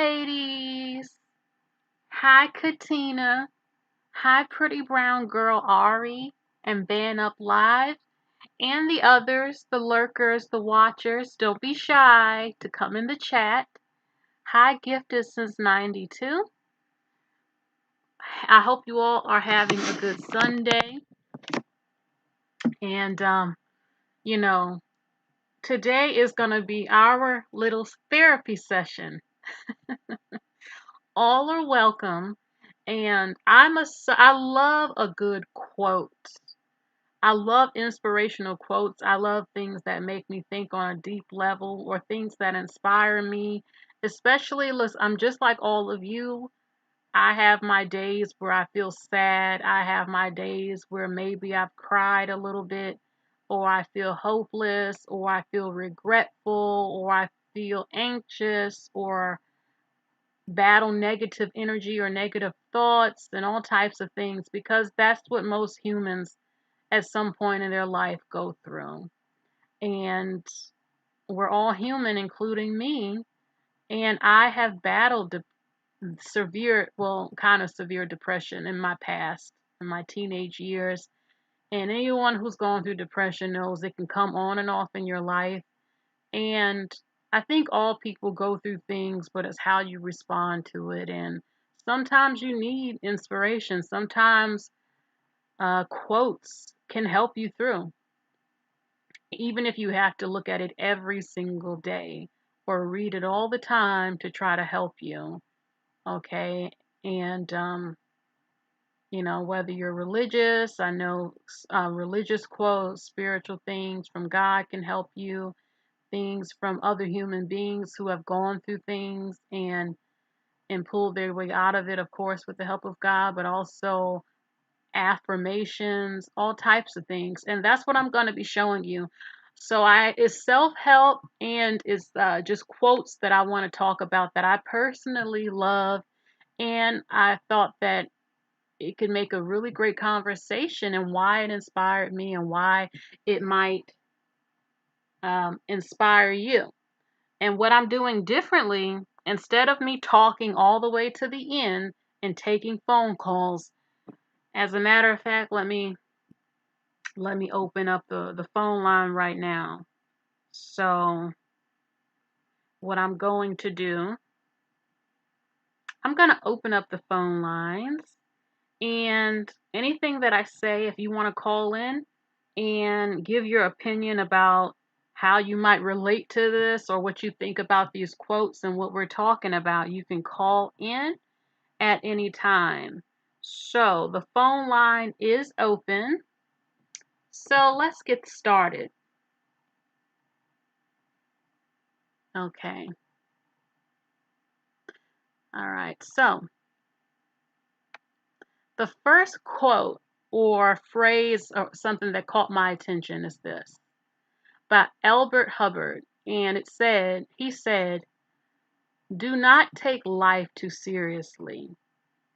ladies. Hi, Katina. Hi, pretty brown girl Ari and Ban Up Live. And the others, the lurkers, the watchers, don't be shy to come in the chat. Hi, Gifted since 92. I hope you all are having a good Sunday. And, you know, today is going to be our little therapy session. All are welcome. And I love a good quote. I love inspirational quotes. I love things that make me think on a deep level or things that inspire me. Especially, listen, I'm just like all of you. I have my days where I feel sad. I have my days where maybe I've cried a little bit, or I feel hopeless, or I feel regretful, or I feel anxious, or battle negative energy or negative thoughts and all types of things because that's what most humans at some point in their life go through. And we're all human, including me. And I have battled kind of severe depression in my past, in my teenage years. And anyone who's gone through depression knows it can come on and off in your life. And I think all people go through things, but it's how you respond to it. And sometimes you need inspiration. Sometimes quotes can help you through, even if you have to look at it every single day or read it all the time to try to help you. Okay. And, whether you're religious, I know religious quotes, spiritual things from God can help you, things from other human beings who have gone through things and pulled their way out of it, of course, with the help of God, but also affirmations, all types of things. And that's what I'm going to be showing you. So it's self-help and it's just quotes that I want to talk about that I personally love. And I thought that it could make a really great conversation and why it inspired me and why it might inspire you. And what I'm doing differently, instead of me talking all the way to the end and taking phone calls, as a matter of fact, let me open up the phone line right now. So what I'm going to do, I'm going to open up the phone lines, and anything that I say, if you want to call in and give your opinion about how you might relate to this or what you think about these quotes and what we're talking about, you can call in at any time. So the phone line is open. So let's get started. Okay. All right. So the first quote or phrase or something that caught my attention is this by Albert Hubbard. And he said, "Do not take life too seriously.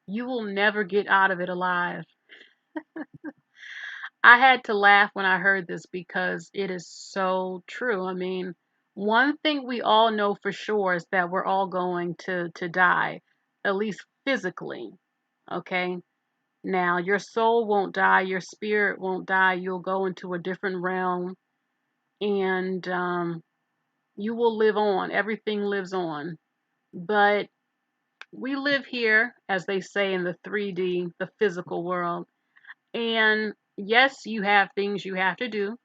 You will never get out of it alive." I had to laugh when I heard this because it is so true. I mean, one thing we all know for sure is that we're all going to die, at least physically. Okay. Now, your soul won't die, your spirit won't die. You'll go into a different realm and you will live on. Everything lives on. But we live here, as they say in the 3D, the physical world. And yes, you have things you have to do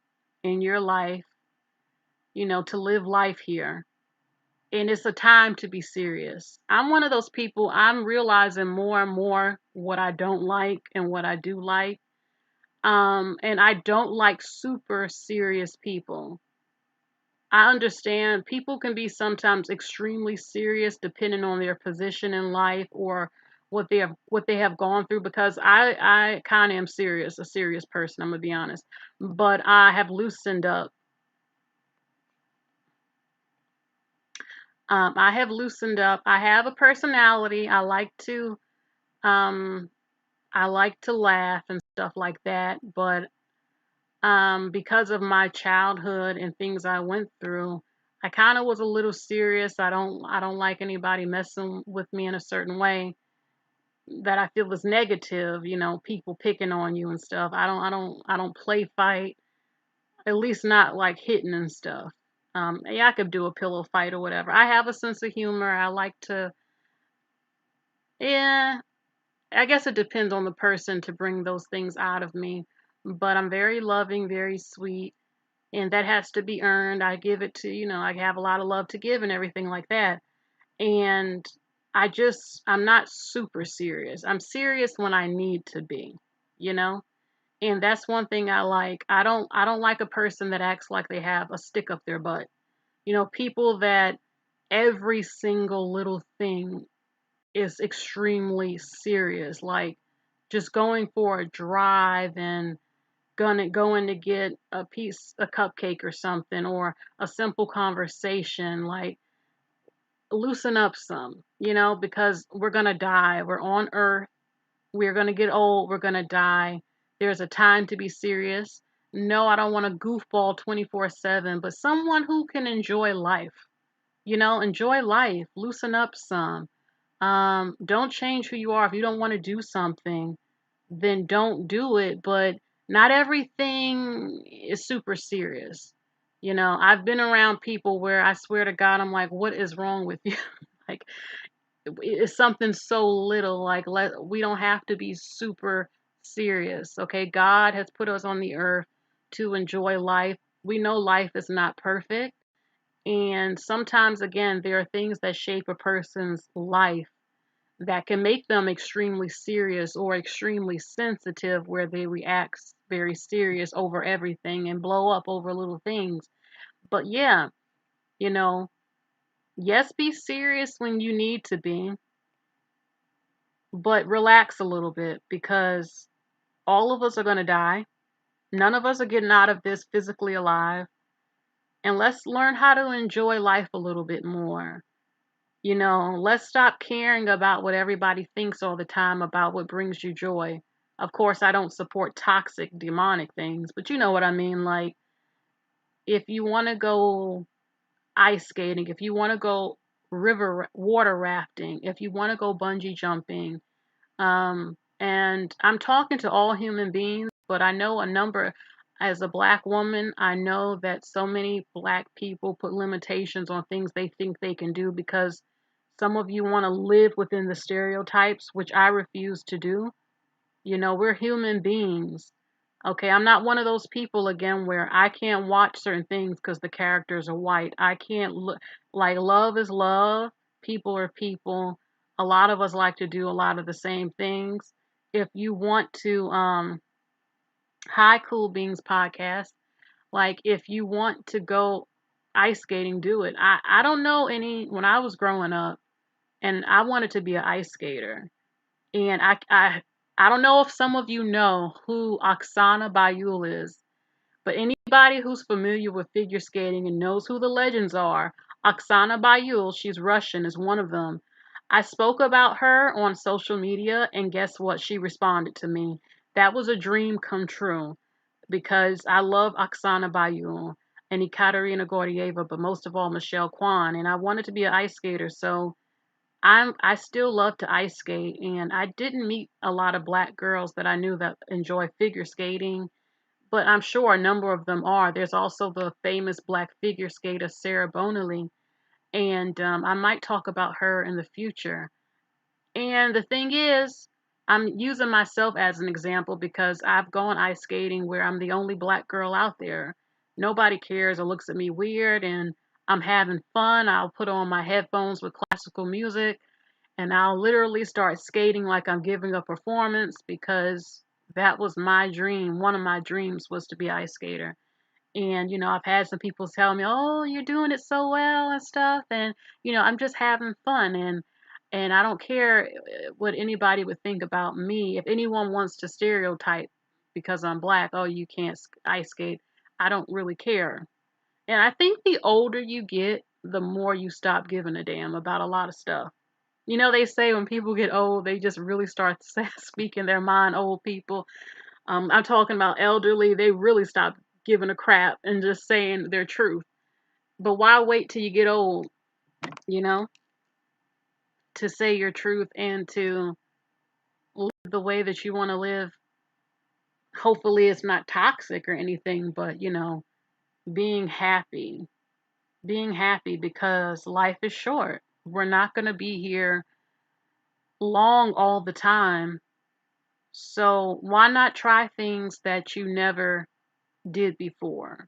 in your life, to live life here. And it's a time to be serious. I'm one of those people, I'm realizing more and more what I don't like and what I do like. And I don't like super serious people. I understand people can be sometimes extremely serious depending on their position in life or what they have gone through, because I kind of am a serious person, I'm gonna be honest. But I have loosened up. I have loosened up. I have a personality. Um I like to laugh and stuff like that, but because of my childhood and things I went through, I kind of was a little serious. I don't like anybody messing with me in a certain way that I feel is negative, people picking on you and stuff. I don't play fight, at least not like hitting and stuff. Yeah, I could do a pillow fight or whatever. I have a sense of humor. I like to, yeah, I guess it depends on the person to bring those things out of me. But I'm very loving, very sweet, and that has to be earned. I give it to, I have a lot of love to give and everything like that. And I'm not super serious. I'm serious when I need to be, you know? And that's one thing I like. I don't like a person that acts like they have a stick up their butt. People that every single little thing is extremely serious, like just going for a drive and going to get a cupcake or something, or a simple conversation. Like, loosen up some, because we're gonna die. We're on Earth. We're gonna get old. We're gonna die. There's a time to be serious. No, I don't want a goofball 24/7, but someone who can enjoy life. Enjoy life. Loosen up some. Don't change who you are. If you don't want to do something, then don't do it. But not everything is super serious. I've been around people where I swear to God, I'm like, what is wrong with you? Like, it's something so little. Like, we don't have to be super serious. Okay. God has put us on the earth to enjoy life. We know life is not perfect. And sometimes, again, there are things that shape a person's life that can make them extremely serious or extremely sensitive, where they react very serious over everything and blow up over little things. But yeah, you know, yes, be serious when you need to be, but relax a little bit, because all of us are going to die. None of us are getting out of this physically alive. And let's learn how to enjoy life a little bit more. Let's stop caring about what everybody thinks all the time about what brings you joy. Of course, I don't support toxic, demonic things, but you know what I mean. Like, if you want to go ice skating, if you want to go water rafting, if you want to go bungee jumping, and I'm talking to all human beings, but I know as a black woman, I know that so many black people put limitations on things they think they can do, because some of you want to live within the stereotypes, which I refuse to do. We're human beings. Okay, I'm not one of those people, again, where I can't watch certain things because the characters are white. I can't look. Like, love is love. People are people. A lot of us like to do a lot of the same things. If you want to, hi, Cool Beans podcast. Like, if you want to go ice skating, do it. I don't know any, when I was growing up, and I wanted to be an ice skater. And I don't know if some of you know who Oksana Bayul is, but anybody who's familiar with figure skating and knows who the legends are, Oksana Bayul, she's Russian, is one of them. I spoke about her on social media, and guess what? She responded to me. That was a dream come true, because I love Oksana Bayul and Ekaterina Gordieva, but most of all, Michelle Kwan. And I wanted to be an ice skater, so I still love to ice skate, and I didn't meet a lot of black girls that I knew that enjoy figure skating, but I'm sure a number of them are. There's also the famous black figure skater Sarah Bonelli, and I might talk about her in the future. And the thing is, I'm using myself as an example because I've gone ice skating where I'm the only black girl out there. Nobody cares or looks at me weird, and I'm having fun. I'll put on my headphones with classical music, and I'll literally start skating like I'm giving a performance, because that was my dream. One of my dreams was to be an ice skater. And, I've had some people tell me, "Oh, you're doing it so well," and stuff. And, I'm just having fun. And I don't care what anybody would think about me. If anyone wants to stereotype because I'm black, "Oh, you can't ice skate," I don't really care. And I think the older you get, the more you stop giving a damn about a lot of stuff. They say when people get old, they just really start speaking their mind. Old people, I'm talking about elderly, they really stop giving a crap and just saying their truth. But why wait till you get old, you know, to say your truth and to live the way that you want to live? Hopefully it's not toxic or anything, but being happy. Being happy because life is short. We're not going to be here long all the time. So why not try things that you never did before?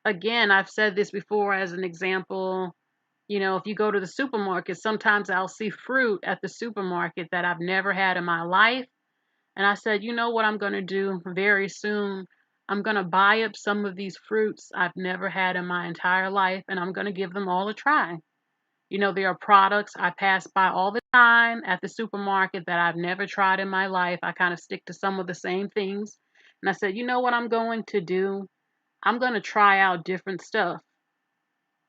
Again, I've said this before as an example. If you go to the supermarket, sometimes I'll see fruit at the supermarket that I've never had in my life. And I said, you know what I'm going to do very soon? I'm going to buy up some of these fruits I've never had in my entire life, and I'm going to give them all a try. There are products I pass by all the time at the supermarket that I've never tried in my life. I kind of stick to some of the same things. And I said, you know what I'm going to do? I'm going to try out different stuff.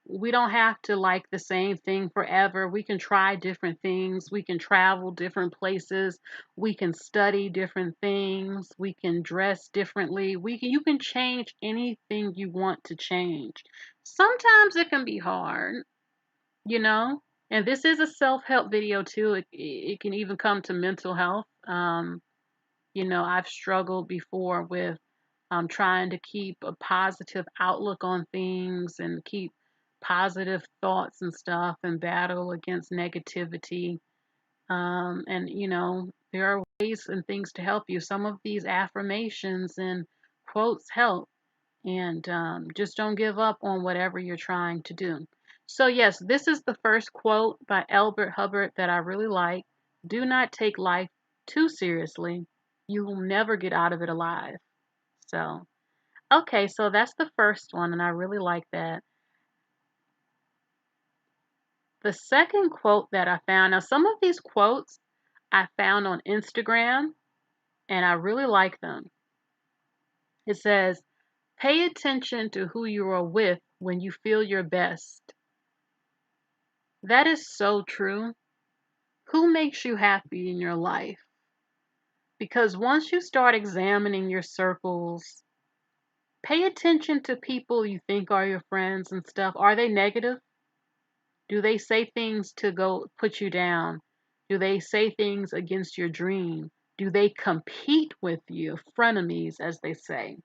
We don't have to like the same thing forever. We can try different things. We can travel different places. We can study different things. We can dress differently. You can change anything you want to change. Sometimes it can be hard, you know. And this is a self-help video too. It can even come to mental health. I've struggled before with trying to keep a positive outlook on things and keep positive thoughts and stuff and battle against negativity. And there are ways and things to help you. Some of these affirmations and quotes help. And just don't give up on whatever you're trying to do. So, yes, this is the first quote by Albert Hubbard that I really like. Do not take life too seriously. You will never get out of it alive. So, okay, so that's the first one, and I really like that. The second quote that I found, now some of these quotes I found on Instagram, and I really like them. It says, pay attention to who you are with when you feel your best. That is so true. Who makes you happy in your life? Because once you start examining your circles, pay attention to people you think are your friends and stuff. Are they negative? Do they say things to go put you down? Do they say things against your dream? Do they compete with you? Frenemies, as they say.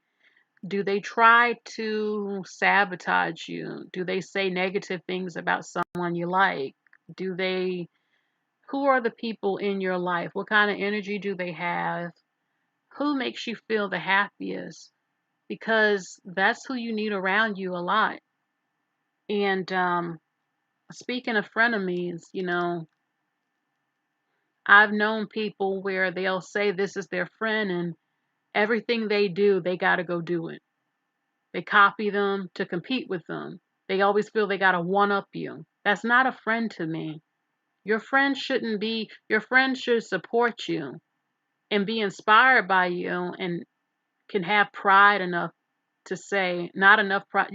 Do they try to sabotage you? Do they say negative things about someone you like? Who are the people in your life? What kind of energy do they have? Who makes you feel the happiest? Because that's who you need around you a lot. And speaking of frenemies, I've known people where they'll say this is their friend and everything they do, they got to go do it. They copy them to compete with them. They always feel they got to one up you. That's not a friend to me. Your friend should support you and be inspired by you and can have pride enough to say, not enough pride,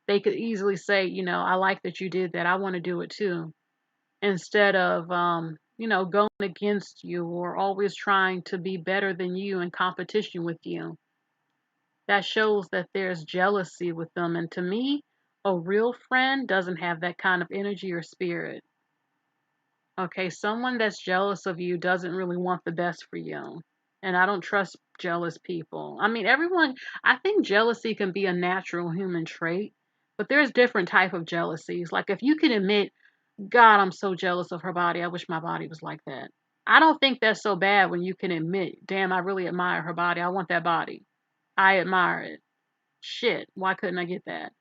they could easily say, I like that you did that. I want to do it too. Instead of, going against you or always trying to be better than you in competition with you. That shows that there's jealousy with them. And to me, a real friend doesn't have that kind of energy or spirit. Okay, someone that's jealous of you doesn't really want the best for you. And I don't trust jealous people. I mean, I think jealousy can be a natural human trait, but there's different type of jealousies. Like if you can admit, God, I'm so jealous of her body. I wish my body was like that. I don't think that's so bad when you can admit, damn, I really admire her body. I want that body. I admire it. Shit, why couldn't I get that?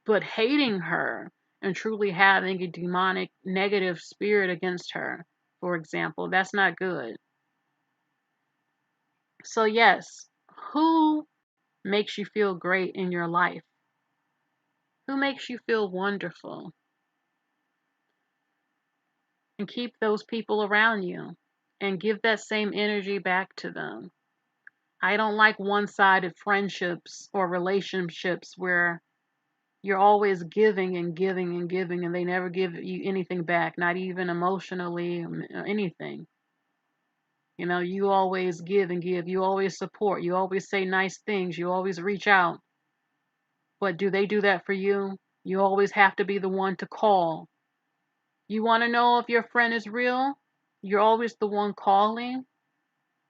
But hating her and truly having a demonic negative spirit against her, for example, that's not good. So, yes, who makes you feel great in your life? Who makes you feel wonderful? And keep those people around you and give that same energy back to them. I don't like one sided friendships or relationships where you're always giving and giving and giving and they never give you anything back, not even emotionally or anything. You always give and give, you always support, you always say nice things, you always reach out. But do they do that for you? You always have to be the one to call. You want to know if your friend is real? You're always the one calling.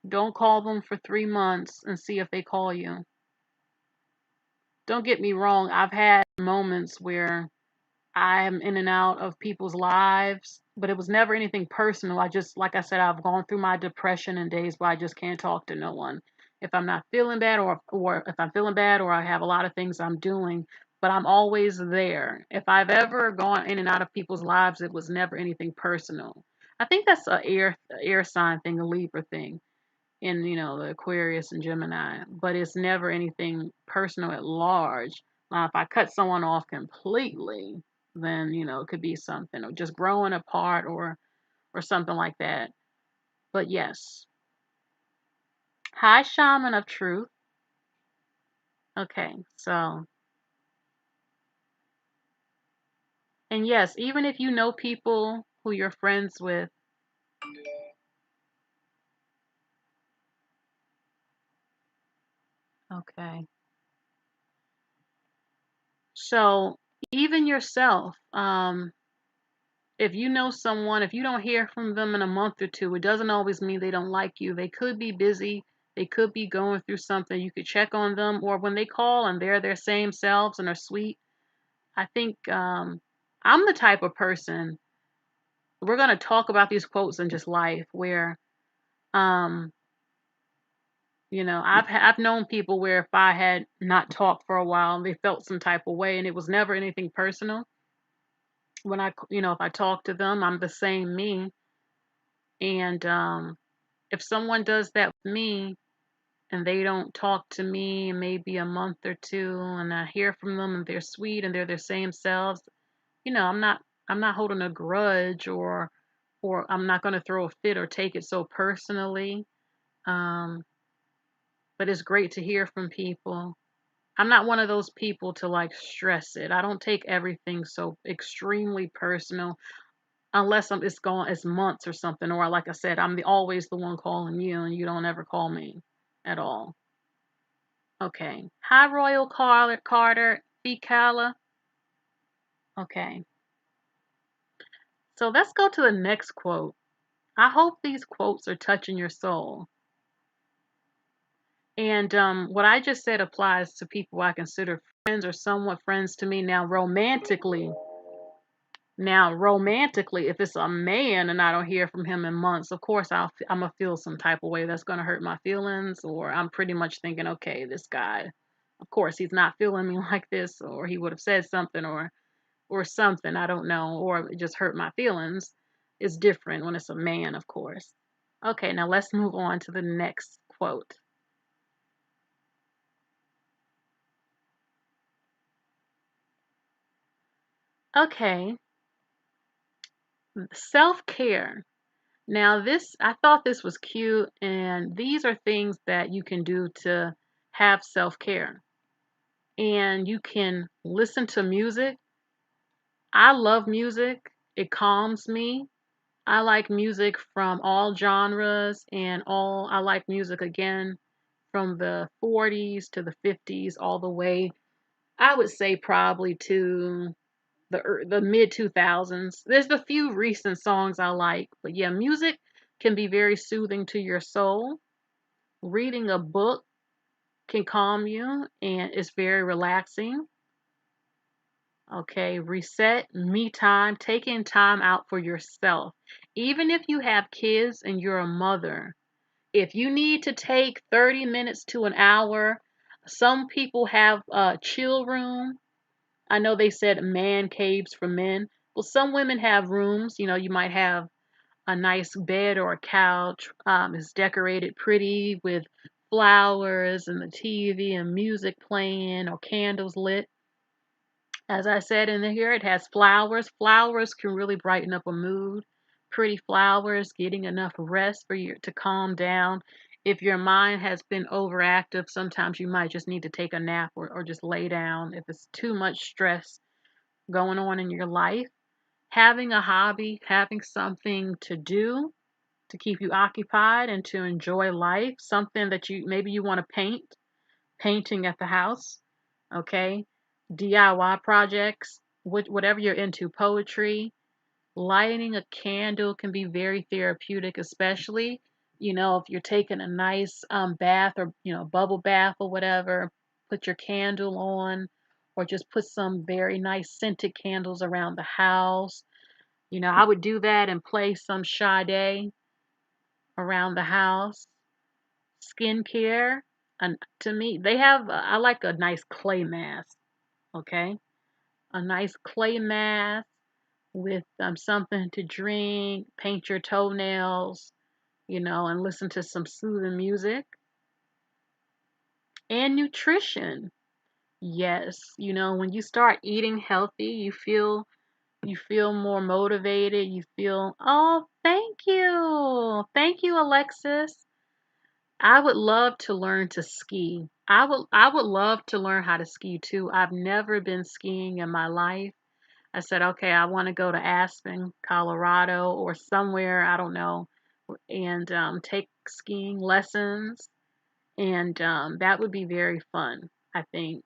Don't call them for 3 months and see if they call you. Don't get me wrong, I've had moments where I'm in and out of people's lives, but it was never anything personal. I just, like I said, I've gone through my depression and days where I just can't talk to no one. If I'm not feeling bad, or if I'm feeling bad, or I have a lot of things I'm doing, but I'm always there. If I've ever gone in and out of people's lives, it was never anything personal. I think that's a air sign thing, a Libra thing in the Aquarius and Gemini, but it's never anything personal at large. Now, if I cut someone off completely, then it could be something, or just growing apart, or something like that. But yes, hi, Shaman of Truth. Okay, so, and yes, even if you know people who you're friends with, okay, so even yourself, if you know someone, if you don't hear from them in a month or two, it doesn't always mean they don't like you. They could be busy. They could be going through something. You could check on them, or when they call and they're their same selves and are sweet. I think I'm the type of person, we're going to talk about these quotes in just life where, um, I've known people where if I had not talked for a while, they felt some type of way, and it was never anything personal. When if I talk to them, I'm the same me. And if someone does that with me and they don't talk to me in maybe a month or two, and I hear from them and they're sweet and they're their same selves, I'm not holding a grudge, or I'm not going to throw a fit or take it so personally. Um, but it's great to hear from people. I'm not one of those people to like stress it. I don't take everything so extremely personal unless it's gone as months or something, or like I said, always the one calling you and you don't ever call me at all. Okay. Hi, Royal Carter, Fekala. Okay. So let's go to the next quote. I hope these quotes are touching your soul. And what I just said applies to people I consider friends or somewhat friends to me. Now, romantically, if it's a man and I don't hear from him in months, of course I'm gonna feel some type of way that's gonna hurt my feelings, or I'm pretty much thinking, okay, this guy, of course, he's not feeling me like this, or he would have said something, or something, I don't know, or it just hurt my feelings. It's different when it's a man, of course. Okay, now let's move on to the next quote. Okay, self-care. Now, I thought this was cute, and these are things that you can do to have self care. And you can listen to music. I love music, it calms me. I like music from all genres, and I like music again from the 40s to the 50s, all the way, I would say probably to the mid 2000s. There's a few recent songs I like, but yeah, music can be very soothing to your soul. Reading a book can calm you and it's very relaxing. Okay, reset, me time, taking time out for yourself. Even if you have kids and you're a mother, if you need to take 30 minutes to an hour, some people have a chill room. I know they said man caves for men. Well, some women have rooms. You might have a nice bed or a couch. It's decorated pretty with flowers and the TV and music playing or candles lit. As I said in here, it has flowers. Flowers can really brighten up a mood. Pretty flowers, getting enough rest for you to calm down. If your mind has been overactive, sometimes you might just need to take a nap, or just lay down if it's too much stress going on in your life. Having a hobby, having something to do to keep you occupied and to enjoy life, something that maybe you want to painting at the house, okay? DIY projects. whatever you're into, poetry, lighting a candle can be very therapeutic, especially, if you're taking a nice bath or, bubble bath or whatever, put your candle on or just put some very nice scented candles around the house. I would do that and play some Sade around the house. Skincare, and to me, I like a nice clay mask, okay? A nice clay mask with something to drink, paint your toenails, and listen to some soothing music. And nutrition. Yes, when you start eating healthy, you feel more motivated. You feel, oh, thank you. Thank you, Alexis. I would love to learn to ski. I would love to learn how to ski too. I've never been skiing in my life. I said, okay, I want to go to Aspen, Colorado, or somewhere, I don't know, and take skiing lessons. And that would be very fun, I think.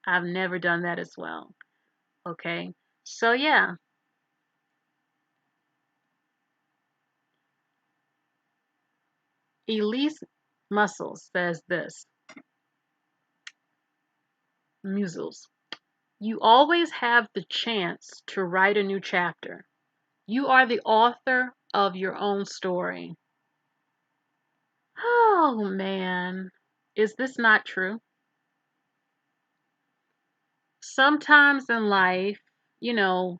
I've never done that as well. Okay. So, yeah, Elise Muscles says this. Muscles. You always have the chance to write a new chapter. You are the author of your own story. Oh man, is this not true? Sometimes in life, you know,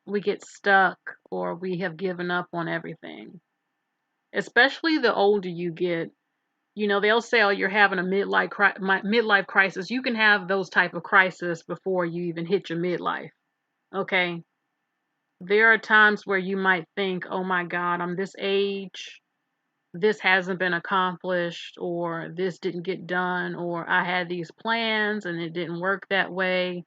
we get stuck or we have given up on everything. Especially the older you get, they'll say, "Oh, you're having a midlife crisis." You can have those type of crisis before you even hit your midlife. Okay? There are times where you might think, "Oh my God, I'm this age. This hasn't been accomplished, or this didn't get done, or I had these plans and it didn't work that way,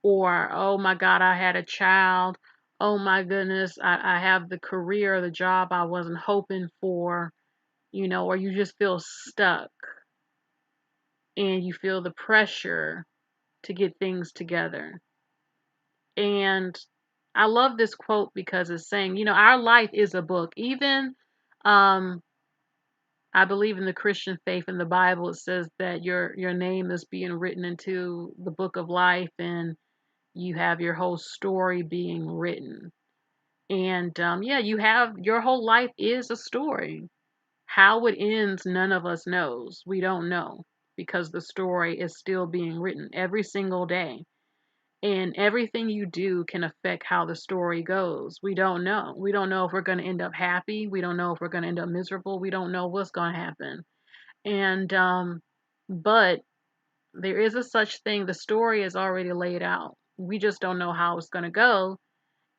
or oh my God, I had a child. Oh my goodness, I have the career or the job I wasn't hoping for, or you just feel stuck and you feel the pressure to get things together. And I love this quote because it's saying, our life is a book. Even um, I believe in the Christian faith. In the Bible, it says that your name is being written into the book of life, and you have your whole story being written. And yeah, you have your whole life is a story. How it ends, none of us knows. We don't know because the story is still being written every single day. And everything you do can affect how the story goes. We don't know. We don't know if we're going to end up happy. We don't know if we're going to end up miserable. We don't know what's going to happen. And but there is a such thing. The story is already laid out. We just don't know how it's going to go.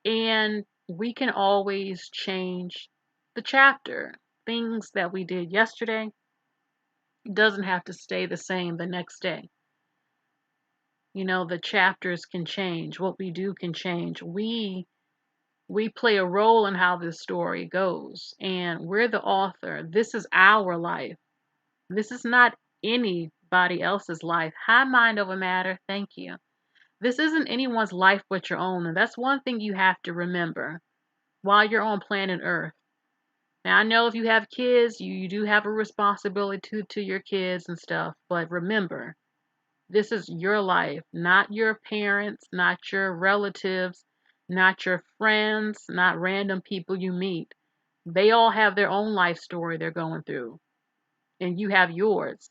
And we can always change the chapter. Things that we did yesterday doesn't have to stay the same the next day. The chapters can change. What we do can change. We play a role in how this story goes, and we're the author. This is our life. This is not anybody else's life. High mind over matter. Thank you. This isn't anyone's life but your own, and that's one thing you have to remember while you're on planet Earth. Now, I know if you have kids, you do have a responsibility to your kids and stuff, but remember, this is your life, not your parents, not your relatives, not your friends, not random people you meet. They all have their own life story they're going through, and you have yours.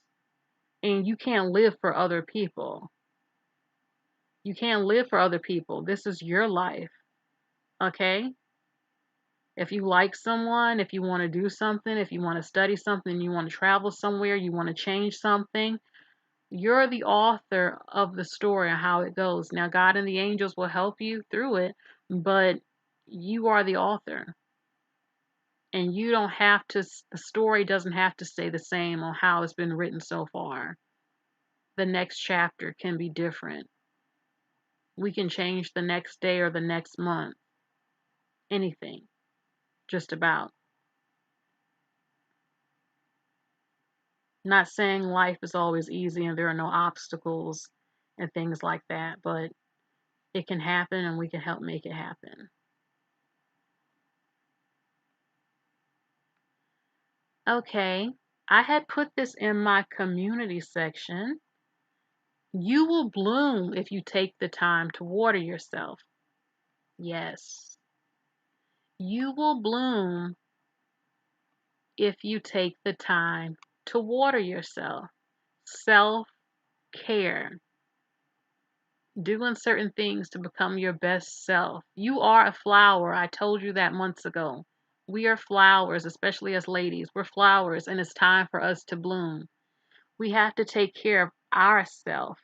And you can't live for other people. You can't live for other people. This is your life, okay? If you like someone, if you want to do something, if you want to study something, you want to travel somewhere, you want to change something, you're the author of the story and how it goes. Now, God and the angels will help you through it, but you are the author. And you don't have to, the story doesn't have to stay the same on how it's been written so far. The next chapter can be different. We can change the next day or the next month. Anything, just about. Not saying life is always easy and there are no obstacles and things like that, but it can happen and we can help make it happen. Okay, I had put this in my community section. You will bloom if you take the time to water yourself. Yes, you will bloom if you take the time to water yourself. Self care, doing certain things to become your best self. You are a flower. I told you that months ago. We are flowers, especially as ladies. We're flowers, and it's time for us to bloom. We have to take care of ourselves.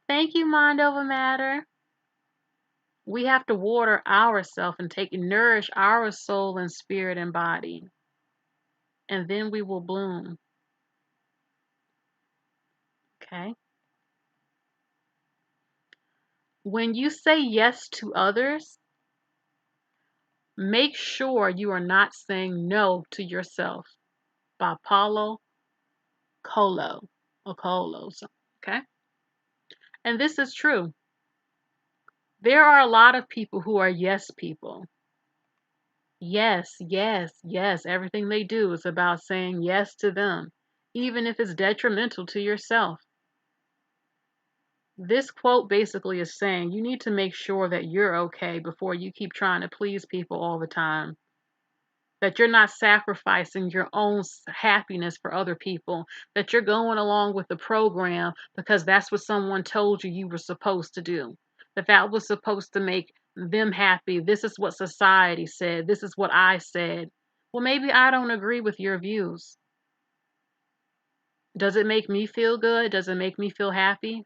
Thank you, Mind Over Matter. We have to water ourselves and nourish our soul and spirit and body, and then we will bloom. Okay? When you say yes to others, make sure you are not saying no to yourself. By Paulo Coelho. Or Coelho, okay? And this is true. There are a lot of people who are yes people. Yes, yes, yes. Everything they do is about saying yes to them, even if it's detrimental to yourself. This quote basically is saying you need to make sure that you're okay before you keep trying to please people all the time. That you're not sacrificing your own happiness for other people. That you're going along with the program because that's what someone told you you were supposed to do. That was supposed to make them happy. This is what society said. This is what I said. Well, maybe I don't agree with your views. Does it make me feel good? Does it make me feel happy?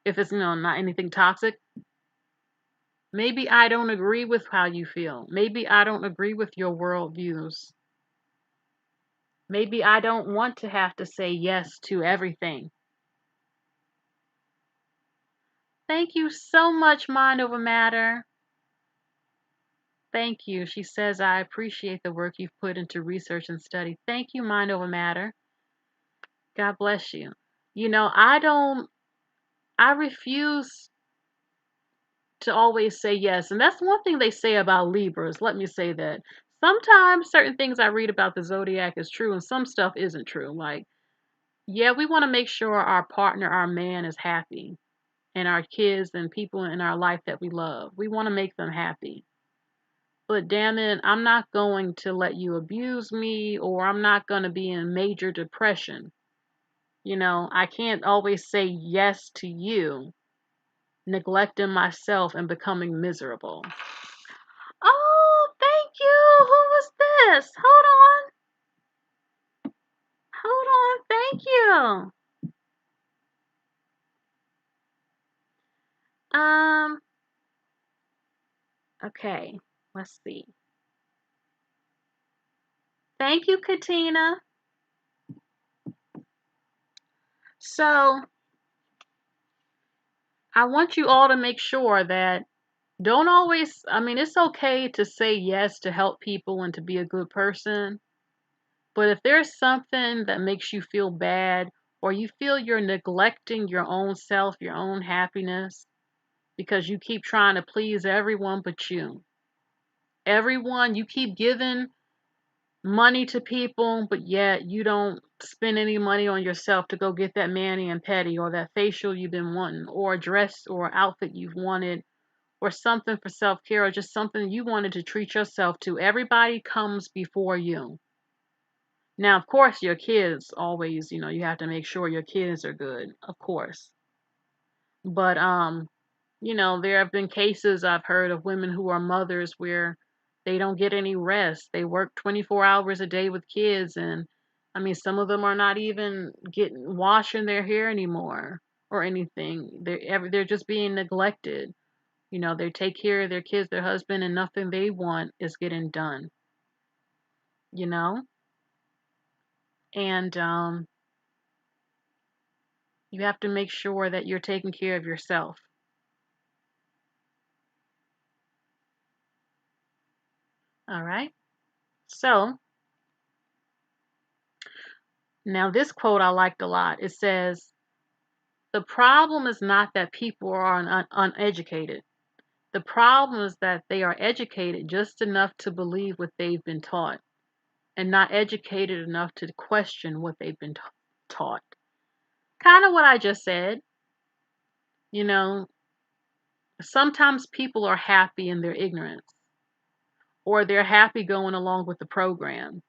If it's, not anything toxic. Maybe I don't agree with how you feel. Maybe I don't agree with your worldviews. Maybe I don't want to have to say yes to everything. Thank you so much, Mind Over Matter. Thank you. She says, I appreciate the work you've put into research and study. Thank you, Mind Over Matter. God bless you. I refuse to always say yes. And that's one thing they say about Libras. Let me say that. Sometimes certain things I read about the zodiac is true and some stuff isn't true. Like, yeah, we want to make sure our partner, our man, is happy, and our kids and people in our life that we love. We want to make them happy. But damn it, I'm not going to let you abuse me, or I'm not going to be in major depression. I can't always say yes to you, neglecting myself and becoming miserable. Oh, thank you. Who was this? Hold on. Thank you. Um, okay. Let's see. Thank you, Katina. So, I want you all to make sure that don't always, it's okay to say yes to help people and to be a good person. But if there's something that makes you feel bad, or you feel you're neglecting your own self, your own happiness, because you keep trying to please everyone but you. Everyone, you keep giving money to people, but yet you don't spend any money on yourself to go get that mani and pedi or that facial you've been wanting, or a dress or outfit you've wanted, or something for self-care, or just something you wanted to treat yourself to. Everybody comes before you. Now, of course, your kids always, you have to make sure your kids are good, of course. But there have been cases I've heard of women who are mothers where they don't get any rest. They work 24 hours a day with kids, and some of them are not even getting washing their hair anymore or anything. They're just being neglected. They take care of their kids, their husband, and nothing they want is getting done. You know, and you have to make sure that you're taking care of yourself. All right. So now this quote I liked a lot. It says, The problem is not that people are uneducated. The problem is that they are educated just enough to believe what they've been taught and not educated enough to question what they've been taught. Kind of what I just said. You know, sometimes people are happy in their ignorance or they're happy going along with the program.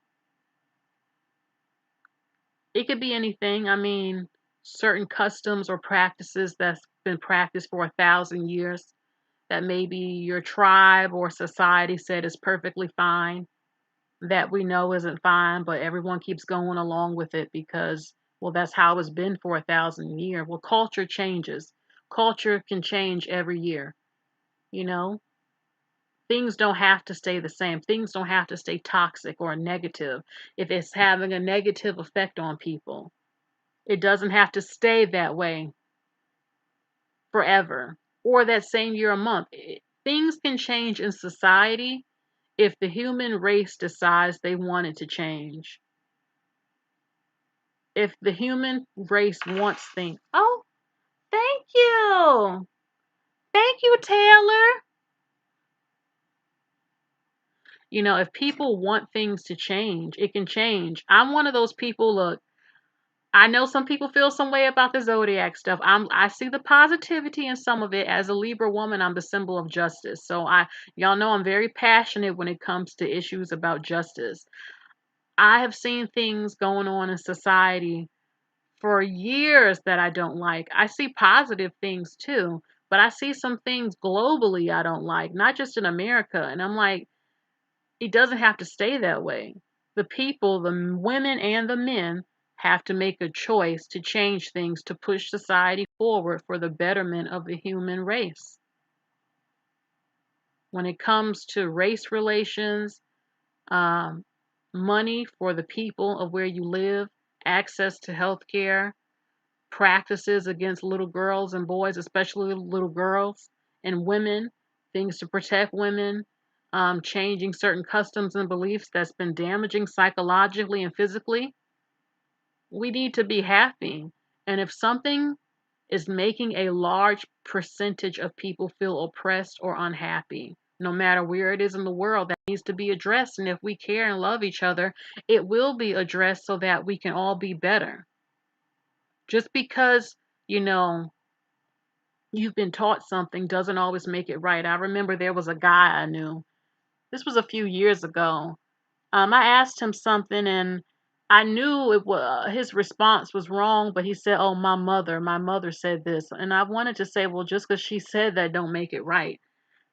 It could be anything. I mean, certain customs or practices that's been practiced for 1,000 years that maybe your tribe or society said is perfectly fine, that we know isn't fine, but everyone keeps going along with it because, well, that's how it's been for 1,000 years. Well, culture changes. Culture can change every year. You know, things don't have to stay the same. Things don't have to stay toxic or negative if it's having a negative effect on people. It doesn't have to stay that way forever or that same year or month. Things can change in society if the human race decides they want it to change. If the human race wants things. Oh, thank you. Thank you, Taylor. You know, if people want things to change, it can change. I'm one of those people, look, I know some people feel some way about the zodiac stuff. I see the positivity in some of it. As a Libra woman, I'm the symbol of justice. So y'all know I'm very passionate when it comes to issues about justice. I have seen things going on in society for years that I don't like. I see positive things too, but I see some things globally I don't like, not just in America. And I'm like, it doesn't have to stay that way. The people, the women and the men, have to make a choice to change things to push society forward for the betterment of the human race. When it comes to race relations, um, money for the people of where you live, access to health care, practices against little girls and boys, especially little girls and women, things to protect women, changing certain customs and beliefs that's been damaging psychologically and physically. We need to be happy. And if something is making a large percentage of people feel oppressed or unhappy, no matter where it is in the world, that needs to be addressed. And if we care and love each other, it will be addressed so that we can all be better. Just because, you know, you've been taught something doesn't always make it right. I remember there was a guy I knew. This was a few years ago. I asked him something and I knew it was his response was wrong, but he said, "Oh, my mother said this." And I wanted to say, "Well, just because she said that don't make it right."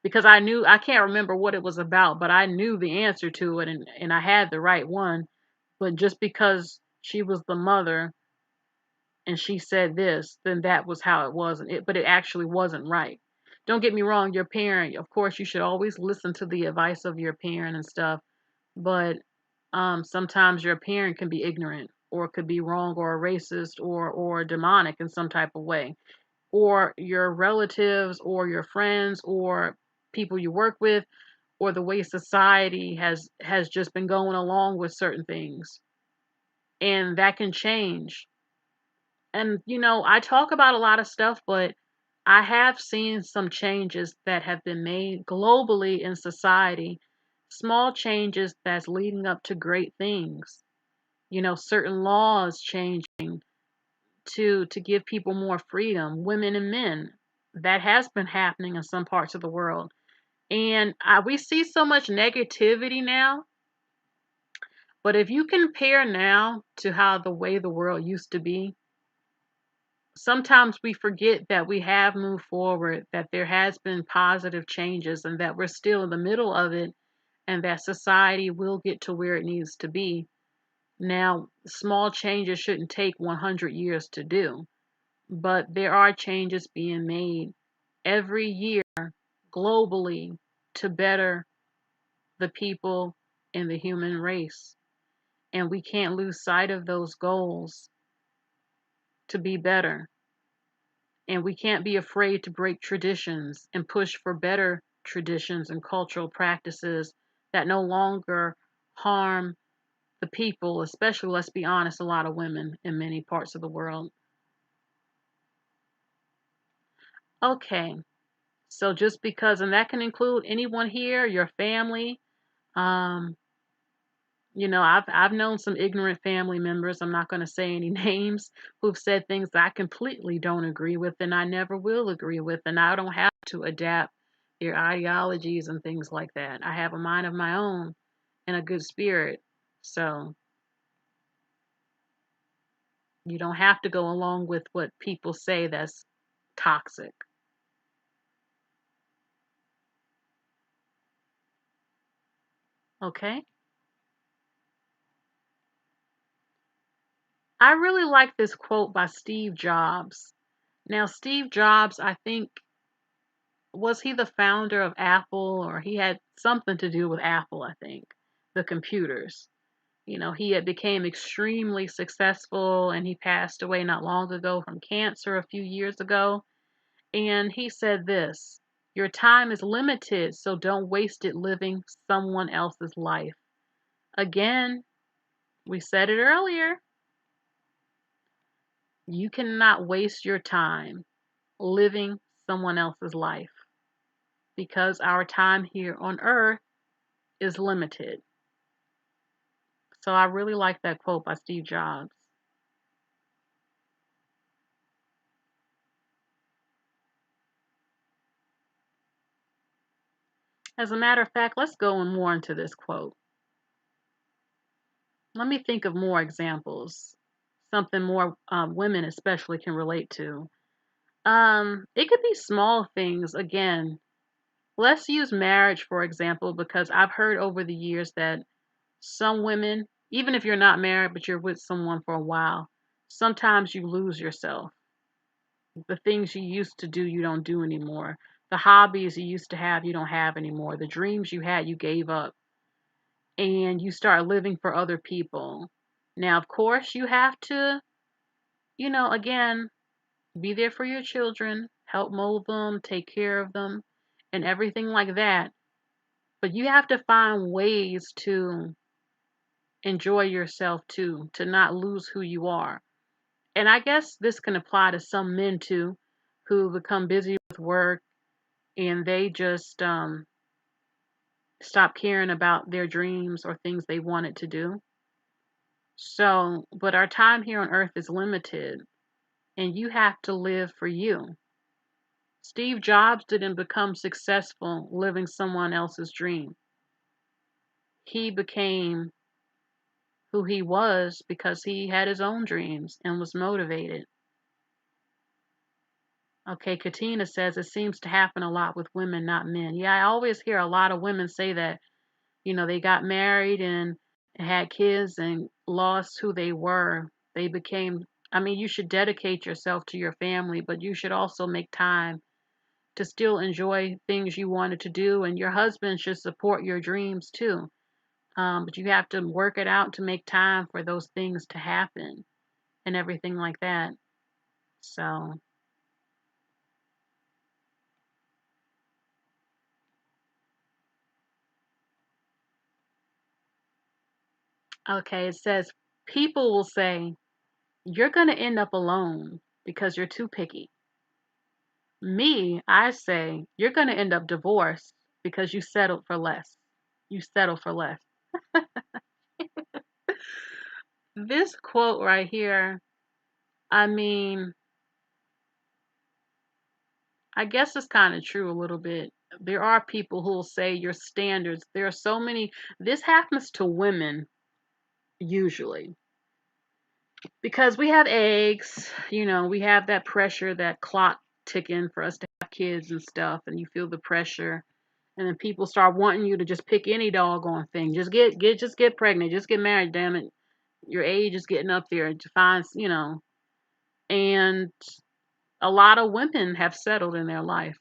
Because I can't remember what it was about, but I knew the answer to it and I had the right one. But just because she was the mother and she said this, then that was how it was. But it actually wasn't right. Don't get me wrong, your parent, of course, you should always listen to the advice of your parent and stuff. But sometimes your parent can be ignorant or could be wrong or racist or demonic in some type of way. Or your relatives or your friends or people you work with or the way society has just been going along with certain things. And that can change. And, you know, I talk about a lot of stuff, but I have seen some changes that have been made globally in society, small changes that's leading up to great things. You know, certain laws changing to give people more freedom, women and men. That has been happening in some parts of the world. And we see so much negativity now, but if you compare now to how the way the world used to be, sometimes we forget that we have moved forward, that there has been positive changes and that we're still in the middle of it and that society will get to where it needs to be. Now, small changes shouldn't take 100 years to do, but there are changes being made every year globally to better the people and the human race. And we can't lose sight of those goals to be better. And we can't be afraid to break traditions and push for better traditions and cultural practices that no longer harm the people, especially, let's be honest, a lot of women in many parts of the world. Okay. So just because, and that can include anyone here, your family. Um, I've known some ignorant family members, I'm not going to say any names, who've said things that I completely don't agree with and I never will agree with, and I don't have to adapt their ideologies and things like that. I have a mind of my own and a good spirit. So you don't have to go along with what people say that's toxic. Okay? I really like this quote by Steve Jobs. Now, Steve Jobs, I think, was he the founder of Apple, or he had something to do with Apple, I think, the computers. He had became extremely successful and he passed away not long ago from cancer a few years ago. And he said this: your time is limited, so don't waste it living someone else's life. Again, we said it earlier, you cannot waste your time living someone else's life because our time here on earth is limited. So I really like that quote by Steve Jobs. As a matter of fact, let's go more into this quote. Let me think of more examples, something more women especially can relate to. It could be small things. Again, let's use marriage for example, because I've heard over the years that some women, even if you're not married but you're with someone for a while, sometimes you lose yourself. The things you used to do, you don't do anymore. The hobbies you used to have, you don't have anymore. The dreams you had, you gave up. And you start living for other people. Now, of course, you have to, again, be there for your children, help mold them, take care of them, and everything like that. But you have to find ways to enjoy yourself too, to not lose who you are. And I guess this can apply to some men too, who become busy with work and they just stop caring about their dreams or things they wanted to do. So, but our time here on earth is limited and you have to live for you. Steve Jobs didn't become successful living someone else's dream. He became who he was because he had his own dreams and was motivated. Okay, Katina says it seems to happen a lot with women, not men. Yeah, I always hear a lot of women say that, they got married and had kids and lost who they were. They became, I mean, you should dedicate yourself to your family, but you should also make time to still enjoy things you wanted to do, and your husband should support your dreams too. But you have to work it out to make time for those things to happen and everything like that. So, okay, it says people will say, you're going to end up alone because you're too picky. Me, I say, you're going to end up divorced because you settled for less. You settle for less. This quote right here, I mean, I guess it's kind of true a little bit. There are people who will say your standards, there are so many, this happens to women usually because we have eggs, we have that pressure, that clock ticking for us to have kids and stuff, and you feel the pressure. And then people start wanting you to just pick any doggone thing. Just get pregnant. Just get married, damn it. Your age is getting up there to find. And a lot of women have settled in their life.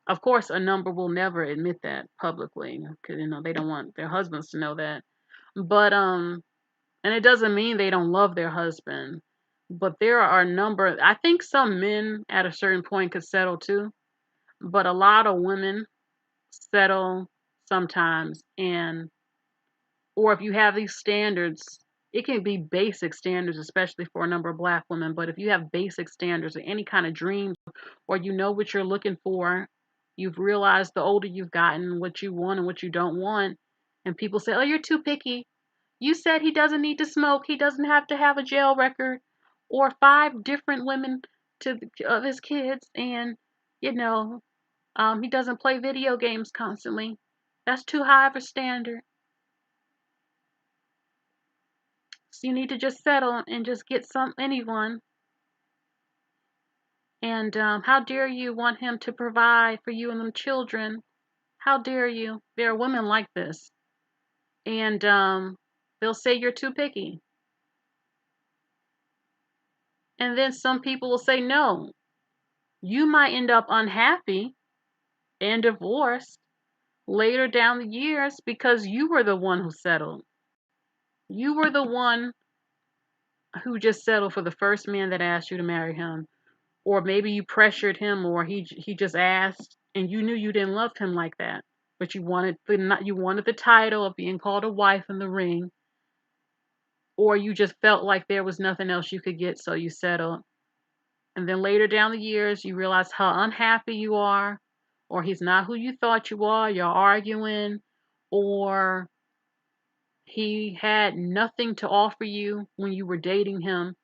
Of course, a number will never admit that publicly because they don't want their husbands to know that. But and it doesn't mean they don't love their husband. But there are a number. I think some men at a certain point could settle too, but a lot of women settle sometimes, and or if you have these standards, it can be basic standards, especially for a number of black women. But if you have basic standards or any kind of dreams or or you know what you're looking for. You've realized the older you've gotten what you want and what you don't want. And people say, oh, you're too picky. You said he doesn't need to smoke. He doesn't have to have a jail record or 5 different women to of his kids. And, you know, he doesn't play video games constantly. That's too high of a standard. So you need to just settle and just get anyone. And how dare you want him to provide for you and them children? How dare you? There are women like this. And they'll say you're too picky. And then some people will say, no, you might end up unhappy and divorced later down the years because you were the one who settled. You were the one who just settled for the first man that asked you to marry him. Or maybe you pressured him, or he just asked and you knew you didn't love him like that. But you wanted the title of being called a wife in the ring, or you just felt like there was nothing else you could get, so you settled. And then later down the years, you realize how unhappy you are, or he's not who you thought you are, you're arguing, or he had nothing to offer you when you were dating him.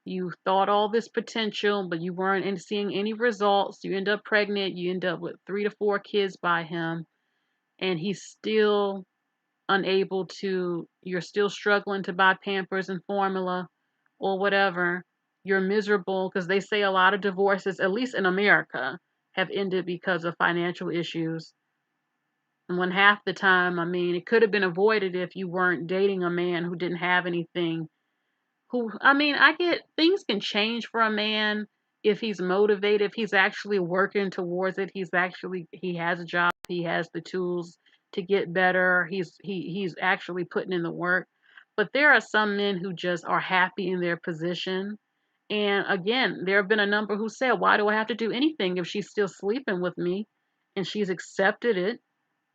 You thought all this potential, but you weren't seeing any results. You end up pregnant, you end up with 3 to 4 kids by him, and he's still unable to, you're still struggling to buy Pampers and formula or whatever. You're miserable because they say a lot of divorces, at least in America, have ended because of financial issues. And when half the time, I mean, it could have been avoided if you weren't dating a man who didn't have anything. I get things can change for a man if he's motivated, if he's actually working towards it. He has a job, he has the tools to get better. He's actually putting in the work. But there are some men who just are happy in their position. And again, there have been a number who said, why do I have to do anything if she's still sleeping with me and she's accepted it?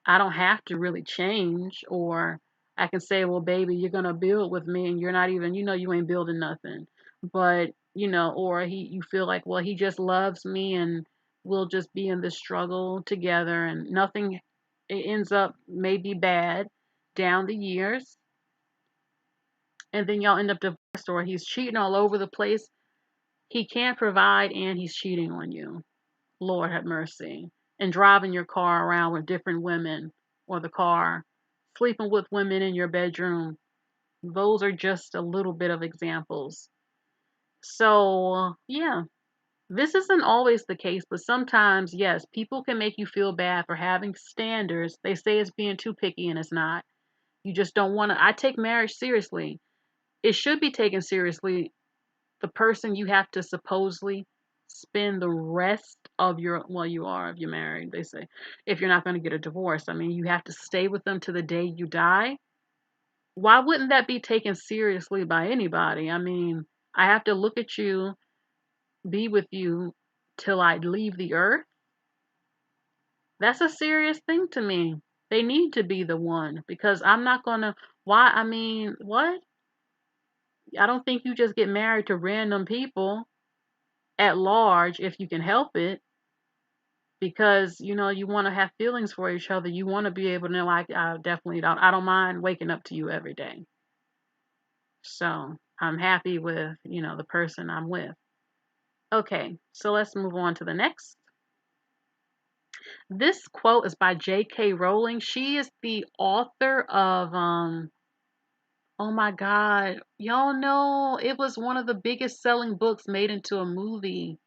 I don't have to really change, or I can say, well, baby, you're gonna build with me, and you're not even, you ain't building nothing. But or you feel like, well, he just loves me, and we'll just be in this struggle together, and nothing it ends up maybe bad down the years, and then y'all end up divorced, or he's cheating all over the place. He can't provide, and he's cheating on you. Lord have mercy. And driving your car around with different women, or the car, sleeping with women in your bedroom. Those are just a little bit of examples. So, yeah, this isn't always the case, but sometimes, yes, people can make you feel bad for having standards. They say it's being too picky, and it's not. You just don't want to. I take marriage seriously. It should be taken seriously. The person you have to supposedly spend the rest of your, well, you are if you're married, they say, if you're not going to get a divorce. I mean, you have to stay with them to the day you die. Why wouldn't that be taken seriously by anybody? I mean, I have to look at you, be with you till I leave the earth. That's a serious thing to me. They need to be the one, because I'm not going to, why? I mean, what? I don't think you just get married to random people at large if you can help it, because you want to have feelings for each other. You want to be able to know, I definitely don't, I don't mind waking up to you every day. So I'm happy with the person I'm with. Okay, so let's move on to the next. This quote is by J.K. Rowling. She is the author of oh my god, y'all know it was one of the biggest selling books made into a movie.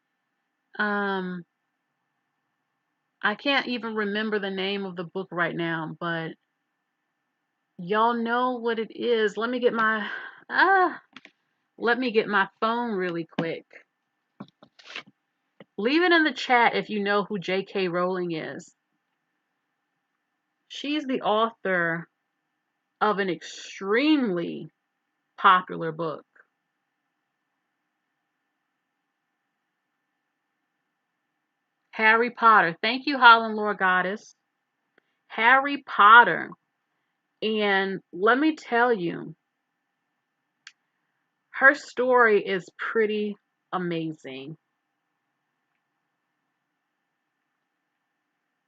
um I can't even remember the name of the book right now, but y'all know what it is. Let me get my phone really quick. Leave it in the chat if you know who J.K. Rowling is. She's the author of an extremely popular book. Harry Potter. Thank you, Holland Lord Goddess. Harry Potter. And let me tell you, her story is pretty amazing.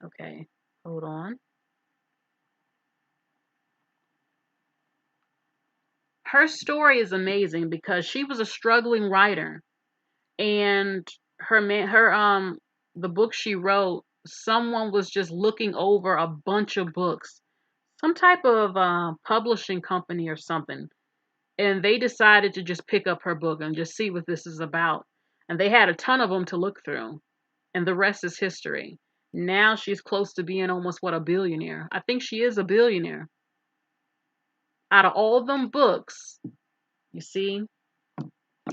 Okay, hold on. Her story is amazing because she was a struggling writer, and the book she wrote, someone was just looking over a bunch of books, some type of publishing company or something, and they decided to just pick up her book and just see what this is about. And they had a ton of them to look through, and the rest is history. Now she's close to being almost what, a billionaire. I think she is a billionaire. Out of all them books, you see,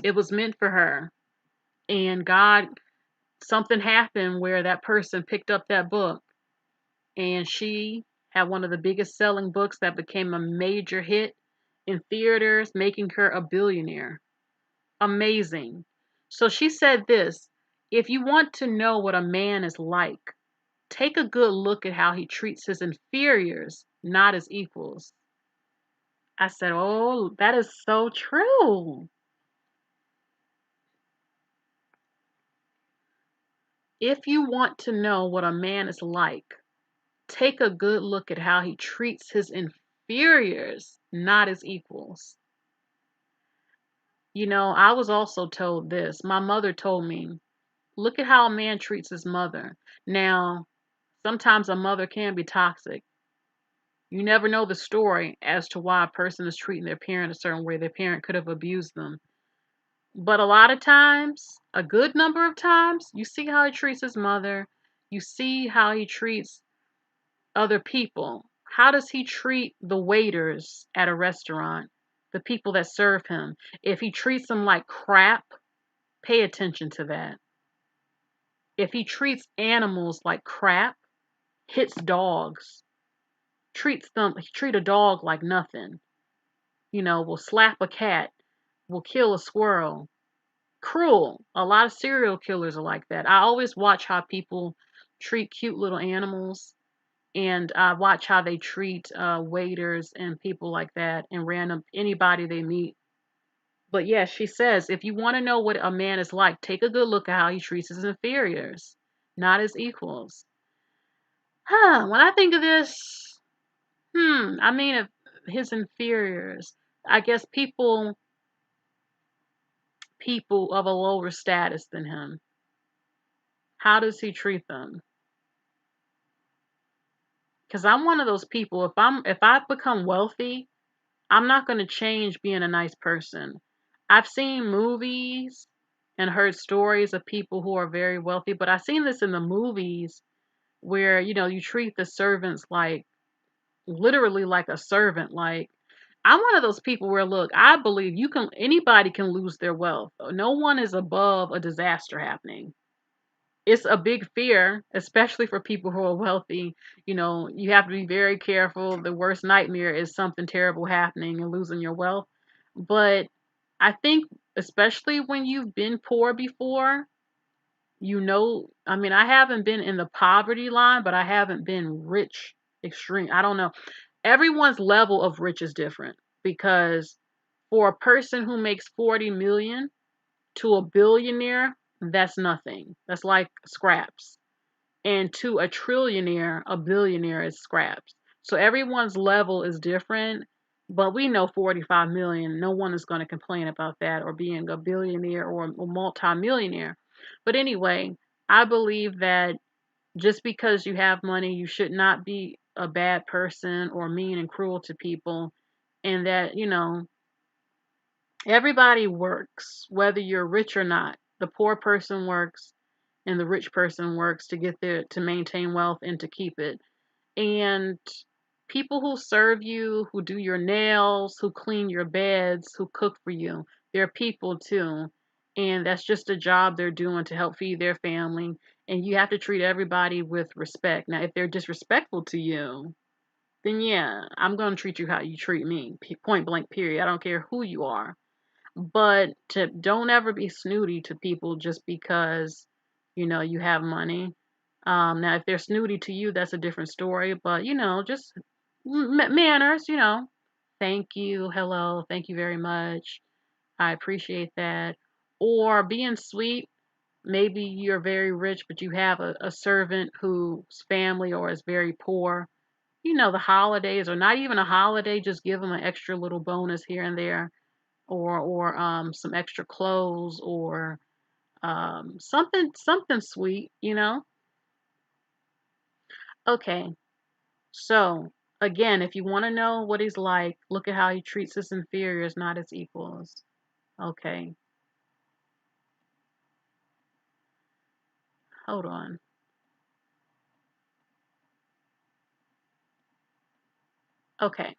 it was meant for her. And God, something happened where that person picked up that book, and she had one of the biggest selling books that became a major hit in theaters, making her a billionaire. Amazing. So she said this: if you want to know what a man is like, take a good look at how he treats his inferiors, not his equals. I said, oh, that is so true. If you want to know what a man is like, take a good look at how he treats his inferiors, not his equals. You know, I was also told this. My mother told me, look at how a man treats his mother. Now, sometimes a mother can be toxic. You never know the story as to why a person is treating their parent a certain way. Their parent could have abused them. But a lot of times, a good number of times, you see how he treats his mother. You see how he treats other people. How does he treat the waiters at a restaurant? The people that serve him. If he treats them like crap, pay attention to that. If he treats animals like crap, hits dogs, treat a dog like nothing, will slap a cat, will kill a squirrel. Cruel. A lot of serial killers are like that. I always watch how people treat cute little animals, and I watch how they treat waiters and people like that, and random anybody they meet. But yeah, she says if you want to know what a man is like, take a good look at how he treats his inferiors, not his equals. Huh, when I think of this, I mean, if his inferiors, I guess people of a lower status than him. How does he treat them? Because I'm one of those people. If I become wealthy, I'm not going to change being a nice person. I've seen movies and heard stories of people who are very wealthy, but I've seen this in the movies where you treat the servants like literally like a servant. Like, I'm one of those people where, look, I believe anybody can lose their wealth. No one is above a disaster happening. It's a big fear, especially for people who are wealthy. You have to be very careful. The worst nightmare is something terrible happening and losing your wealth. But I think, especially when you've been poor before, I mean, I haven't been in the poverty line, but I haven't been rich extreme. I don't know. Everyone's level of rich is different, because for a person who makes 40 million to a billionaire, that's nothing. That's like scraps. And to a trillionaire, a billionaire is scraps. So everyone's level is different, but we know 45 million, no one is going to complain about that, or being a billionaire or a multimillionaire. But anyway, I believe that just because you have money, you should not be a bad person or mean and cruel to people. And that, everybody works, whether you're rich or not. The poor person works and the rich person works to get there, to maintain wealth and to keep it. And people who serve you, who do your nails, who clean your beds, who cook for you, they're people too. And that's just a job they're doing to help feed their family. And you have to treat everybody with respect. Now, if they're disrespectful to you, then yeah, I'm going to treat you how you treat me. Point blank, period. I don't care who you are. But don't ever be snooty to people just because you have money. Now, if they're snooty to you, that's a different story. But just manners. Thank you, hello, thank you very much. I appreciate that. Or being sweet. Maybe you're very rich, but you have a servant whose family or is very poor. The holidays, or not even a holiday, just give them an extra little bonus here and there, or some extra clothes, or something sweet. Okay, so again, if you want to know what he's like, look at how he treats his inferiors, not his equals. Okay, hold on. Okay,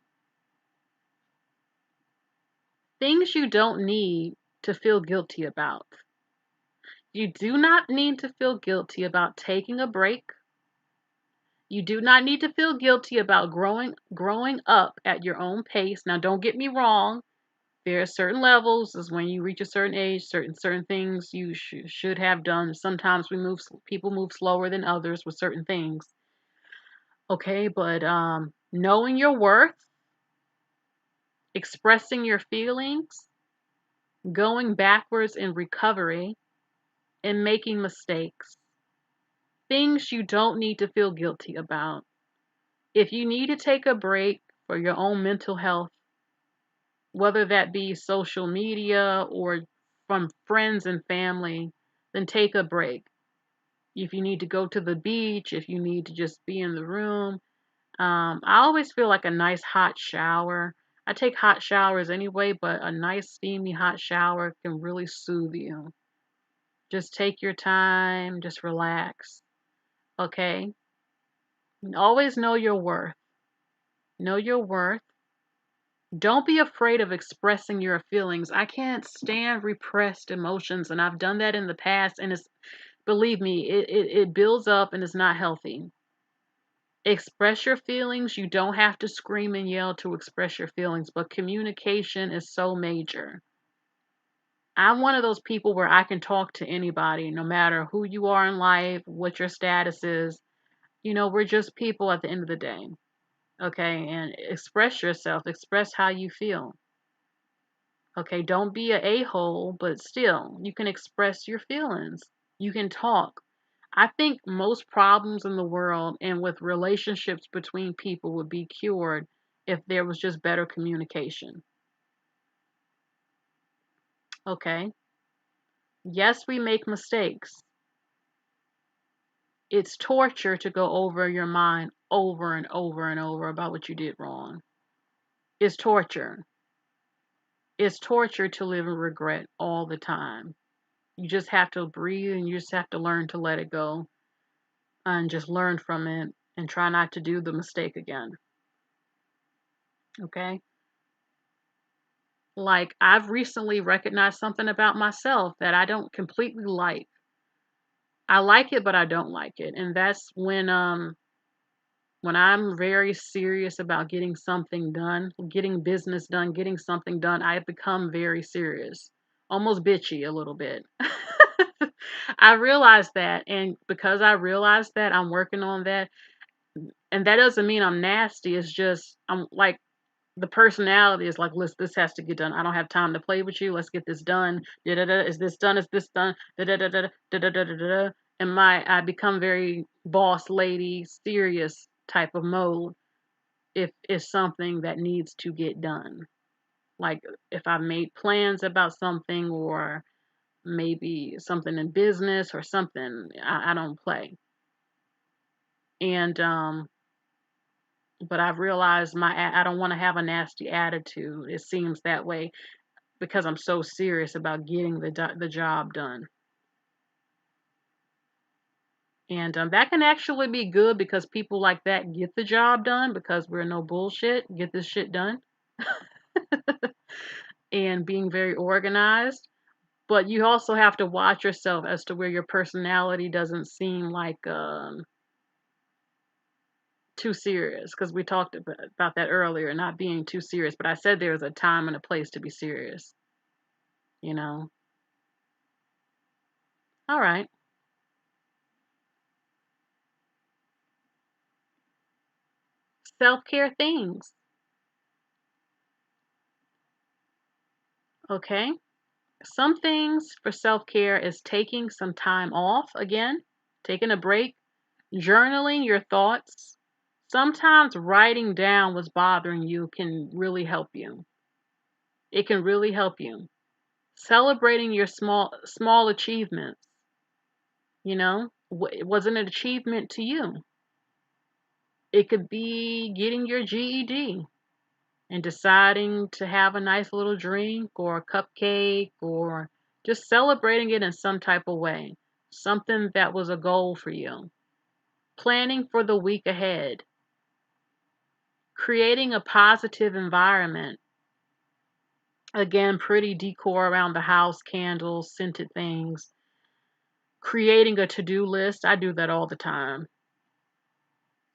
things you don't need to feel guilty about. You do not need to feel guilty about taking a break. You do not need to feel guilty about growing up at your own pace. Now, don't get me wrong. There are certain levels. Is when you reach a certain age, certain things you should have done. Sometimes people move slower than others with certain things. Okay, but knowing your worth, expressing your feelings, going backwards in recovery, and making mistakes. Things you don't need to feel guilty about. If you need to take a break for your own mental health, whether that be social media or from friends and family, then take a break. If you need to go to the beach, if you need to just be in the room, I always feel like a nice hot shower. I take hot showers anyway, but a nice steamy hot shower can really soothe you. Just take your time, just relax. Okay? Always know your worth. Know your worth. Don't be afraid of expressing your feelings. I can't stand repressed emotions, and I've done that in the past, and believe me, it builds up and it's not healthy. Express your feelings. You don't have to scream and yell to express your feelings, but communication is so major. I'm one of those people where I can talk to anybody, no matter who you are in life, what your status is. We're just people at the end of the day. Okay, and express yourself, express how you feel. Okay, don't be a-hole, but still, you can express your feelings. You can talk. I think most problems in the world and with relationships between people would be cured if there was just better communication. Okay? Yes, we make mistakes. It's torture to go over your mind over and over and over about what you did wrong. It's torture. It's torture to live in regret all the time. You just have to breathe and you just have to learn to let it go and just learn from it and try not to do the mistake again. Okay? Like, I've recently recognized something about myself that I don't completely like. I like it, but I don't like it. And that's when I'm very serious about getting something done, getting business done, getting something done, I become very serious. Almost bitchy a little bit. I realized that, and because I realized that, I'm working on that. And that doesn't mean I'm nasty. It's just I'm like the personality is like, listen, this has to get done. I don't have time to play with you. Let's get this done. Da da da. Is this done? Is this done? Da da da da da da da da da. And I become very boss lady, serious type of mode if it's something that needs to get done. Like if I've made plans about something, or maybe something in business or something, I don't play. And but I've realized I don't want to have a nasty attitude. It seems that way because I'm so serious about getting the job done. And that can actually be good because people like that get the job done because we're no bullshit, get this shit done, and being very organized. But you also have to watch yourself as to where your personality doesn't seem like too serious, because we talked about that earlier, not being too serious. But I said there's a time and a place to be serious, you know. All right. Self-care things. Okay. Some things for self-care is taking some time off again, taking a break, journaling your thoughts. Sometimes writing down what's bothering you can really help you. It can really help you. Celebrating your small achievements, was an achievement to you. It could be getting your GED and deciding to have a nice little drink or a cupcake or just celebrating it in some type of way. Something that was a goal for you. Planning for the week ahead. Creating a positive environment. Again, pretty decor around the house, candles, scented things. Creating a to-do list. I do that all the time.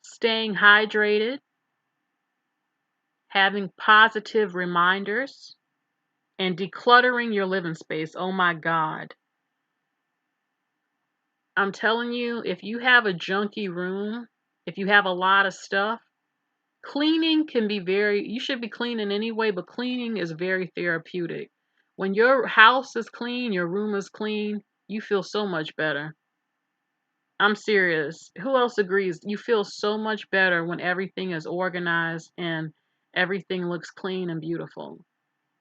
Staying hydrated. Having positive reminders. And decluttering your living space. Oh my God. I'm telling you, if you have a junky room, if you have a lot of stuff, cleaning can be you should be cleaning anyway, but cleaning is very therapeutic. When your house is clean, your room is clean, you feel so much better. I'm serious. Who else agrees? You feel so much better when everything is organized and everything looks clean and beautiful.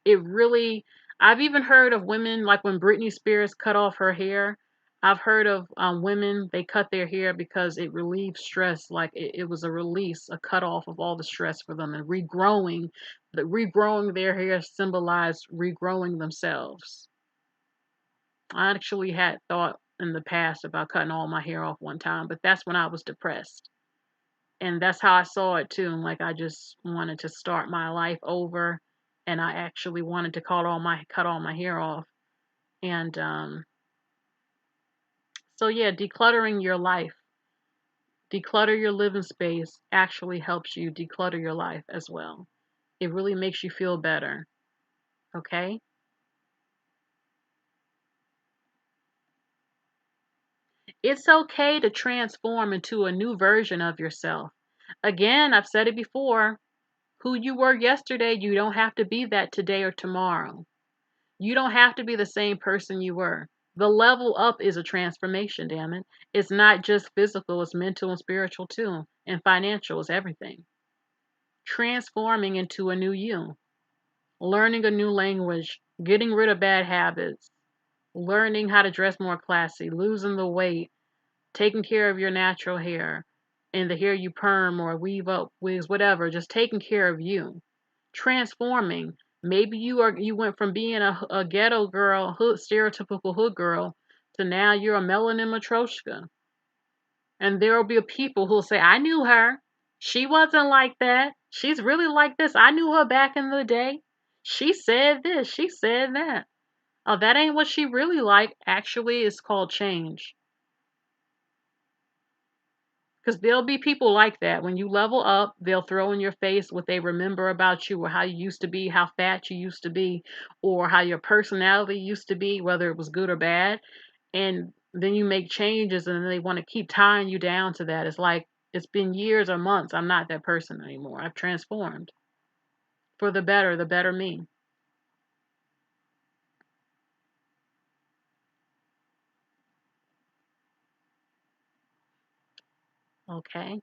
It really, I've even heard of women, like when Britney Spears cut off her hair. I've heard of women, they cut their hair because it relieves stress. Like it was a release, a cut off of all the stress for them, and regrowing their hair symbolized regrowing themselves. I actually had thought in the past about cutting all my hair off one time, but that's when I was depressed. And that's how I saw it too. Like I just wanted to start my life over, and I actually wanted to cut all my hair off. And so yeah, decluttering your life, declutter your living space actually helps you declutter your life as well. It really makes you feel better. Okay? It's okay to transform into a new version of yourself. Again, I've said it before, who you were yesterday, you don't have to be that today or tomorrow. You don't have to be the same person you were. The level up is a transformation, damn it. It's not just physical, it's mental and spiritual too. And financial is everything. Transforming into a new you. Learning a new language. Getting rid of bad habits. Learning how to dress more classy. Losing the weight. Taking care of your natural hair. And the hair you perm or weave up, wigs, whatever. Just taking care of you. Transforming. Maybe you went from being a ghetto girl, stereotypical hood girl, to now you're a melanin matryoshka. And there will be people who'll say, I knew her. She wasn't like that. She's really like this. I knew her back in the day. She said this. She said that. Oh, that ain't what she really like. Actually, it's called change. Because there'll be people like that. When you level up, they'll throw in your face what they remember about you or how you used to be, how fat you used to be, or how your personality used to be, whether it was good or bad. And then you make changes and they want to keep tying you down to that. It's like it's been years or months. I'm not that person anymore. I've transformed for the better me. Okay.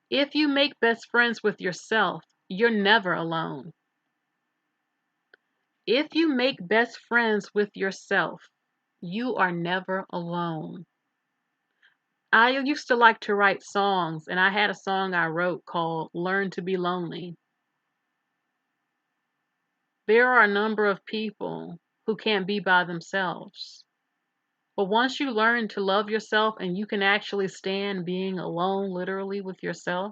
If you make best friends with yourself, you're never alone. If you make best friends with yourself, you are never alone. I used to like to write songs, and I had a song I wrote called Learn to Be Lonely. There are a number of people who can't be by themselves. But once you learn to love yourself and you can actually stand being alone literally with yourself,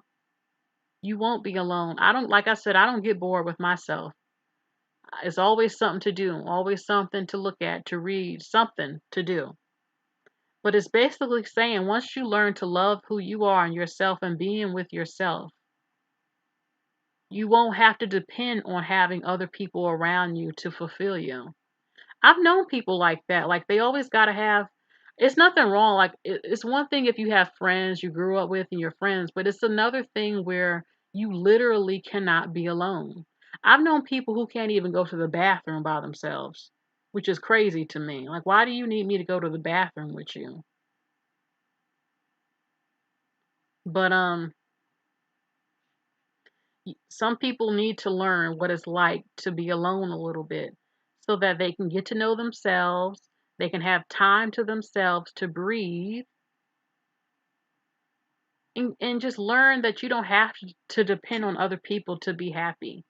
you won't be alone. Like I said, I don't get bored with myself. It's always something to do, always something to look at, to read, something to do. But it's basically saying once you learn to love who you are and yourself and being with yourself, you won't have to depend on having other people around you to fulfill you. I've known people like that. Like they always got to have, it's nothing wrong. Like it's one thing if you have friends you grew up with and your friends, but it's another thing where you literally cannot be alone. I've known people who can't even go to the bathroom by themselves, which is crazy to me. Like, why do you need me to go to the bathroom with you? But some people need to learn what it's like to be alone a little bit so that they can get to know themselves, they can have time to themselves to breathe, and just learn that you don't have to depend on other people to be happy.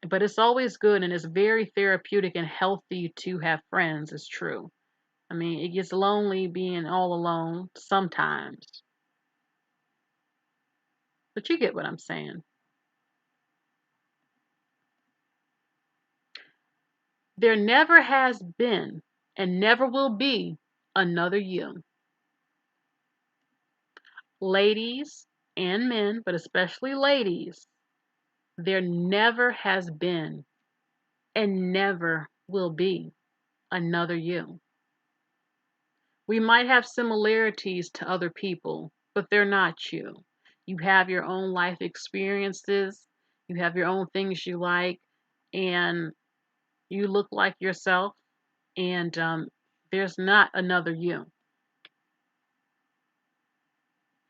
But it's always good and it's very therapeutic and healthy to have friends, it's true. I mean, it gets lonely being all alone sometimes, but you get what I'm saying. There never has been and never will be another you. Ladies and men, but especially ladies, there never has been and never will be another you. We might have similarities to other people, but they're not you. You have your own life experiences, you have your own things you like, and you look like yourself, and there's not another you.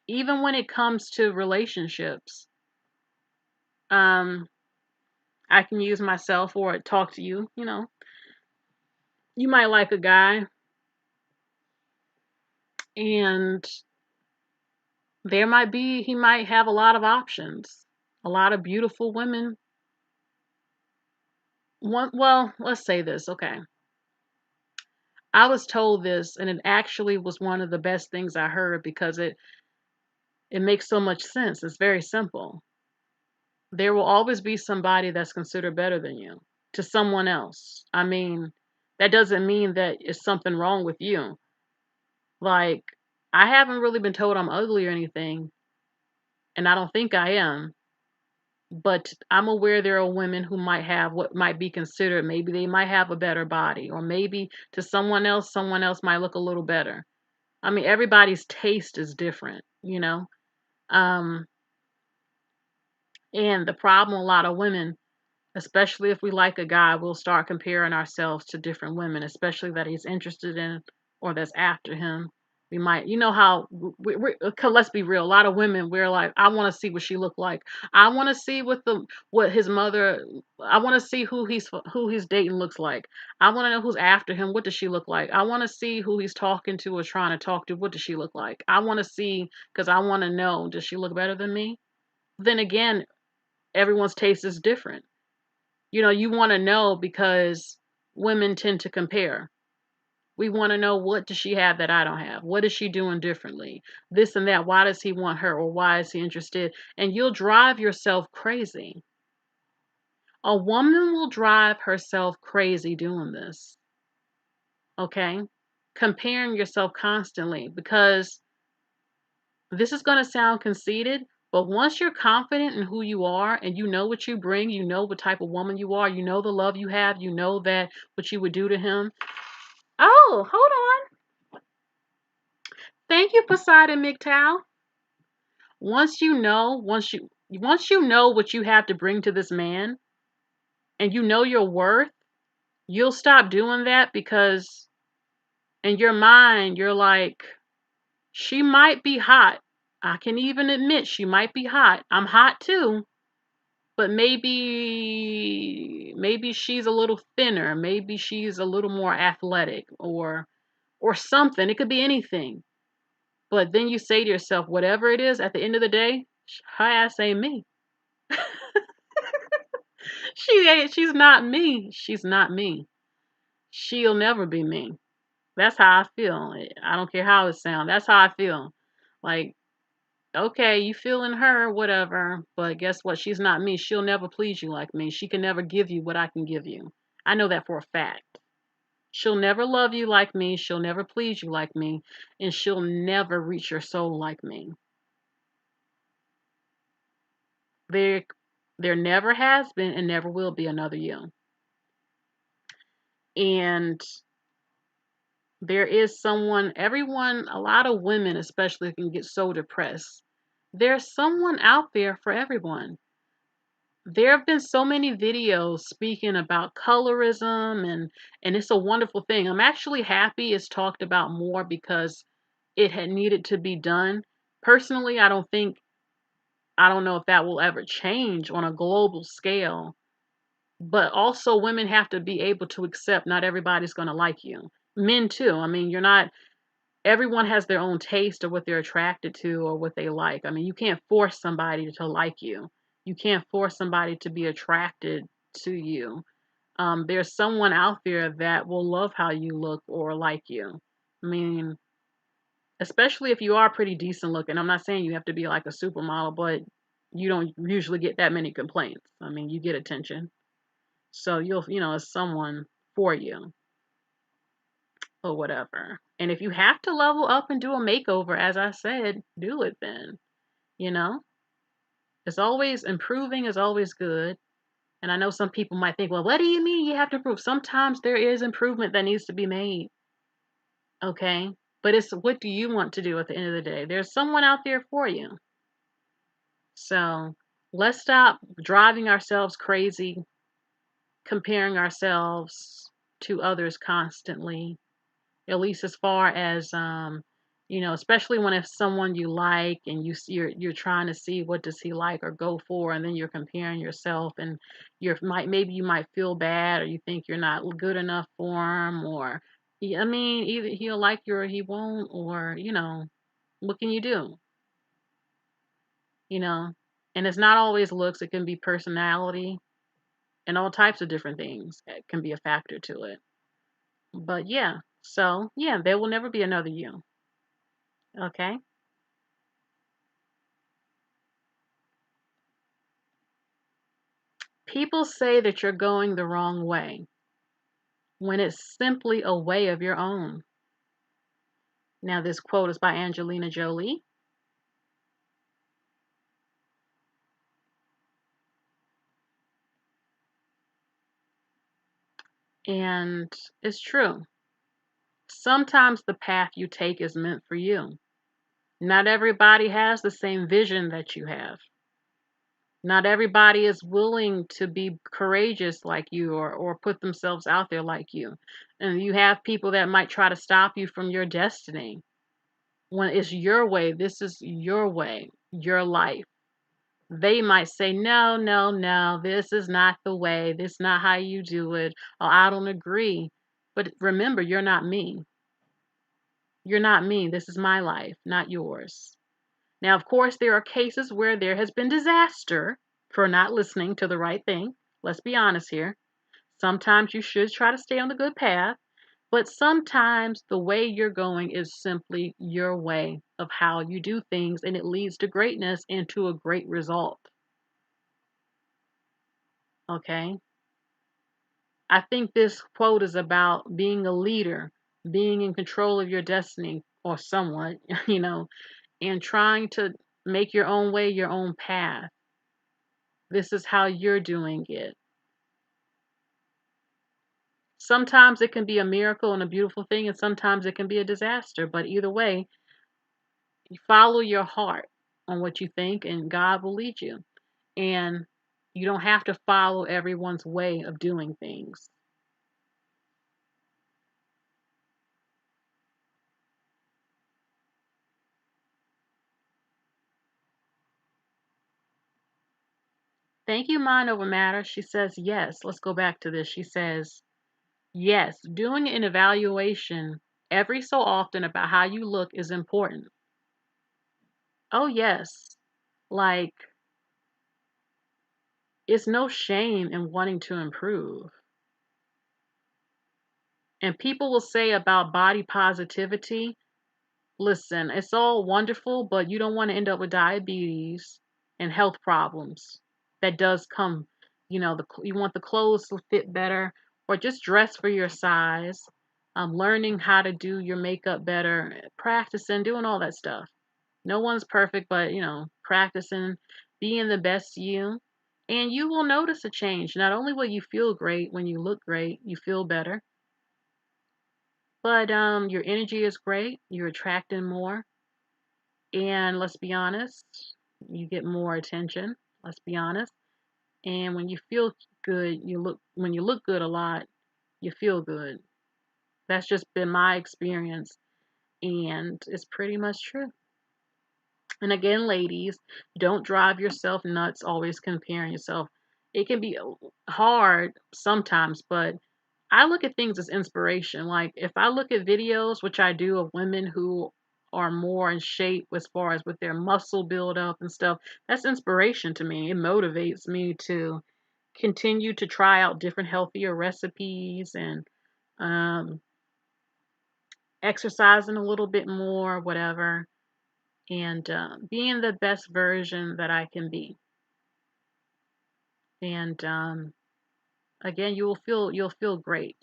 Even when it comes to relationships, um, I can use myself or talk to you. You might like a guy, and he might have a lot of options, a lot of beautiful women. Well, let's say this, okay. I was told this, and it actually was one of the best things I heard because it makes so much sense. It's very simple. There will always be somebody that's considered better than you to someone else. I mean, that doesn't mean that it's something wrong with you. Like, I haven't really been told I'm ugly or anything, and I don't think I am. But I'm aware there are women who might have what might be considered, maybe they might have a better body, or maybe to someone else might look a little better. I mean, everybody's taste is different. Um, and the problem, a lot of women, especially if we like a guy, we'll start comparing ourselves to different women, especially that he's interested in or that's after him. We might, you know how let's be real. A lot of women, we're like, I want to see what she looked like. I want to see what his mother. I want to see who he's dating looks like. I want to know who's after him. What does she look like? I want to see who he's talking to or trying to talk to. What does she look like? I want to see because I want to know. Does she look better than me? Then again, everyone's taste is different. You want to know because women tend to compare. We want to know, what does she have that I don't have? What is she doing differently? This and that. Why does he want her, or why is he interested? And you'll drive yourself crazy. A woman will drive herself crazy doing this. Okay? Comparing yourself constantly, because this is going to sound conceited, but once you're confident in who you are and you know what you bring, you know what type of woman you are, you know the love you have, you know that what you would do to him. Oh, hold on. Thank you, Poseidon MGTOW. Once you know what you have to bring to this man and you know your worth, you'll stop doing that because in your mind you're like, she might be hot. I can even admit she might be hot. I'm hot too. But maybe she's a little thinner, maybe she's a little more athletic or something. It could be anything. But then you say to yourself, whatever it is, at the end of the day, her ass ain't me. She's not me. She's not me. She'll never be me. That's how I feel. I don't care how it sounds. That's how I feel. Like, okay, you feeling her, whatever, but guess what? She's not me. She'll never please you like me. She can never give you what I can give you. I know that for a fact. She'll never love you like me. She'll never please you like me. And she'll never reach your soul like me. There, there never has been and never will be another you. And there is everyone, a lot of women especially can get so depressed. There's someone out there for everyone. There have been so many videos speaking about colorism, and it's a wonderful thing. I'm actually happy it's talked about more because it had needed to be done. Personally, I don't know if that will ever change on a global scale, but also women have to be able to accept not everybody's going to like you. Men too. I mean, you're not everyone has their own taste of what they're attracted to or what they like. I mean, you can't force somebody to like you. You can't force somebody to be attracted to you. There's someone out there that will love how you look or like you. I mean, especially if you are pretty decent looking. I'm not saying you have to be like a supermodel, but you don't usually get that many complaints. I mean, you get attention. So it's someone for you or whatever. And if you have to level up and do a makeover, as I said, do it then. You know, it's always improving is always good. And I know some people might think, well, what do you mean you have to improve? Sometimes there is improvement that needs to be made. Okay. But it's what do you want to do at the end of the day? There's someone out there for you. So let's stop driving ourselves crazy, comparing ourselves to others constantly, at least as far as especially when it's someone you like and you're trying to see what does he like or go for, and then you're comparing yourself, and maybe you might feel bad, or you think you're not good enough for him, or I mean, either he'll like you or he won't, or what can you do? you know and it's not always looks, it can be personality and all types of different things that can be a factor to it. But yeah, so yeah, there will never be another you. Okay. People say that you're going the wrong way when it's simply a way of your own. Now, this quote is by Angelina Jolie, and it's true. Sometimes the path you take is meant for you. Not everybody has the same vision that you have. Not everybody is willing to be courageous like you, or put themselves out there like you. And you have people that might try to stop you from your destiny. When it's your way, this is your way, your life. They might say, no, no, no, this is not the way. This is not how you do it. Oh, I don't agree. But remember, you're not me. You're not me. This is my life, not yours. Now, of course, there are cases where there has been disaster for not listening to the right thing. Let's be honest here. Sometimes you should try to stay on the good path, but sometimes the way you're going is simply your way of how you do things, and it leads to greatness and to a great result. Okay? I think this quote is about being a leader, being in control of your destiny, or somewhat, and trying to make your own way, your own path. This is how you're doing it. Sometimes it can be a miracle and a beautiful thing, and sometimes it can be a disaster. But either way, you follow your heart on what you think, and God will lead you. And you don't have to follow everyone's way of doing things. Thank you, mind over matter. She says, yes. Let's go back to this. She says, yes, doing an evaluation every so often about how you look is important. Oh, yes. Like, it's no shame in wanting to improve. And people will say about body positivity, listen, it's all wonderful, but you don't want to end up with diabetes and health problems. That does come, you want the clothes to fit better, or just dress for your size, learning how to do your makeup better, practicing, doing all that stuff. No one's perfect, but, practicing, being the best you, and you will notice a change. Not only will you feel great when you look great, you feel better, but your energy is great. You're attracting more. And let's be honest, you get more attention. Let's be honest. And when you feel good, when you look good a lot, you feel good. That's just been my experience, and it's pretty much true. And again, ladies, don't drive yourself nuts always comparing yourself. It can be hard sometimes, but I look at things as inspiration. Like if I look at videos, which I do, of women who are more in shape as far as with their muscle build up and stuff, that's inspiration to me. It motivates me to continue to try out different healthier recipes and um, exercising a little bit more, whatever, and being the best version that I can be. And again, you'll feel great.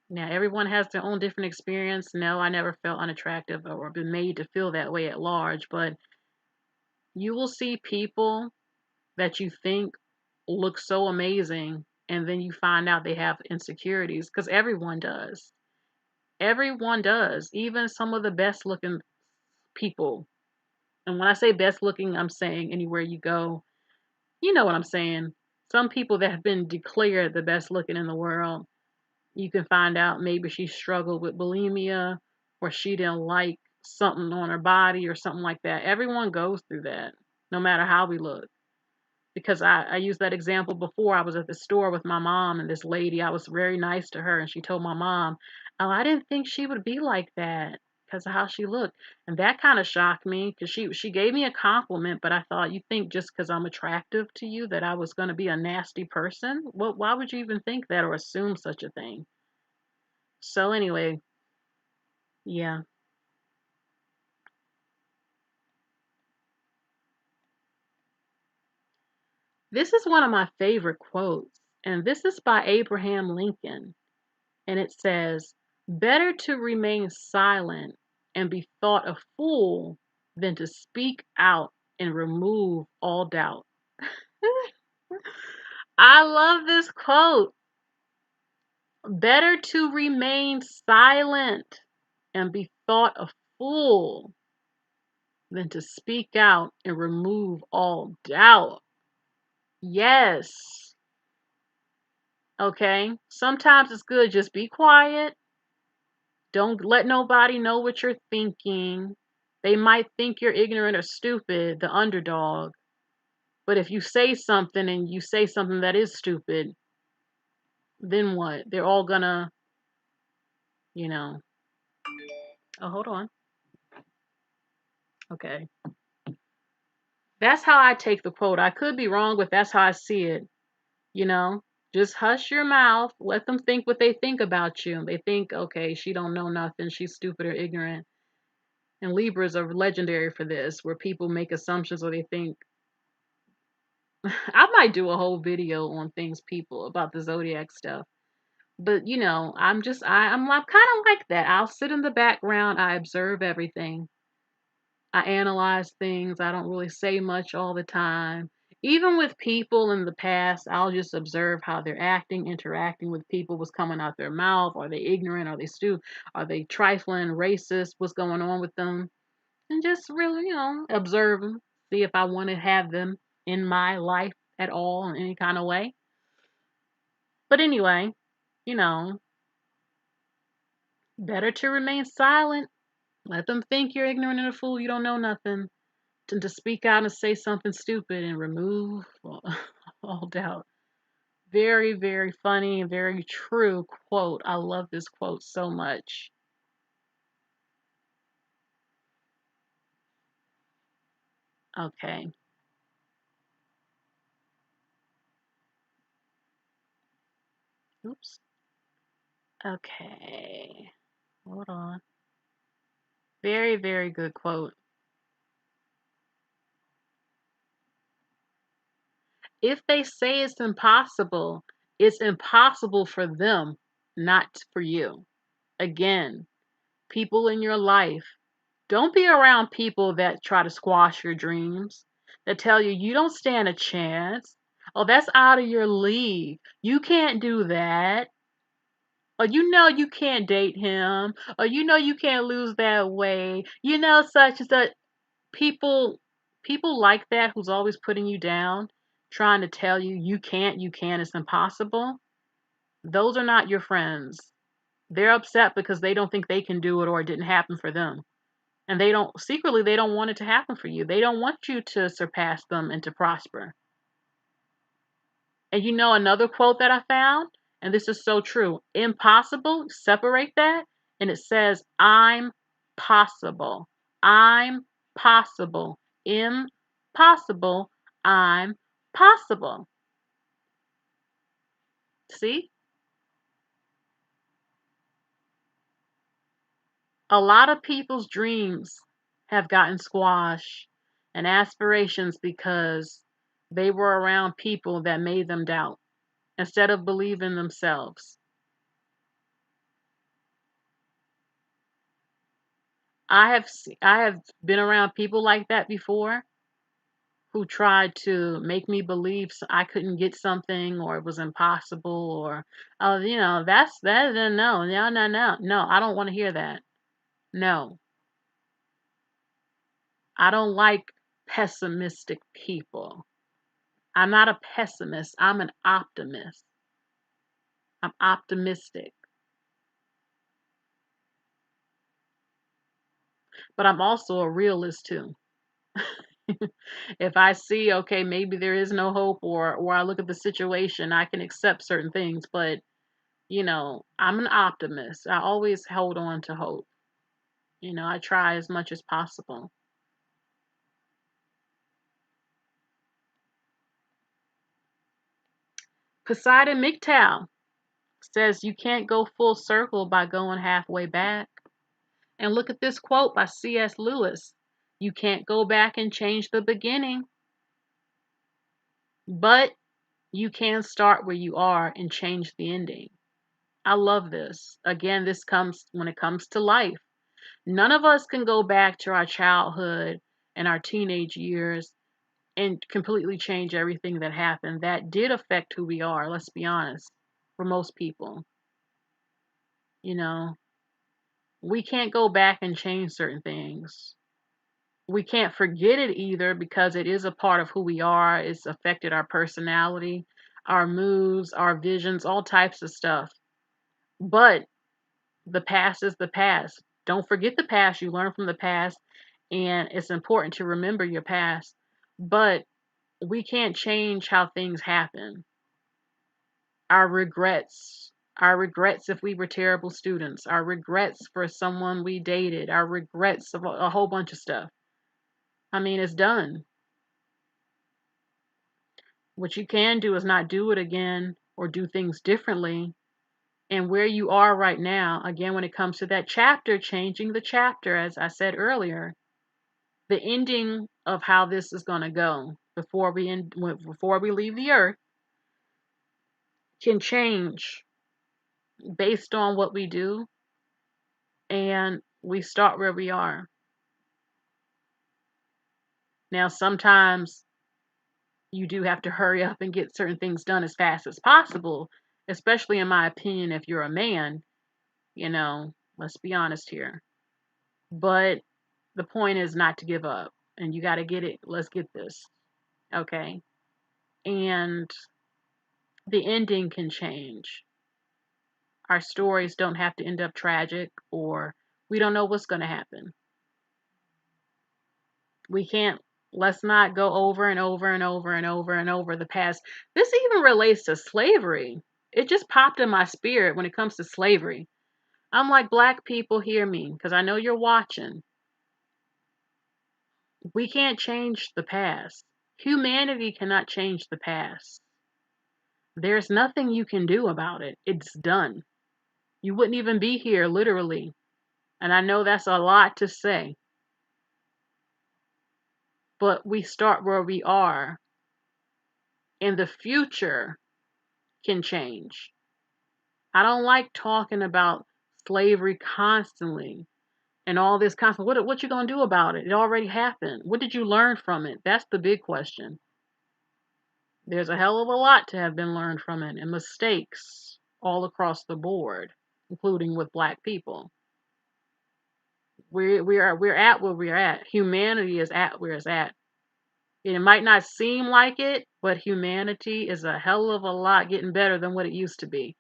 Now, everyone has their own different experience. No, I never felt unattractive or been made to feel that way at large, but you will see people that you think look so amazing, and then you find out they have insecurities because everyone does. Everyone does, even some of the best looking people. And when I say best looking, I'm saying anywhere you go, you know what I'm saying. Some people that have been declared the best looking in the world, you can find out maybe she struggled with bulimia or she didn't like something on her body or something like that. Everyone goes through that, no matter how we look. Because I used that example before. I was at the store with my mom, and this lady, I was very nice to her, and she told my mom, "Oh, I didn't think she would be like that because of how she looked." And that kind of shocked me because she gave me a compliment, but I thought, you think just because I'm attractive to you that I was going to be a nasty person? Well, why would you even think that or assume such a thing? So anyway, yeah. This is one of my favorite quotes, and this is by Abraham Lincoln. And it says, "Better to remain silent and be thought a fool than to speak out and remove all doubt." I love this quote. Better to remain silent and be thought a fool than to speak out and remove all doubt. Yes. Okay. Sometimes it's good just be quiet. Don't let nobody know what you're thinking. They might think you're ignorant or stupid, the underdog. But if you say something and you say something that is stupid, then what? They're all gonna, you know. Oh, hold on. Okay. That's how I take the quote. I could be wrong, but that's how I see it. You know, just hush your mouth. Let them think what they think about you. They think, okay, she don't know nothing. She's stupid or ignorant. And Libras are legendary for this, where people make assumptions or they think, I might do a whole video on things people about the zodiac stuff. But you know, I'm kind of like that. I'll sit in the background, I observe everything. I analyze things. I don't really say much all the time. Even with people in the past, I'll just observe how they're acting, interacting with people, what's coming out their mouth. Are they ignorant? Are they stupid? Are they trifling, racist? What's going on with them? And just really, observe them, see if I want to have them in my life at all in any kind of way. But anyway, you know, better to remain silent. Let them think you're ignorant and a fool, you don't know nothing, than to speak out and say something stupid and remove all doubt. Very, very funny and very true quote. I love this quote so much. Okay. Oops. Okay. Hold on. Very, very good quote. If they say it's impossible for them, not for you. Again, people in your life, don't be around people that try to squash your dreams, that tell you you don't stand a chance. Oh, that's out of your league. You can't do that. Or you know you can't date him. Or you know you can't lose that weight. You know such and such. People people like that who's always putting you down. trying to tell you you can't, it's impossible, those are not your friends. They're upset because they don't think they can do it or it didn't happen for them. And they don't want it to happen for you. They don't want you to surpass them and to prosper. And you know another quote that I found, and this is so true. Impossible, separate that, and it says, I'm possible. I'm possible. Impossible. I'm possible. See? A lot of people's dreams have gotten squashed and aspirations because they were around people that made them doubt instead of believing themselves. I have been around people like that before who tried to make me believe I couldn't get something or it was impossible or oh that no, I don't want to hear that. No, I don't like pessimistic people. I'm not a pessimist, I'm an optimist. I'm optimistic, but I'm also a realist too. If I see, okay, maybe there is no hope, or I look at the situation, I can accept certain things, but I'm an optimist. I always hold on to hope. I try as much as possible. Poseidon MGTOW says you can't go full circle by going halfway back. And look at this quote by C.S. Lewis. You can't go back and change the beginning, but you can start where you are and change the ending. I love this. Again, this comes when it comes to life. None of us can go back to our childhood and our teenage years and completely change everything that happened. That did affect who we are, let's be honest, for most people. You know, we can't go back and change certain things. We can't forget it either because it is a part of who we are. It's affected our personality, our moods, our visions, all types of stuff. But the past is the past. Don't forget the past. You learn from the past, and it's important to remember your past. But we can't change how things happen. Our regrets if we were terrible students, our regrets for someone we dated, our regrets of a whole bunch of stuff. I mean, it's done. What you can do is not do it again or do things differently. And where you are right now, again, when it comes to that chapter, changing the chapter, as I said earlier, the ending of how this is going to go before we leave the earth can change based on what we do, and we start where we are. Now, sometimes you do have to hurry up and get certain things done as fast as possible, especially in my opinion, if you're a man, let's be honest here. But the point is not to give up, and you got to get it. Let's get this. Okay. And the ending can change. Our stories don't have to end up tragic, or we don't know what's going to happen. We can't, let's not go over and over and over and over and over the past. This even relates to slavery. It just popped in my spirit when it comes to slavery. I'm like, Black people, hear me, because I know you're watching. We can't change the past. Humanity cannot change the past. There's nothing you can do about it. It's done. You wouldn't even be here, literally. And I know that's a lot to say. But we start where we are. And the future can change. I don't like talking about slavery constantly and all this constant. What you gonna do about it? It already happened. What did you learn from it? That's the big question. There's a hell of a lot to have been learned from it, and mistakes all across the board, including with Black people. We're at where we're at. Humanity is at where it's at. It might not seem like it, but humanity is a hell of a lot getting better than what it used to be.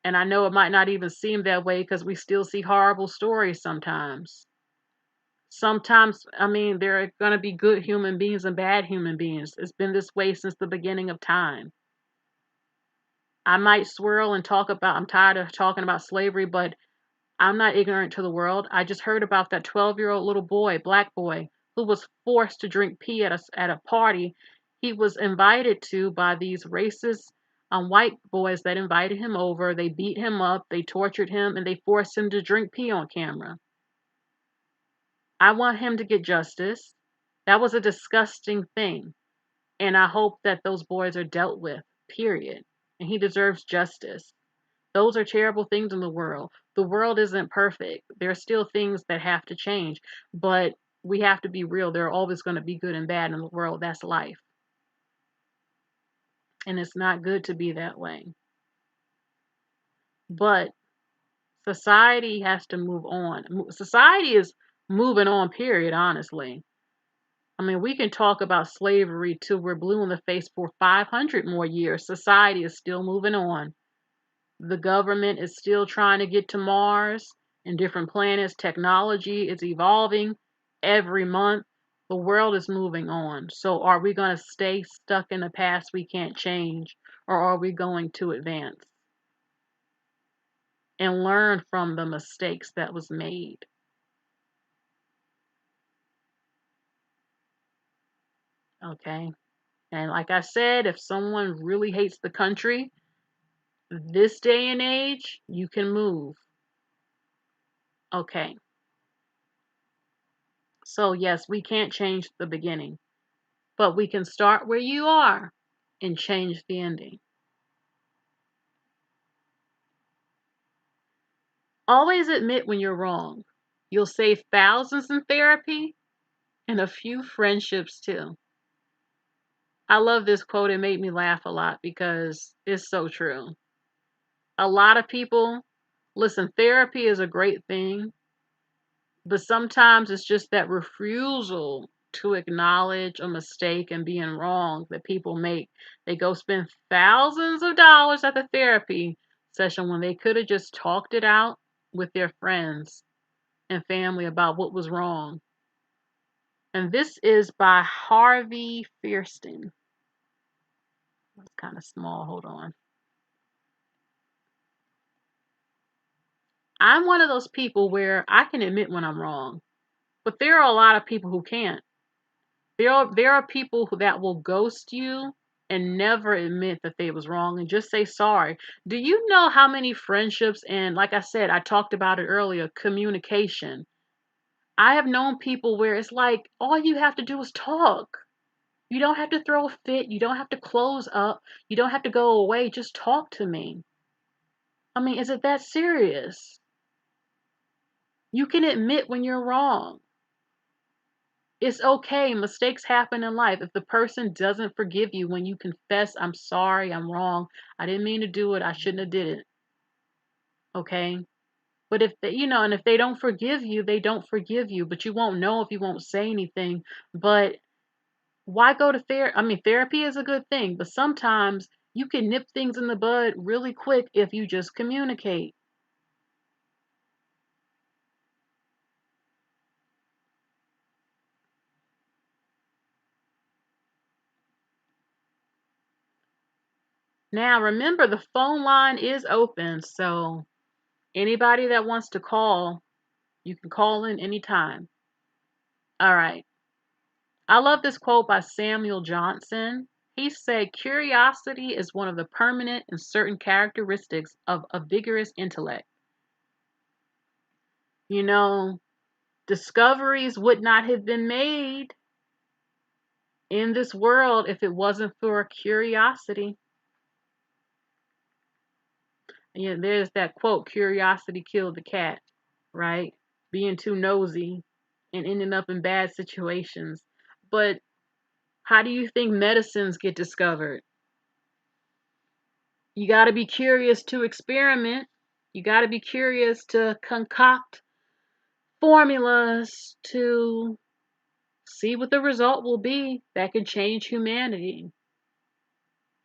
And I know it might not even seem that way because we still see horrible stories sometimes. Sometimes, I mean, there are going to be good human beings and bad human beings. It's been this way since the beginning of time. I might swirl and talk about, I'm tired of talking about slavery, but I'm not ignorant to the world. I just heard about that 12-year-old little boy, black boy, who was forced to drink pee at a party he was invited to by these racist white boys that invited him over. They beat him up, they tortured him, and they forced him to drink pee on camera. I want him to get justice. That was a disgusting thing. And I hope that those boys are dealt with, period. And he deserves justice. Those are terrible things in the world. The world isn't perfect. There are still things that have to change, but we have to be real. There are always going to be good and bad in the world. That's life. And it's not good to be that way. But society has to move on. Society is moving on, period, honestly. I mean, we can talk about slavery till we're blue in the face for 500 more years. Society is still moving on. The government is still trying to get to Mars and different planets. Technology is evolving every month. The world is moving on. So are we going to stay stuck in the past we can't change, or are we going to advance and learn from the mistakes that was made? Okay. And like I said, if someone really hates the country, this day and age, you can move. Okay. So yes, we can't change the beginning, but we can start where you are and change the ending. Always admit when you're wrong. You'll save thousands in therapy and a few friendships too. I love this quote. It made me laugh a lot because it's so true. A lot of people, listen, therapy is a great thing, but sometimes it's just that refusal to acknowledge a mistake and being wrong that people make. They go spend thousands of dollars at the therapy session when they could have just talked it out with their friends and family about what was wrong. And this is by Harvey Fierstein. It's kind of small. Hold on. I'm one of those people where I can admit when I'm wrong, but there are a lot of people who can't. There are people that will ghost you and never admit that they was wrong and just say sorry. Do you know how many friendships, and like I said, I talked about it earlier, communication. I have known people where it's like all you have to do is talk. You don't have to throw a fit, you don't have to close up, you don't have to go away, just talk to me. I mean, is it that serious? You can admit when you're wrong. It's okay. Mistakes happen in life. If the person doesn't forgive you when you confess, I'm sorry, I'm wrong, I didn't mean to do it, I shouldn't have did it. Okay? But if they, and if they don't forgive you, they don't forgive you, but you won't know if you won't say anything. But why go to therapy? I mean, therapy is a good thing, but sometimes you can nip things in the bud really quick if you just communicate. Now, remember the phone line is open, so anybody that wants to call, you can call in anytime. All right. I love this quote by Samuel Johnson. He said, "Curiosity is one of the permanent and certain characteristics of a vigorous intellect." You know, discoveries would not have been made in this world if it wasn't for curiosity. There's that quote, curiosity killed the cat, right? Being too nosy and ending up in bad situations. But how do you think medicines get discovered? You got to be curious to experiment. You got to be curious to concoct formulas to See what the result will be that can change humanity.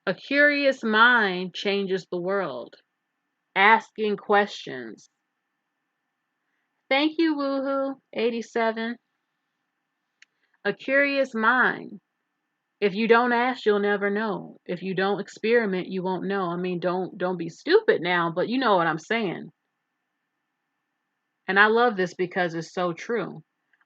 A curious mind changes the world. Asking questions. Thank you, Woohoo87. A curious mind. If you don't ask, you'll never know. If you don't experiment, you won't know. I mean, don't be stupid now, but you know what I'm saying. And I love this because it's so true.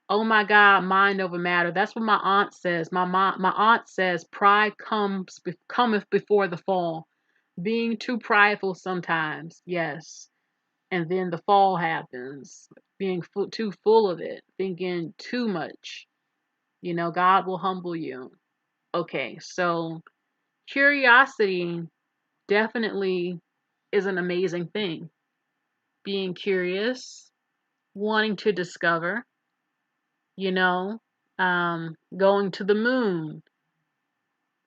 Oh my God, mind over matter. That's what my aunt says. My aunt says pride cometh before the fall. Being too prideful sometimes, yes. And then the fall happens. Being too full of it, thinking too much. God will humble you. Okay, so curiosity definitely is an amazing thing. Being curious, wanting to discover, you know, going to the moon,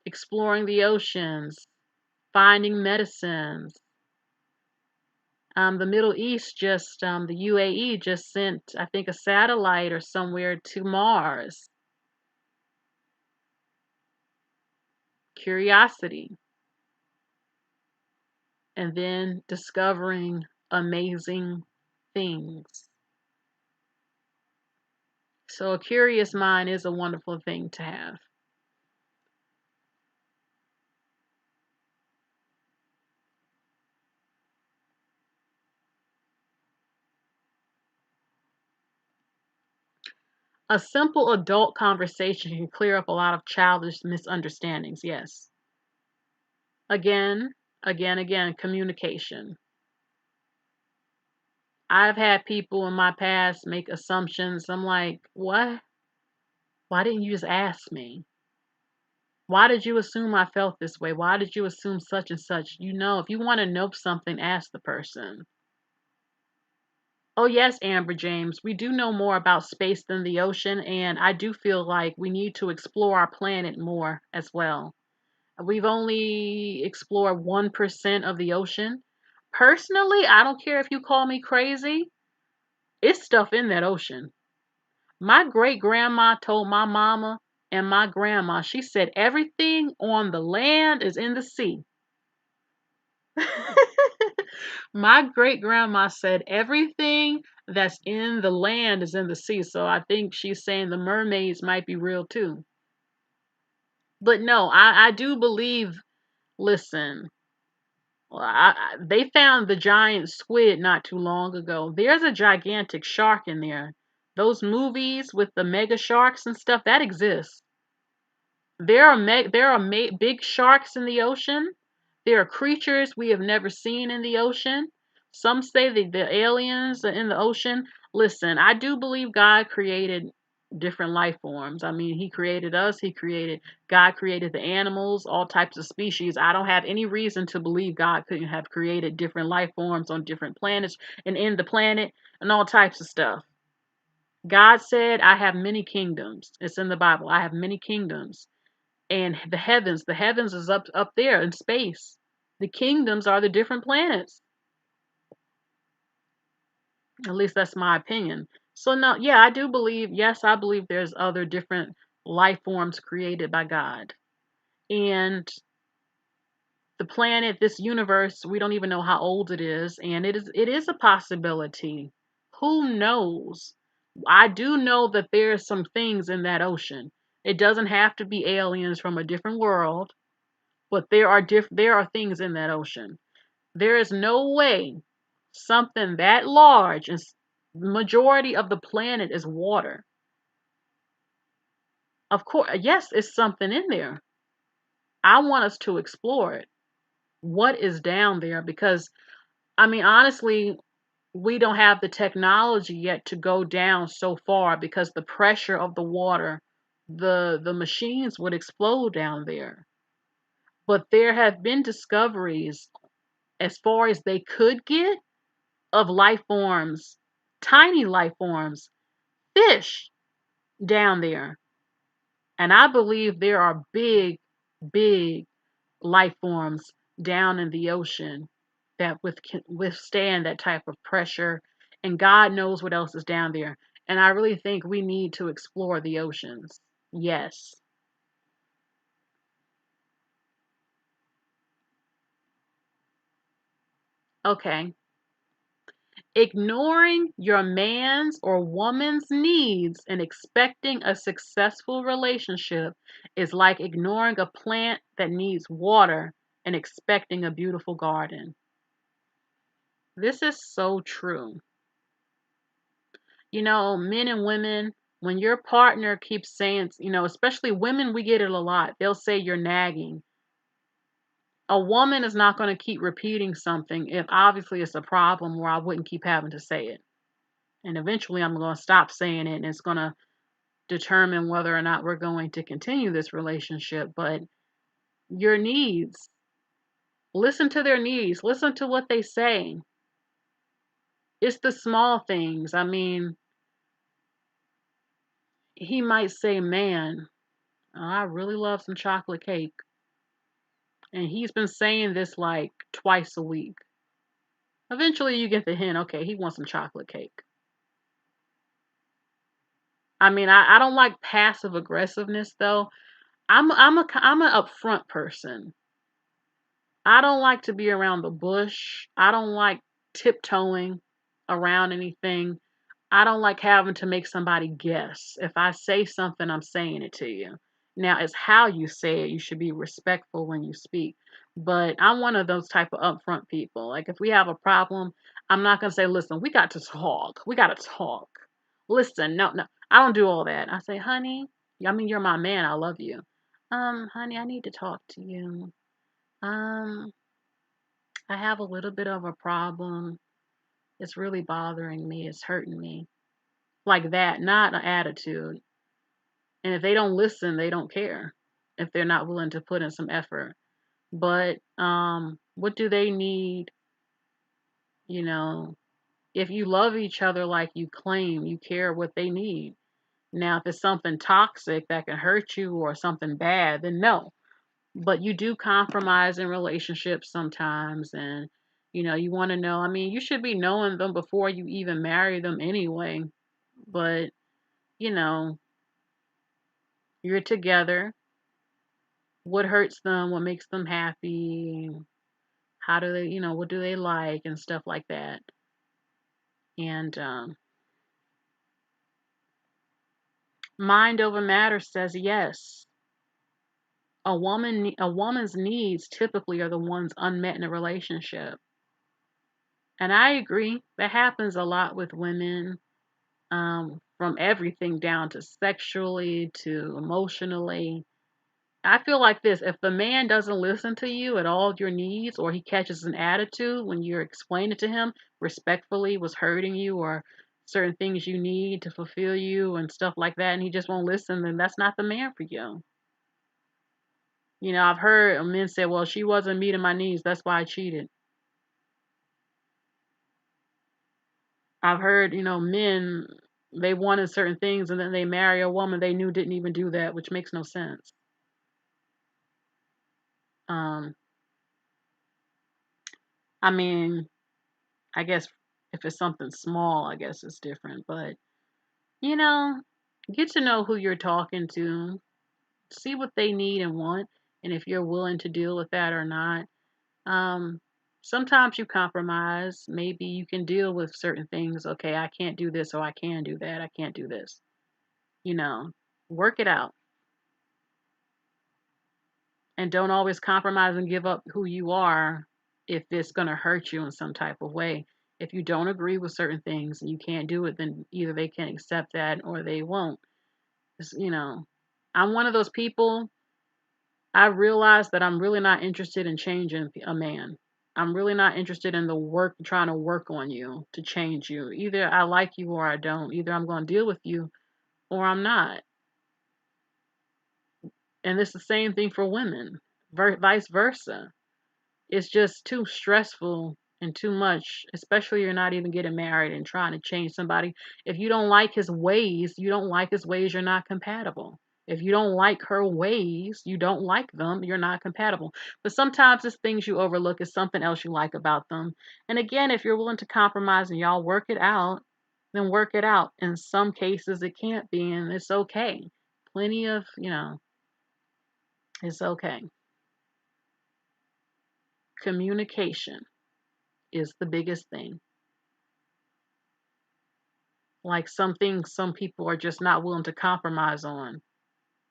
exploring the oceans, finding medicines. The Middle East the UAE just sent, I think, a satellite or somewhere to Mars. Curiosity. And then discovering amazing things. So a curious mind is a wonderful thing to have. A simple adult conversation can clear up a lot of childish misunderstandings. Yes. Again, again, communication. I've had people in my past make assumptions. I'm like, what? Why didn't you just ask me? Why did you assume I felt this way? Why did you assume such and such? If you want to know something, ask the person. Oh, yes, Amber James, we do know more about space than the ocean, and I do feel like we need to explore our planet more as well. We've only explored 1% of the ocean. Personally, I don't care if you call me crazy, it's stuff in that ocean. My great grandma told my mama and my grandma, she said, everything on the land is in the sea. My great grandma said everything that's in the land is in the sea. So I think she's saying the mermaids might be real too. But no, I do believe, listen, well, they found the giant squid not too long ago. There's a gigantic shark in there. Those movies with the mega sharks and stuff, that exists. There are big sharks in the ocean. There are creatures we have never seen in the ocean. Some say that the aliens are in the ocean. Listen, I do believe God created different life forms. I mean, He created us. God created the animals, all types of species. I don't have any reason to believe God couldn't have created different life forms on different planets and in the planet and all types of stuff. God said, I have many kingdoms. It's in the Bible. I have many kingdoms. And the heavens is up there in space. The kingdoms are the different planets. At least that's my opinion. So no, yeah, I do believe, yes, I believe there's other different life forms created by God. And the planet, this universe, we don't even know how old it is, and it is a possibility. Who knows? I do know that there's some things in that ocean. It doesn't have to be aliens from a different world. But there are things in that ocean. There is no way something that large, and the majority of the planet is water. Of course, yes, it's something in there. I want us to explore it. What is down there? Because I mean, honestly, we don't have the technology yet to go down so far because the pressure of the water, the machines would explode down there. But there have been discoveries as far as they could get of life forms, tiny life forms, fish down there. And I believe there are big, big life forms down in the ocean that can withstand that type of pressure. And God knows what else is down there. And I really think we need to explore the oceans. Yes. Okay. Ignoring your man's or woman's needs and expecting a successful relationship is like ignoring a plant that needs water and expecting a beautiful garden. This is so true. Men and women, when your partner keeps saying, especially women, we get it a lot. They'll say you're nagging. A woman is not going to keep repeating something if obviously it's a problem where I wouldn't keep having to say it. And eventually I'm going to stop saying it and it's going to determine whether or not we're going to continue this relationship. But your needs, listen to their needs, listen to what they say. It's the small things. I mean, he might say, man, I really love some chocolate cake. And he's been saying this like twice a week. Eventually you get the hint, okay, he wants some chocolate cake. I mean, I don't like passive aggressiveness though. I'm an upfront person. I don't like to be around the bush. I don't like tiptoeing around anything. I don't like having to make somebody guess. If I say something, I'm saying it to you. Now, it's how you say it. You should be respectful when you speak. But I'm one of those type of upfront people. Like if we have a problem, I'm not gonna say, listen, we got to talk. We gotta talk. Listen, no, no. I don't do all that. I say, honey, I mean you're my man, I love you. Honey, I need to talk to you. Um, I have a little bit of a problem. It's really bothering me. It's hurting me. Like that, not an attitude. And if they don't listen, they don't care. If they're not willing to put in some effort. But what do they need, you know, if you love each other like you claim, you care what they need. Now, if it's something toxic that can hurt you or something bad, then no. But you do compromise in relationships sometimes and you want to know, I mean, you should be knowing them before you even marry them anyway. But you know you're together, what hurts them, what makes them happy, how do they, what do they like and stuff like that. And mind over matter says yes. A woman's needs typically are the ones unmet in a relationship. And I agree that happens a lot with women, from everything down to sexually to emotionally. I feel like this, if the man doesn't listen to you at all your needs, or he catches an attitude when you're explaining to him respectfully what's hurting you or certain things you need to fulfill you and stuff like that, and he just won't listen, then that's not the man for you. I've heard men say, well, she wasn't meeting my needs, that's why I cheated. I've heard, men, they wanted certain things and then they marry a woman they knew didn't even do that, which makes no sense. Um, I mean, I guess if it's something small, I guess it's different, but you know, get to know who you're talking to, see what they need and want, and if you're willing to deal with that or not. Um, Sometimes you compromise. Maybe you can deal with certain things. Okay, I can't do this, or I can do that. I can't do this. You know, work it out. And don't always compromise and give up who you are if it's going to hurt you in some type of way. If you don't agree with certain things and you can't do it, then either they can't accept that or they won't. It's, I'm one of those people. I realize that I'm really not interested in changing a man. I'm really not interested in the work, trying to work on you to change you. Either I like you or I don't. Either I'm going to deal with you or I'm not. And it's the same thing for women, vice versa. It's just too stressful and too much, especially you're not even getting married and trying to change somebody. If you don't like his ways, you don't like his ways, you're not compatible. If you don't like her ways, you don't like them, you're not compatible. But sometimes it's things you overlook, it's something else you like about them. And again, if you're willing to compromise and y'all work it out, then work it out. In some cases, it can't be, and it's okay. Plenty of, it's okay. Communication is the biggest thing. Like some things, some people are just not willing to compromise on,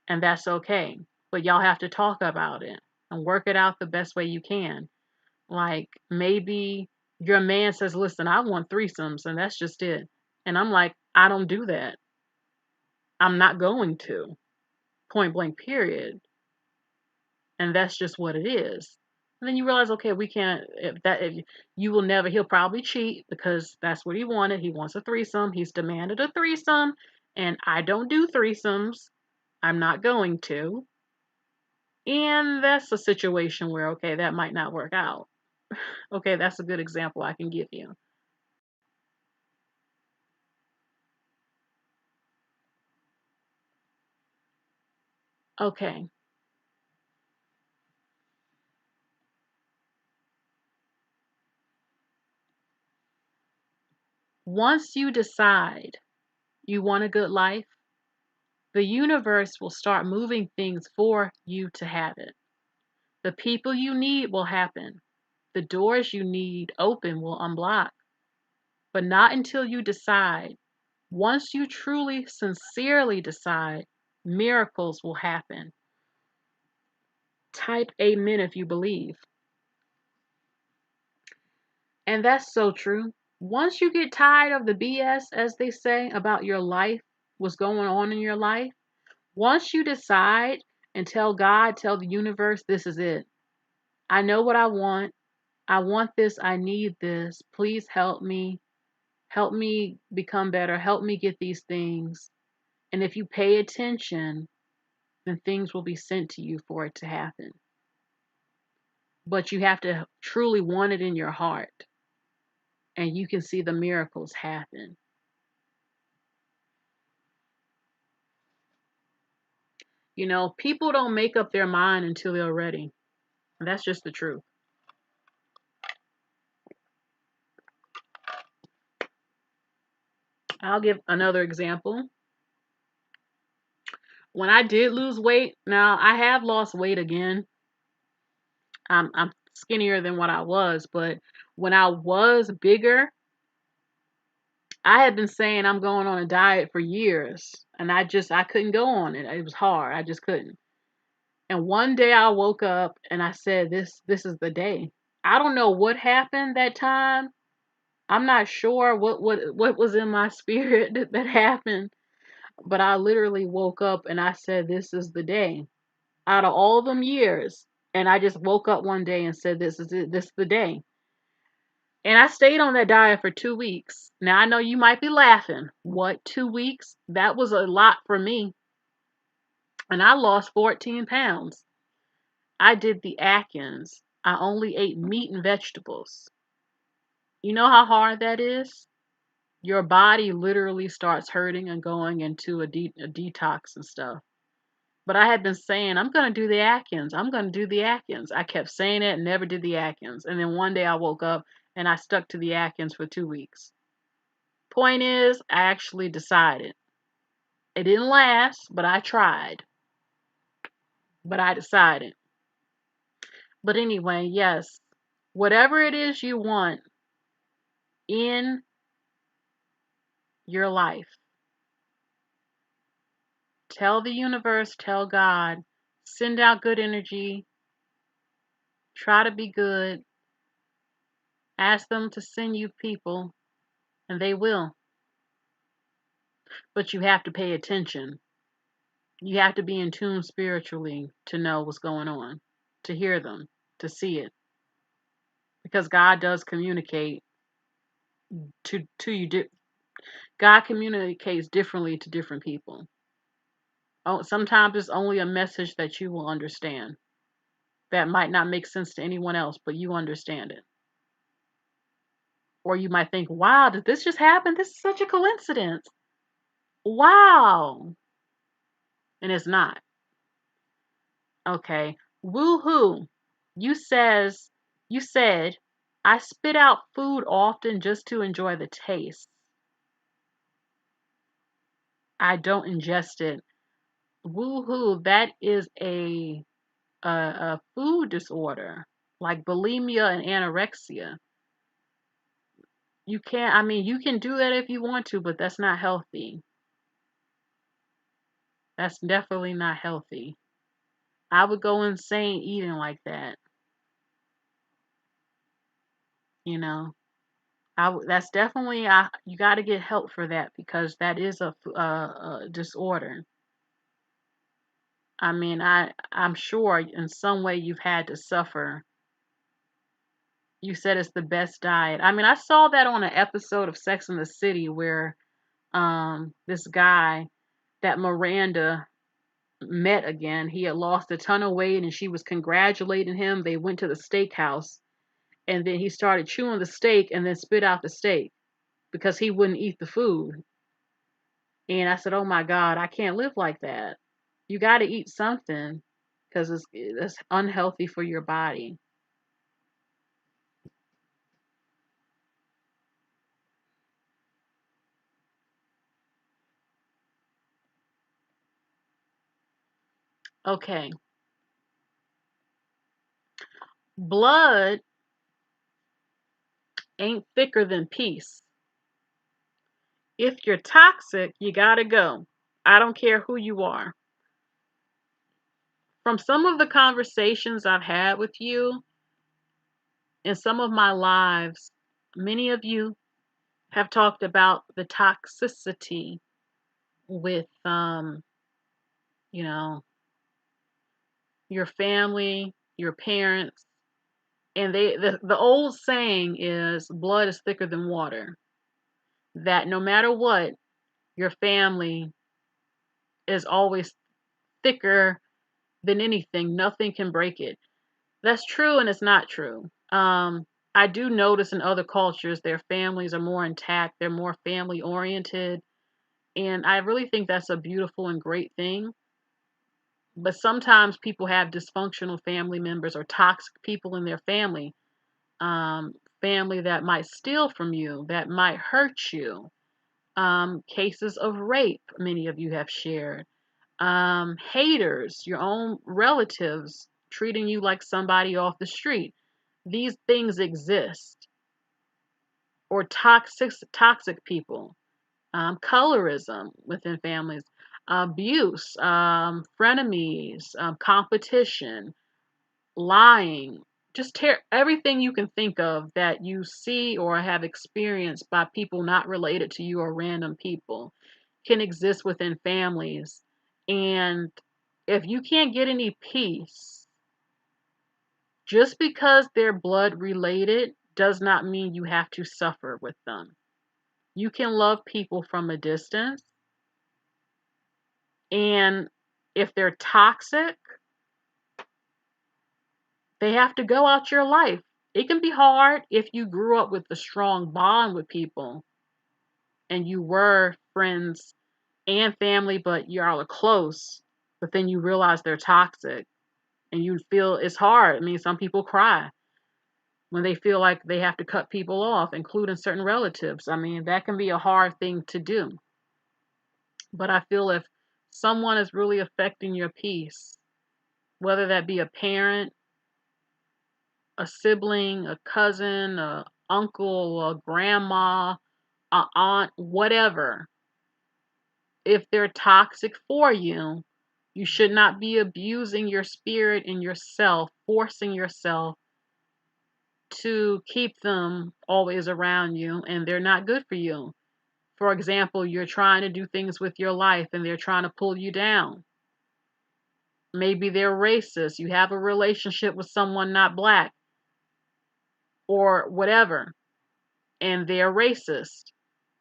and that's okay. But y'all have to talk about it and work it out the best way you can. Like maybe your man says, "Listen, I want threesomes," and that's just it. And I'm like, I don't do that. I'm not going to. Point blank, period. And that's just what it is. And then you realize, okay, we can't. If you will never, he'll probably cheat because that's what he wanted. He wants a threesome. He's demanded a threesome, and I don't do threesomes. I'm not going to. And that's a situation where, okay, that might not work out. Okay, that's a good example I can give you. Okay, once you decide you want a good life, the universe will start moving things for you to have it. The people you need will happen. The doors you need open will unblock. But not until you decide. Once you truly, sincerely decide, miracles will happen. Type amen if you believe. And that's so true. Once you get tired of the BS, as they say, about your life, what's going on in your life, once you decide and tell God, tell the universe, this is it. I know what I want. I want this. I need this. Please help me. Help me become better. Help me get these things. And if you pay attention, then things will be sent to you for it to happen. But you have to truly want it in your heart, and you can see the miracles happen. People don't make up their mind until they're ready. And that's just the truth. I'll give another example. When I did lose weight, now I have lost weight again. I'm skinnier than what I was, but when I was bigger, I had been saying I'm going on a diet for years, and I couldn't go on it. It was hard. I just couldn't. And one day I woke up and I said, this is the day. I don't know what happened that time. I'm not sure what was in my spirit that happened, but I literally woke up and I said, this is the day. Out of all them years, and I just woke up one day and said, this is it. This is the day. And I stayed on that diet for 2 weeks. Now I know you might be laughing. What, 2 weeks? That was a lot for me. And I lost 14 pounds. I did the Atkins. I only ate meat and vegetables. You know how hard that is? Your body literally starts hurting and going into a detox and stuff. But I had been saying, I'm going to do the Atkins. I'm going to do the Atkins. I kept saying it and never did the Atkins. And then one day I woke up and I stuck to the Atkins for 2 weeks. Point is, I actually decided. It didn't last, but I tried. But I decided. But anyway, yes, whatever it is you want in your life, tell the universe, tell God, send out good energy, try to be good, ask them to send you people, and they will. But you have to pay attention. You have to be in tune spiritually to know what's going on, to hear them, to see it. Because God does communicate to you. God communicates differently to different people. Oh, sometimes it's only a message that you will understand. That might not make sense to anyone else, but you understand it. Or you might think, wow, did this just happen? This is such a coincidence. Wow. And it's not. Okay. Woohoo. You said, I spit out food often just to enjoy the taste. I don't ingest it. Woohoo, that is a food disorder like bulimia and anorexia. You can't, I mean, you can do that if you want to, but that's not healthy. That's definitely not healthy. I would go insane eating like that, you know. That's definitely you got to get help for that because that is a disorder. I mean, I'm sure in some way you've had to suffer. You said it's the best diet. I mean, I saw that on an episode of Sex and the City where this guy that Miranda met again, he had lost a ton of weight and she was congratulating him. They went to the steakhouse and then he started chewing the steak and then spit out the steak because he wouldn't eat the food. And I said, "Oh my God, I can't live like that. You got to eat something because it's unhealthy for your body." Okay, blood ain't thicker than peace. If you're toxic, you got to go. I don't care who you are. From some of the conversations I've had with you in some of my lives, many of you have talked about the toxicity with you know, your family, your parents, and the old saying is blood is thicker than water. That no matter what, your family is always thicker than anything. Nothing can break it. That's true and it's not true. I do notice in other cultures their families are more intact, they're more family oriented, and I really think that's a beautiful and great thing. But sometimes people have dysfunctional family members or toxic people in their um, family that might steal from you, that might hurt you. Cases of rape, many of you have shared. Haters, your own relatives treating you like somebody off the street. These things exist. Or toxic people, colorism within families, abuse, frenemies, competition, lying, just everything you can think of that you see or have experienced by people not related to you or random people can exist within families. And if you can't get any peace, just because they're blood related does not mean you have to suffer with them. You can love people from a distance, and if they're toxic, they have to go out your life. It can be hard if you grew up with a strong bond with people and you were friends and family, but you're close, but then you realize they're toxic and you feel it's hard. I mean, some people cry when they feel like they have to cut people off, including certain relatives. I mean, that can be a hard thing to do. But I feel if someone is really affecting your peace, whether that be a parent, a sibling, a cousin, a uncle, a grandma, a aunt, whatever, if they're toxic for you, you should not be abusing your spirit and yourself, forcing yourself to keep them always around you, and they're not good for you. For example, you're trying to do things with your life and they're trying to pull you down. Maybe they're racist. You have a relationship with someone not black or whatever, and they're racist,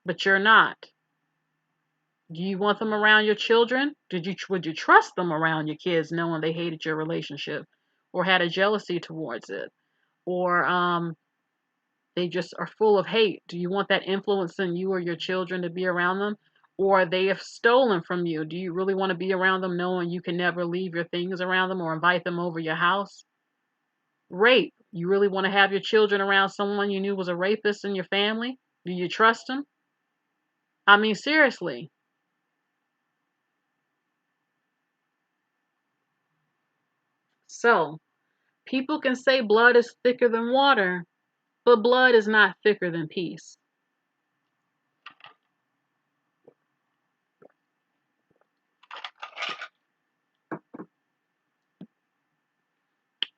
but you're not. Do you want them around your children? Would you trust them around your kids knowing they hated your relationship or had a jealousy towards it? Or they just are full of hate. Do you want that influencing you or your children to be around them? Or they have stolen from you. Do you really want to be around them knowing you can never leave your things around them or invite them over your house? Rape. You really want to have your children around someone you knew was a rapist in your family? Do you trust them? I mean, seriously. So, people can say blood is thicker than water, but blood is not thicker than peace.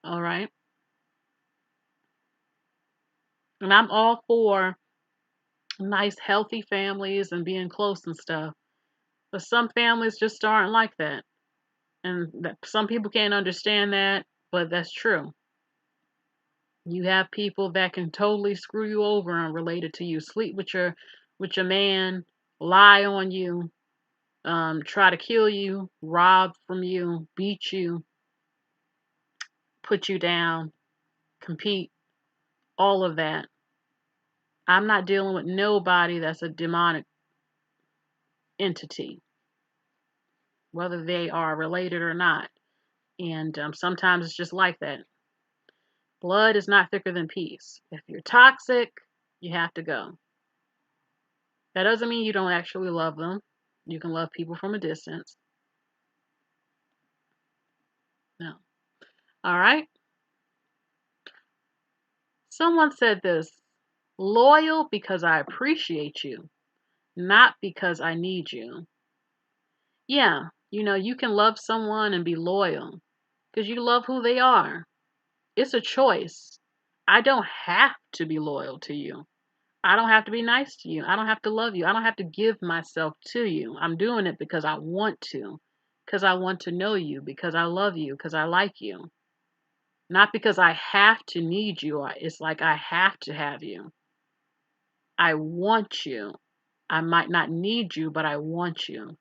All right? And I'm all for nice, healthy families and being close and stuff. But some families just aren't like that. And some people can't understand that, but that's true. You have people that can totally screw you over and related to you, sleep with your man, lie on you, try to kill you, rob from you, beat you, put you down, compete, all of that. I'm not dealing with nobody that's a demonic entity, whether they are related or not. And sometimes it's just like that. Blood is not thicker than peace. If you're toxic, you have to go. That doesn't mean you don't actually love them. You can love people from a distance. No. All right. Someone said this: loyal because I appreciate you, not because I need you. Yeah, you can love someone and be loyal because you love who they are. It's a choice. I don't have to be loyal to you. I don't have to be nice to you. I don't have to love you. I don't have to give myself to you. I'm doing it because I want to, because I want to know you, because I love you, because I like you. Not because I have to need you. It's like I have to have you. I want you. I might not need you, but I want you.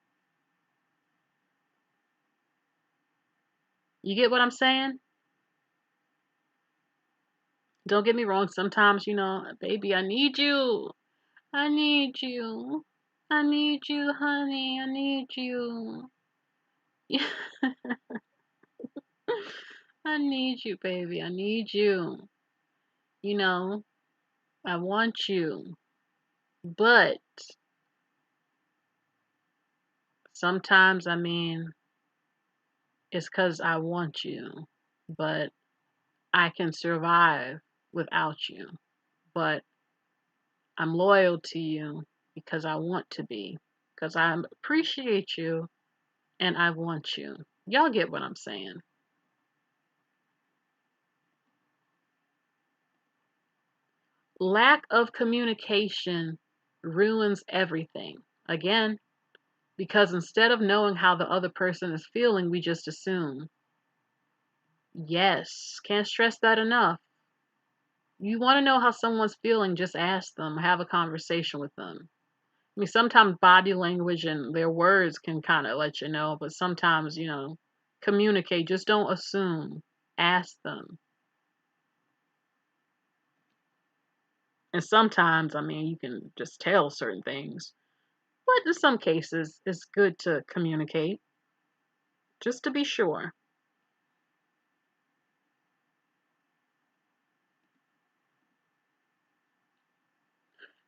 You get what I'm saying? Don't get me wrong. Sometimes, baby, I need you. I need you. I need you, honey. I need you. I need you, baby. I need you. You know, I want you. But sometimes, it's because I want you. But I can survive without you. But I'm loyal to you because I want to be. Because I appreciate you and I want you. Y'all get what I'm saying. Lack of communication ruins everything. Again, because instead of knowing how the other person is feeling, we just assume. Yes, can't stress that enough. You want to know how someone's feeling, just ask them, have a conversation with them. Sometimes body language and their words can kind of let you know, but sometimes, communicate. Just don't assume. Ask them. And sometimes, you can just tell certain things. But in some cases, it's good to communicate, just to be sure.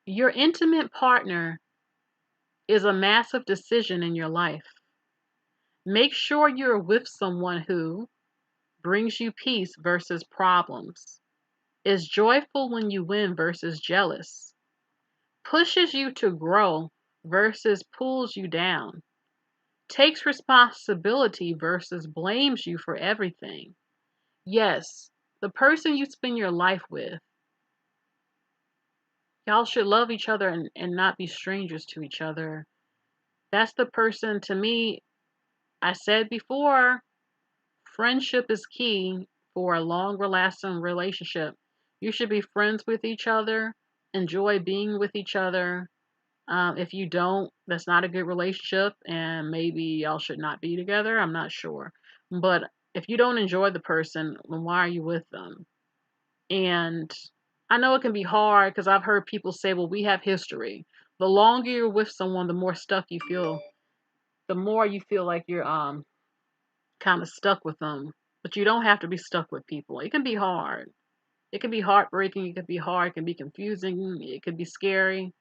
Your intimate partner is a massive decision in your life. Make sure you're with someone who brings you peace versus problems, is joyful when you win versus jealous, pushes you to grow versus pulls you down, takes responsibility versus blames you for everything. Yes, the person you spend your life with, y'all should love each other and not be strangers to each other. That's the person, to me, I said before, friendship is key for a long lasting relationship. You should be friends with each other, enjoy being with each other. If you don't, that's not a good relationship, and maybe y'all should not be together. I'm not sure. But if you don't enjoy the person, then why are you with them? And I know it can be hard because I've heard people say, well, we have history. The longer you're with someone, the more stuck you feel, the more you feel like you're kind of stuck with them. But you don't have to be stuck with people. It can be hard. It can be heartbreaking. It can be hard. It can be confusing. It could be scary.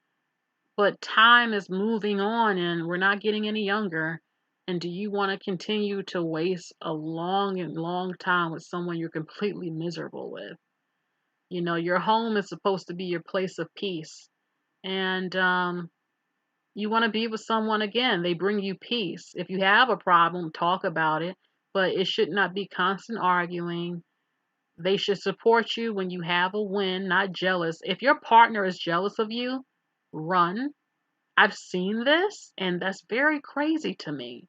But time is moving on and we're not getting any younger. And do you want to continue to waste a long and long time with someone you're completely miserable with? You know, your home is supposed to be your place of peace. And you want to be with someone again. They bring you peace. If you have a problem, talk about it, but it should not be constant arguing. They should support you when you have a win, not jealous. If your partner is jealous of you, run. I've seen this, and that's very crazy to me.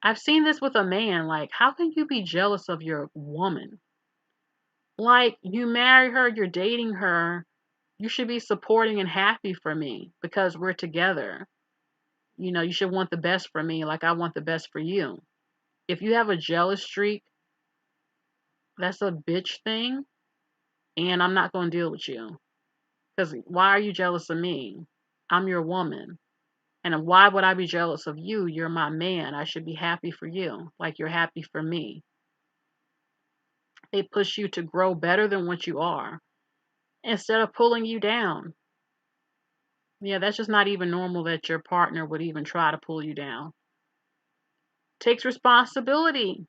I've seen this with a man. Like, how can you be jealous of your woman? Like, you marry her, you're dating her. You should be supporting and happy for me because we're together. You know, you should want the best for me like I want the best for you. If you have a jealous streak, that's a bitch thing, and I'm not going to deal with you. Because why are you jealous of me? I'm your woman. And why would I be jealous of you? You're my man. I should be happy for you, like you're happy for me. They push you to grow better than what you are instead of pulling you down. Yeah, that's just not even normal that your partner would even try to pull you down. Takes responsibility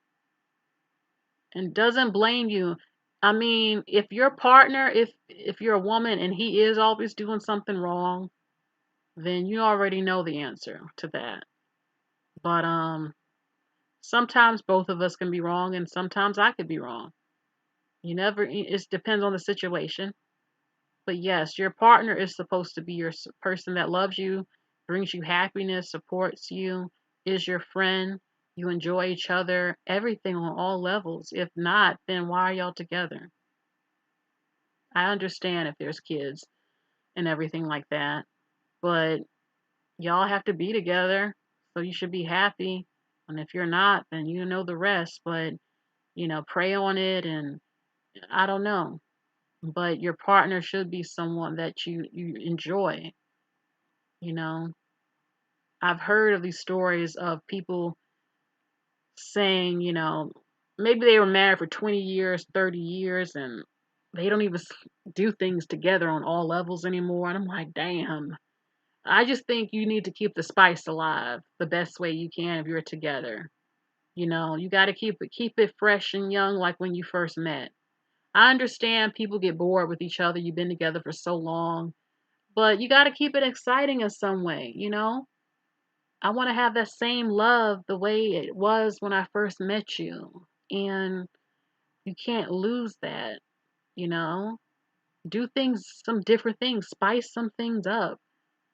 and doesn't blame you. I mean, if your partner, if you're a woman and he is always doing something wrong, then you already know the answer to that. But sometimes both of us can be wrong and sometimes I could be wrong. You never it depends on the situation. But yes, your partner is supposed to be your person that loves you, brings you happiness, supports you, is your friend. You enjoy each other, everything on all levels. If not, then why are y'all together? I understand if there's kids and everything like that, but y'all have to be together, so you should be happy. And if you're not, then you know the rest. But, you know, pray on it and I don't know. But your partner should be someone that you enjoy, you know. I've heard of these stories of people saying, you know, maybe they were married for 20 years, 30 years, and they don't even do things together on all levels anymore. And I'm like, damn. I just think you need to keep the spice alive the best way you can if you're together. You know, you got to keep it fresh and young like when you first met. I understand people get bored with each other. You've been together for so long, but you got to keep it exciting in some way, you know? I want to have that same love the way it was when I first met you. And you can't lose that, you know? Do things, some different things, spice some things up.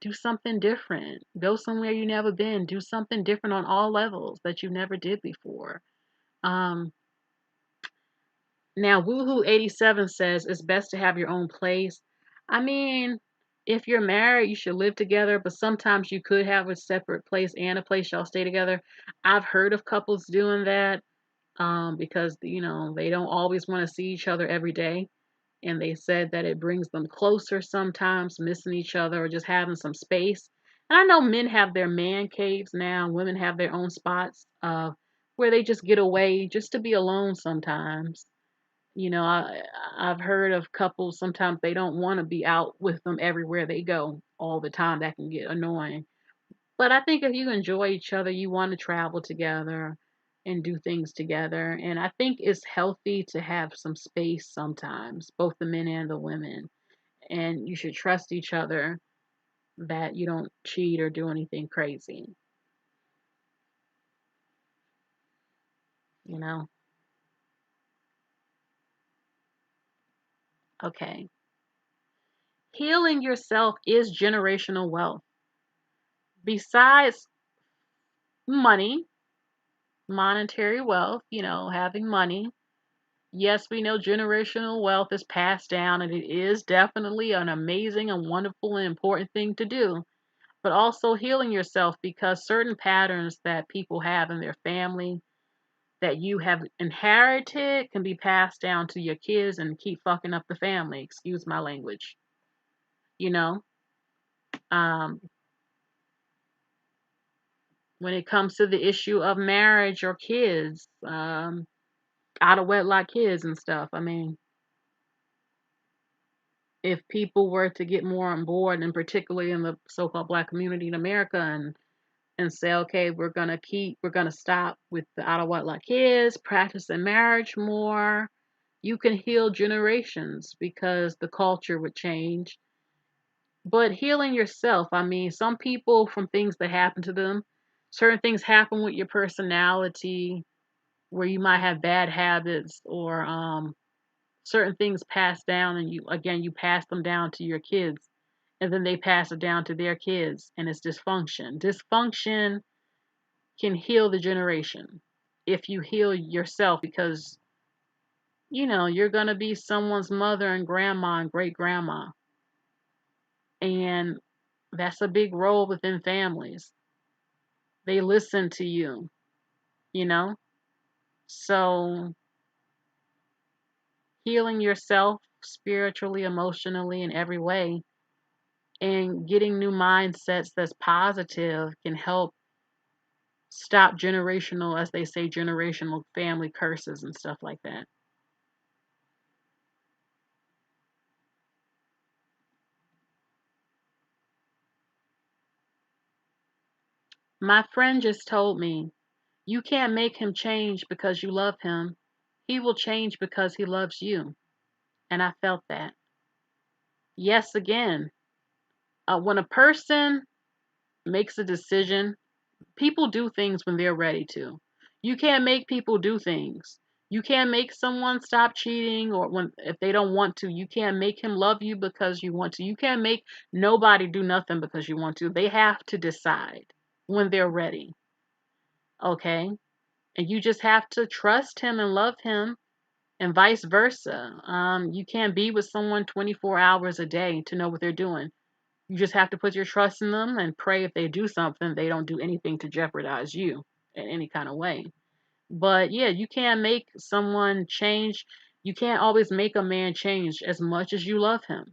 Do something different. Go somewhere you never been. Do something different on all levels that you never did before. Um, Now, Woohoo87 says it's best to have your own place. I mean, if you're married, you should live together, but sometimes you could have a separate place and a place y'all stay together. I've heard of couples doing that because, you know, they don't always want to see each other every day. And they said that it brings them closer sometimes, missing each other or just having some space. And I know men have their man caves now, women have their own spots where they just get away just to be alone sometimes. You know, I've heard of couples sometimes they don't want to be out with them everywhere they go all the time. That can get annoying. But I think if you enjoy each other, you want to travel together and do things together. And I think it's healthy to have some space sometimes, both the men and the women. And you should trust each other that you don't cheat or do anything crazy, you know? Okay. Healing yourself is generational wealth. Besides money, monetary wealth, you know, having money. Yes, we know generational wealth is passed down and it is definitely an amazing and wonderful and important thing to do. But also healing yourself because certain patterns that people have in their family that you have inherited can be passed down to your kids and keep fucking up the family. Excuse my language. You know, um, when it comes to the issue of marriage or kids, out of wedlock kids and stuff. I mean, if people were to get more on board, and particularly in the so-called black community in America, and and say, okay, we're gonna stop with the out of wedlock kids, practicing marriage more. You can heal generations because the culture would change. But healing yourself, I mean, some people from things that happen to them, certain things happen with your personality where you might have bad habits or certain things passed down and you pass them down to your kids and then they pass it down to their kids and it's dysfunction. Dysfunction can heal the generation if you heal yourself because you're going to be someone's mother and grandma and great grandma, and that's a big role within families. They listen to you, you know? So healing yourself spiritually, emotionally, in every way, and getting new mindsets that's positive can help stop generational, as they say, generational family curses and stuff like that. My friend just told me, you can't make him change because you love him. He will change because he loves you. And I felt that. Yes, again, when a person makes a decision, people do things when they're ready to. You can't make people do things. You can't make someone stop cheating or when if they don't want to. You can't make him love you because you want to. You can't make nobody do nothing because you want to. They have to decide when they're ready. Okay? And you just have to trust him and love him and vice versa. You can't be with someone 24 hours a day to know what they're doing. You just have to put your trust in them and pray if they do something, they don't do anything to jeopardize you in any kind of way. But yeah, you can't make someone change. You can't always make a man change as much as you love him.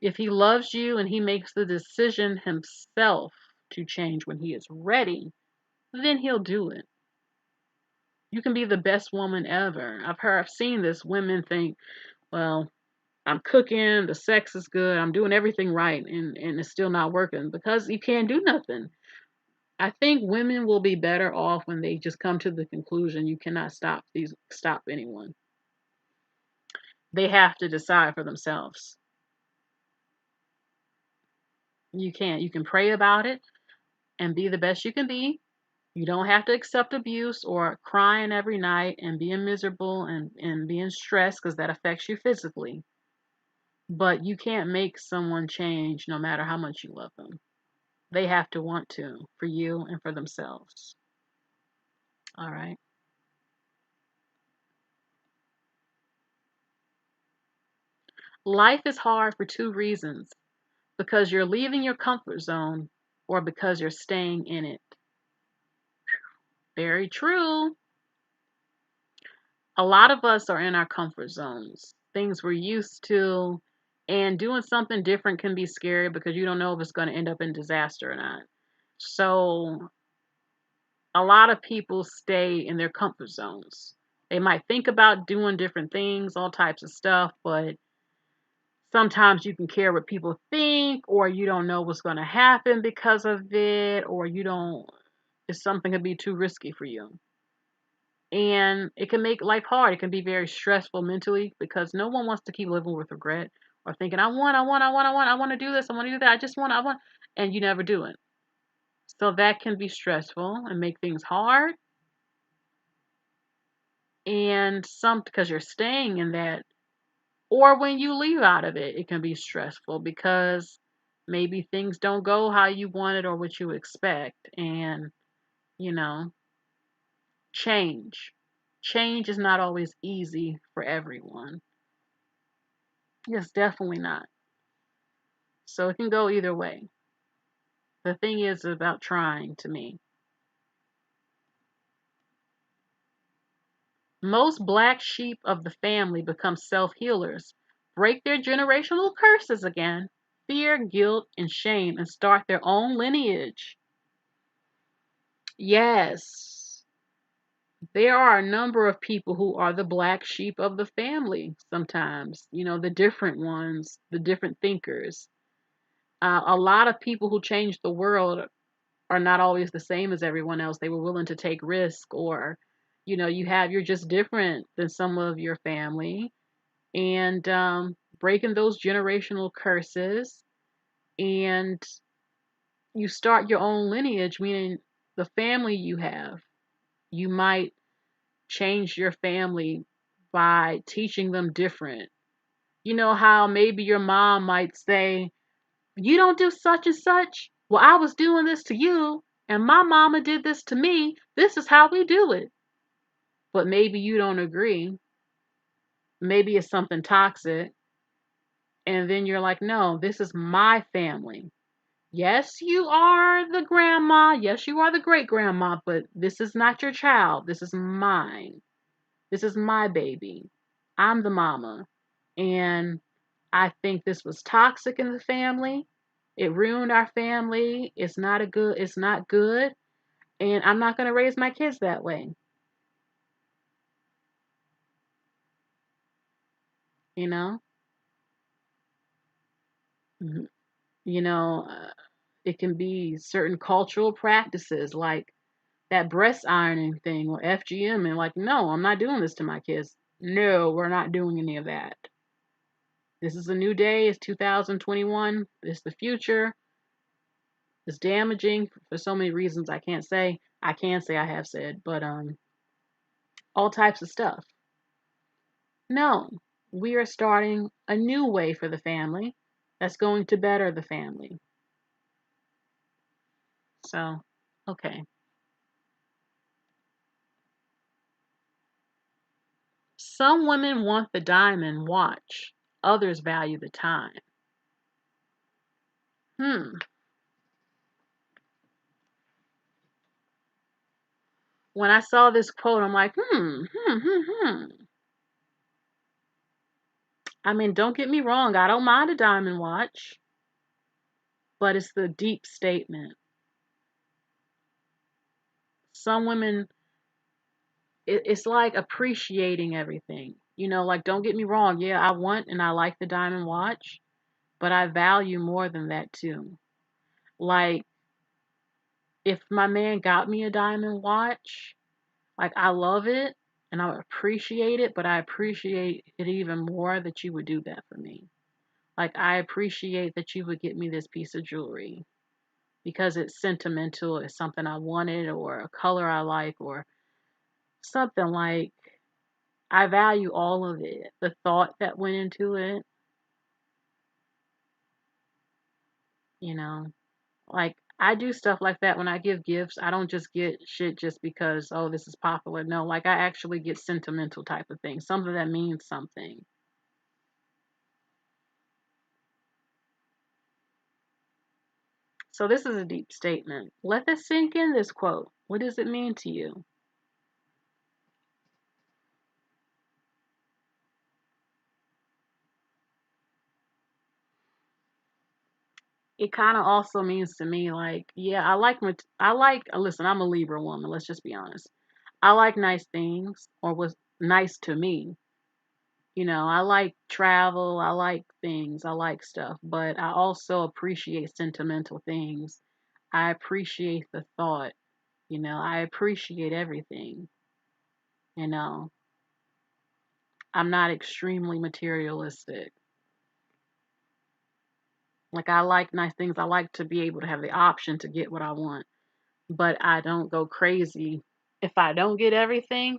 If he loves you and he makes the decision himself to change when he is ready, then he'll do it. You can be the best woman ever. I've seen this. Women think, well, I'm cooking, the sex is good, I'm doing everything right, and it's still not working because you can't do nothing. I think women will be better off when they just come to the conclusion you cannot stop anyone. They have to decide for themselves. You can't. You can pray about it and be the best you can be. You don't have to accept abuse or crying every night and being miserable and being stressed because that affects you physically. But you can't make someone change no matter how much you love them. They have to want to for you and for themselves. All right. Life is hard for two reasons, because you're leaving your comfort zone or because you're staying in it. Very true. A lot of us are in our comfort zones, things we're used to, and doing something different can be scary because you don't know if it's going to end up in disaster or not. So, a lot of people stay in their comfort zones. They might think about doing different things, all types of stuff, but sometimes you can care what people think, or you don't know what's going to happen because of it, or you don't, if something could be too risky for you. And it can make life hard. It can be very stressful mentally because no one wants to keep living with regret or thinking, I want to do this, I want to do that, I want, and you never do it. So that can be stressful and make things hard. And some, because you're staying in that, or when you leave out of it, it can be stressful because maybe things don't go how you wanted or what you expect. And, you know, change. Change is not always easy for everyone. Yes, definitely not. So it can go either way. The thing is about trying to me. Most black sheep of the family become self healers, break their generational curses again, fear, guilt, and shame, and start their own lineage. Yes, there are a number of people who are the black sheep of the family sometimes, the different ones, the different thinkers. A lot of people who change the world are not always the same as everyone else. They were willing to take risk, or you're just different than some of your family, and breaking those generational curses, and you start your own lineage, meaning the family you have. You might change your family by teaching them different. You know how maybe your mom might say, "You don't do such and such." Well, I was doing this to you, and my mama did this to me. This is how we do it. But maybe you don't agree. Maybe it's something toxic. And then you're like, "No, this is my family. Yes, you are the grandma. Yes, you are the great grandma, but this is not your child. This is mine. This is my baby. I'm the mama." And I think this was toxic in the family. It ruined our family. It's not good. And I'm not going to raise my kids that way. You know, Mhm. you know, it can be certain cultural practices like that breast ironing thing or FGM, and like, no, I'm not doing this to my kids. No, we're not doing any of that. This is a new day. It's 2021. It's the future. It's damaging for so many reasons I can't say. I can say I have said, but all types of stuff. No, we are starting a new way for the family that's going to better the family. So, okay. Some women want the diamond watch, others value the time. Hmm. When I saw this quote, I'm like, hmm. I mean, don't get me wrong, I don't mind a diamond watch, but it's the deep statement. Some women, it's like appreciating everything. Like, don't get me wrong, yeah, I want and I like the diamond watch, but I value more than that too. Like, if my man got me a diamond watch, like, I love it and I appreciate it, but I appreciate it even more that you would do that for me. Like, I appreciate that you would get me this piece of jewelry because it's sentimental, it's something I wanted, or a color I like, or something like. I value all of it. The thought that went into it, you know. Like, I do stuff like that when I give gifts. I don't just get shit just because, oh, this is popular. No, like, I actually get sentimental type of thing, something that means something. So this is a deep statement. Let this sink in, this quote. What does it mean to you? It kind of also means to me, like, yeah, listen, I'm a Libra woman, let's just be honest. I like nice things, or what's nice to me. I like travel, I like things, I like stuff, but I also appreciate sentimental things. I appreciate the thought, I appreciate everything, you know. I'm not extremely materialistic. Like, I like nice things. I like to be able to have the option to get what I want, but I don't go crazy if I don't get everything,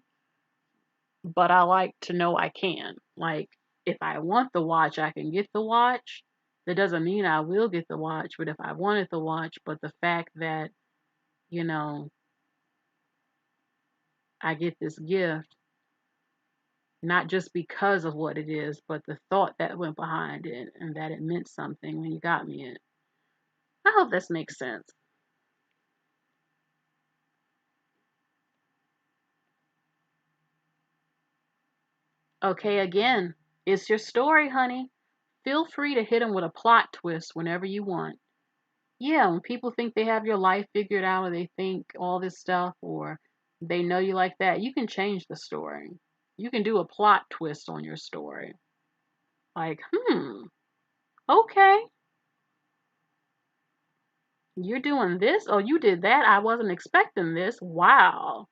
but I like to know I can. Like, if I want the watch, I can get the watch. That doesn't mean I will get the watch, but if I wanted the watch, but the fact that, you know, I get this gift, not just because of what it is, but the thought that went behind it and that it meant something when you got me it. I hope this makes sense. Okay, again, it's your story, honey. Feel free to hit them with a plot twist whenever you want. Yeah, when people think they have your life figured out, or they think all this stuff, or they know you like that, you can change the story. You can do a plot twist on your story. Like, okay. You're doing this? Oh, you did that? I wasn't expecting this. Wow.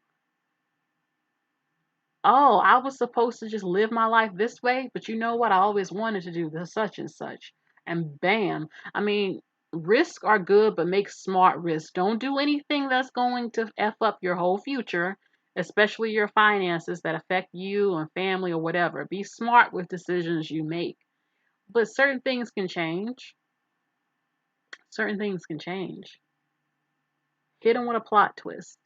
Oh, I was supposed to just live my life this way, but you know what? I always wanted to do the such and such. And bam. I mean, risks are good, but make smart risks. Don't do anything that's going to F up your whole future, especially your finances that affect you and family or whatever. Be smart with decisions you make. But certain things can change. Certain things can change. Hit them with a plot twist.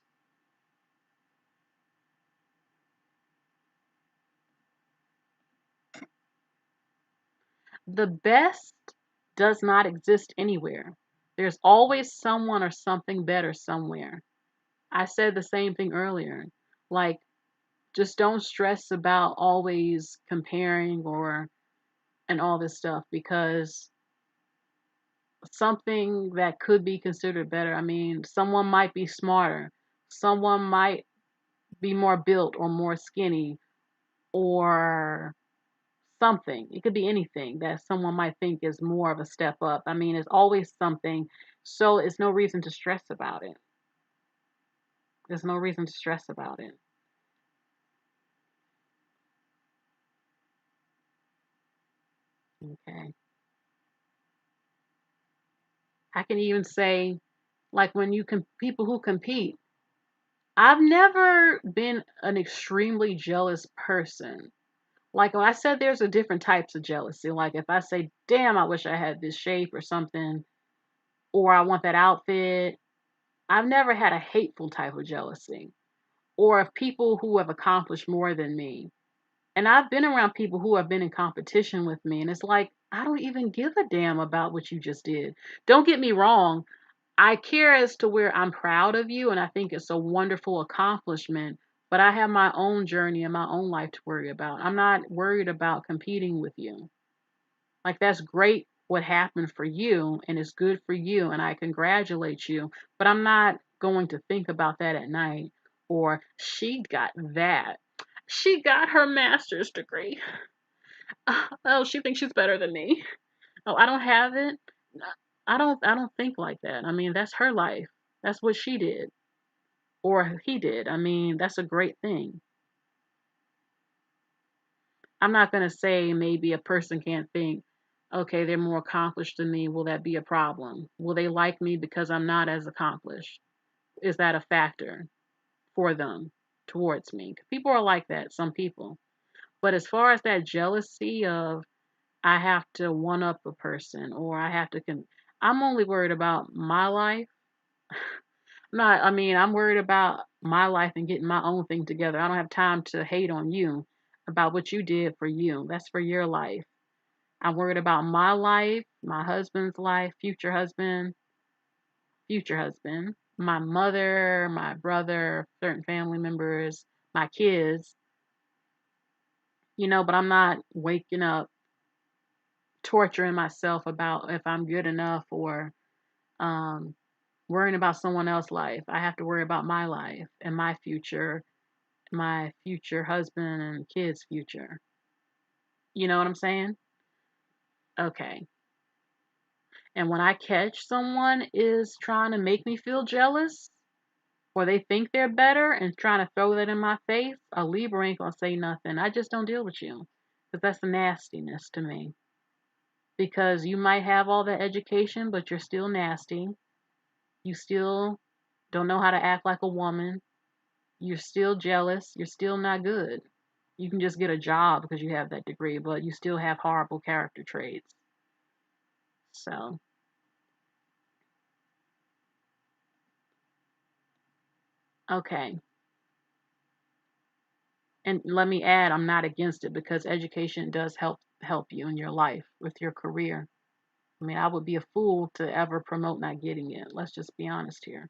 The best does not exist anywhere. There's always someone or something better somewhere. I said the same thing earlier. Like, just don't stress about always comparing or and all this stuff because something that could be considered better. I mean, someone might be smarter, someone might be more built or more skinny or something. It could be anything that someone might think is more of a step up. I mean, it's always something. So it's no reason to stress about it. There's no reason to stress about it. Okay. I can even say, like when you can, people who compete, I've never been an extremely jealous person. Like when I said there's a different types of jealousy. Like if I say, damn, I wish I had this shape or something, or I want that outfit, I've never had a hateful type of jealousy. Or of people who have accomplished more than me. And I've been around people who have been in competition with me, and it's like, I don't even give a damn about what you just did. Don't get me wrong, I care as to where I'm proud of you, and I think it's a wonderful accomplishment, but I have my own journey and my own life to worry about. I'm not worried about competing with you. Like, that's great what happened for you, and it's good for you, and I congratulate you, but I'm not going to think about that at night. Or, she got that. She got her master's degree. Oh, she thinks she's better than me. Oh, I don't have it. I don't think like that. I mean, that's her life. That's what she did or he did. I mean, that's a great thing. I'm not going to say maybe a person can't think, okay, they're more accomplished than me. Will that be a problem? Will they like me because I'm not as accomplished? Is that a factor for them towards me? People are like that, some people. But as far as that jealousy of I have to one up a person or I have to I'm only worried about my life. Not, I mean, I'm worried about my life and getting my own thing together. I don't have time to hate on you about what you did for you. That's for your life. I'm worried about my life, my husband's life, future husband, my mother, my brother, certain family members, my kids, but I'm not waking up torturing myself about if I'm good enough or um, worrying about someone else's life. I have to worry about my life and my future husband and kids' future. You know what I'm saying? Okay. And when I catch someone is trying to make me feel jealous or they think they're better and trying to throw that in my face, a Libra ain't gonna say nothing. I just don't deal with you because that's nastiness to me. Because you might have all the education, but you're still nasty. You still don't know how to act like a woman. You're still jealous. You're still not good. You can just get a job because you have that degree, but you still have horrible character traits. So, okay. And let me add, I'm not against it because education does help you in your life with your career. I mean, I would be a fool to ever promote not getting it. Let's just be honest here.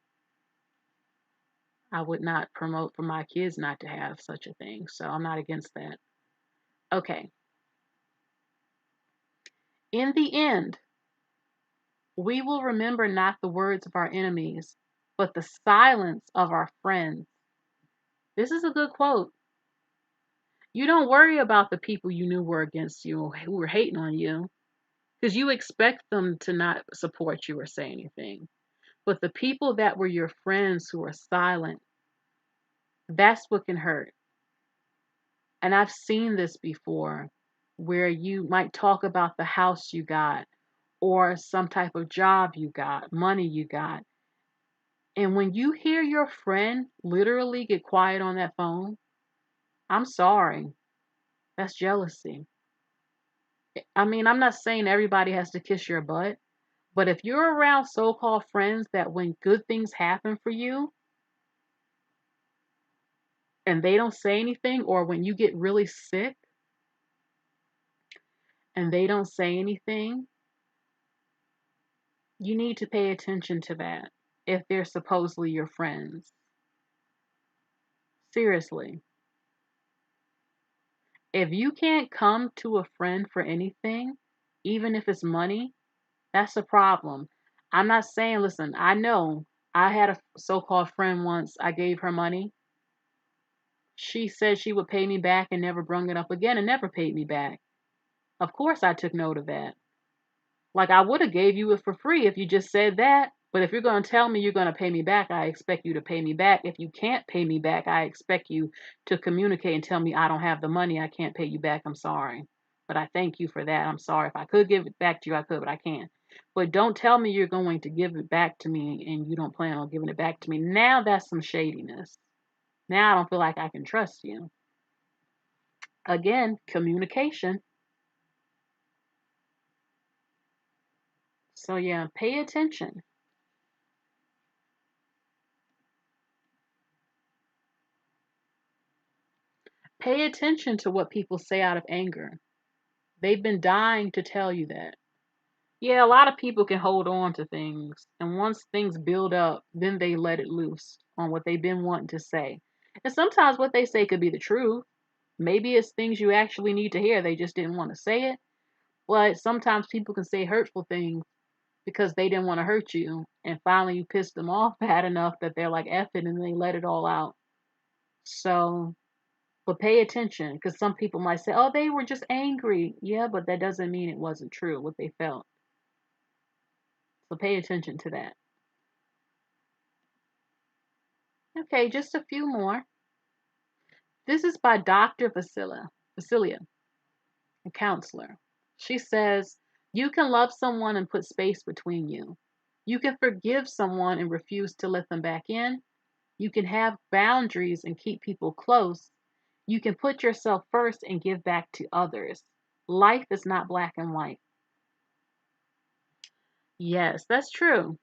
I would not promote for my kids not to have such a thing. So I'm not against that. Okay. In the end, we will remember not the words of our enemies, but the silence of our friends. This is a good quote. You don't worry about the people you knew were against you or who were hating on you because you expect them to not support you or say anything. But the people that were your friends who are silent, that's what can hurt. And I've seen this before where you might talk about the house you got or some type of job you got, money you got. And when you hear your friend literally get quiet on that phone, I'm sorry. That's jealousy. I mean, I'm not saying everybody has to kiss your butt, but if you're around so called friends that when good things happen for you and they don't say anything, or when you get really sick and they don't say anything, you need to pay attention to that if they're supposedly your friends. Seriously. If you can't come to a friend for anything, even if it's money, that's a problem. I'm not saying, listen, I know I had a so called friend once. I gave her money. She said she would pay me back and never brung it up again and never paid me back. Of course, I took note of that. Like, I would have gave you it for free if you just said that. But if you're going to tell me you're going to pay me back, I expect you to pay me back. If you can't pay me back, I expect you to communicate and tell me I don't have the money. I can't pay you back. I'm sorry. But I thank you for that. I'm sorry. If I could give it back to you, I could, but I can't. But don't tell me you're going to give it back to me and you don't plan on giving it back to me. Now that's some shadiness. Now I don't feel like I can trust you. Again, communication. So yeah, pay attention. Pay attention to what people say out of anger. They've been dying to tell you that. Yeah, a lot of people can hold on to things, and once things build up, then they let it loose on what they've been wanting to say. And sometimes what they say could be the truth. Maybe it's things you actually need to hear, they just didn't want to say it. But sometimes people can say hurtful things because they didn't want to hurt you, and finally you pissed them off bad enough that they're like, F it, and they let it all out. So, but pay attention because some people might say, oh, they were just angry. Yeah, but that doesn't mean it wasn't true what they felt. So pay attention to that. Okay, just a few more. This is by Dr. Vasilia, a counselor. She says, you can love someone and put space between you. You can forgive someone and refuse to let them back in. You can have boundaries and keep people close. You can put yourself first and give back to others. Life is not black and white. Yes, that's true.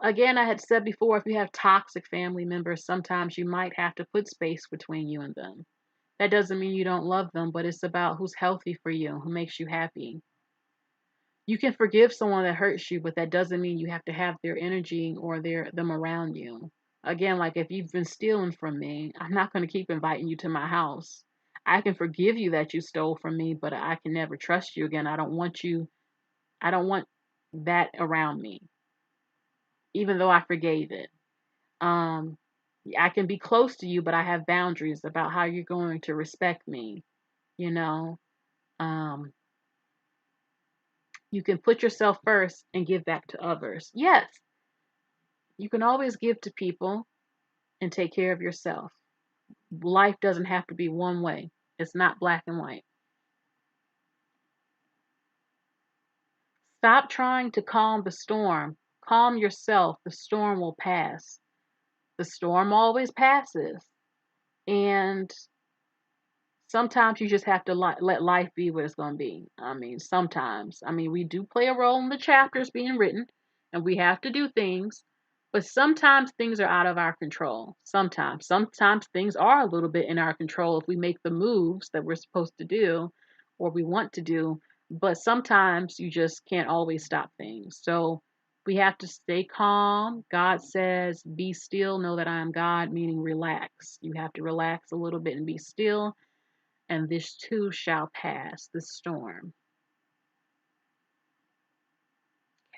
Again, I had said before, if you have toxic family members, sometimes you might have to put space between you and them. That doesn't mean you don't love them, but it's about who's healthy for you, who makes you happy. You can forgive someone that hurts you, but that doesn't mean you have to have their energy or them around you. Again, like if you've been stealing from me, I'm not going to keep inviting you to my house. I can forgive you that you stole from me, but I can never trust you again. I don't want that around me, even though I forgave it. Um, I can be close to you, but I have boundaries about how you're going to respect me. You know, um, you can put yourself first and give back to others. Yes, you can always give to people and take care of yourself. Life doesn't have to be one way. It's not black and white. Stop trying to calm the storm. Calm yourself. The storm will pass. The storm always passes. And sometimes you just have to let life be what it's going to be. I mean, sometimes. I mean, we do play a role in the chapters being written, and we have to do things, but sometimes things are out of our control. Sometimes things are a little bit in our control if we make the moves that we're supposed to do or we want to do, but sometimes you just can't always stop things. So we have to stay calm. God says, be still, know that I am God, meaning relax. You have to relax a little bit and be still, and this too shall pass, the storm.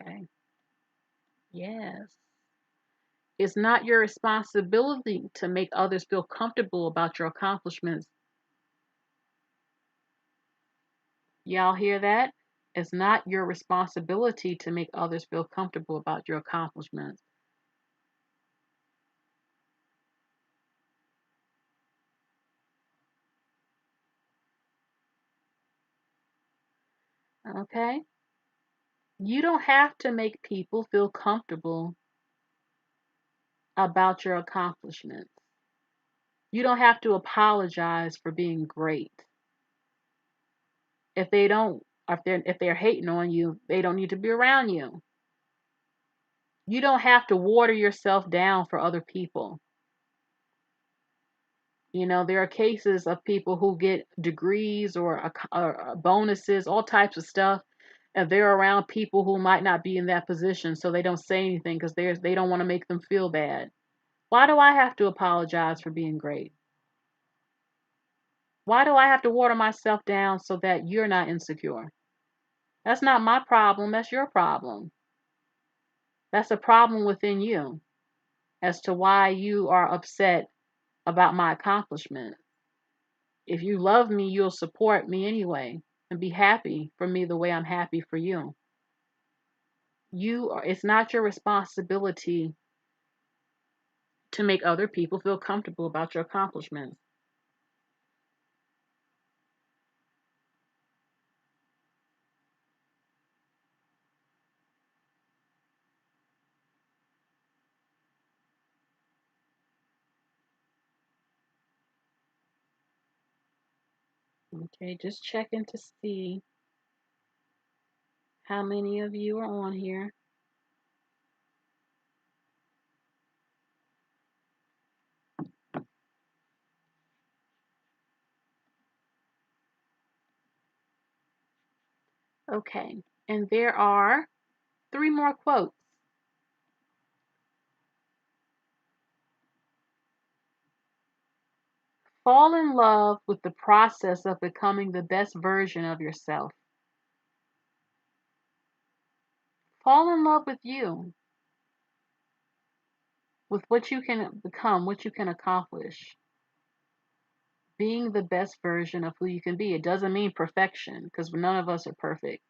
Okay. Yes. It's not your responsibility to make others feel comfortable about your accomplishments. Y'all hear that? It's not your responsibility to make others feel comfortable about your accomplishments. Okay? You don't have to make people feel comfortable about your accomplishments. You don't have to apologize for being great. If they don't, if they're hating on you, they don't need to be around you. You don't have to water yourself down for other people. There are cases of people who get degrees or bonuses, all types of stuff, and they're around people who might not be in that position, so they don't say anything because they don't want to make them feel bad. Why do I have to apologize for being great? Why do I have to water myself down so that you're not insecure? That's not my problem. That's your problem. That's a problem within you as to why you are upset about my accomplishment. If you love me, you'll support me anyway and be happy for me the way I'm happy for you. It's not your responsibility to make other people feel comfortable about your accomplishments. Okay, just checking to see how many of you are on here. Okay, and there are 3 more quotes. Fall in love with the process of becoming the best version of yourself. Fall in love with you, with what you can become, what you can accomplish. Being the best version of who you can be. It doesn't mean perfection because none of us are perfect.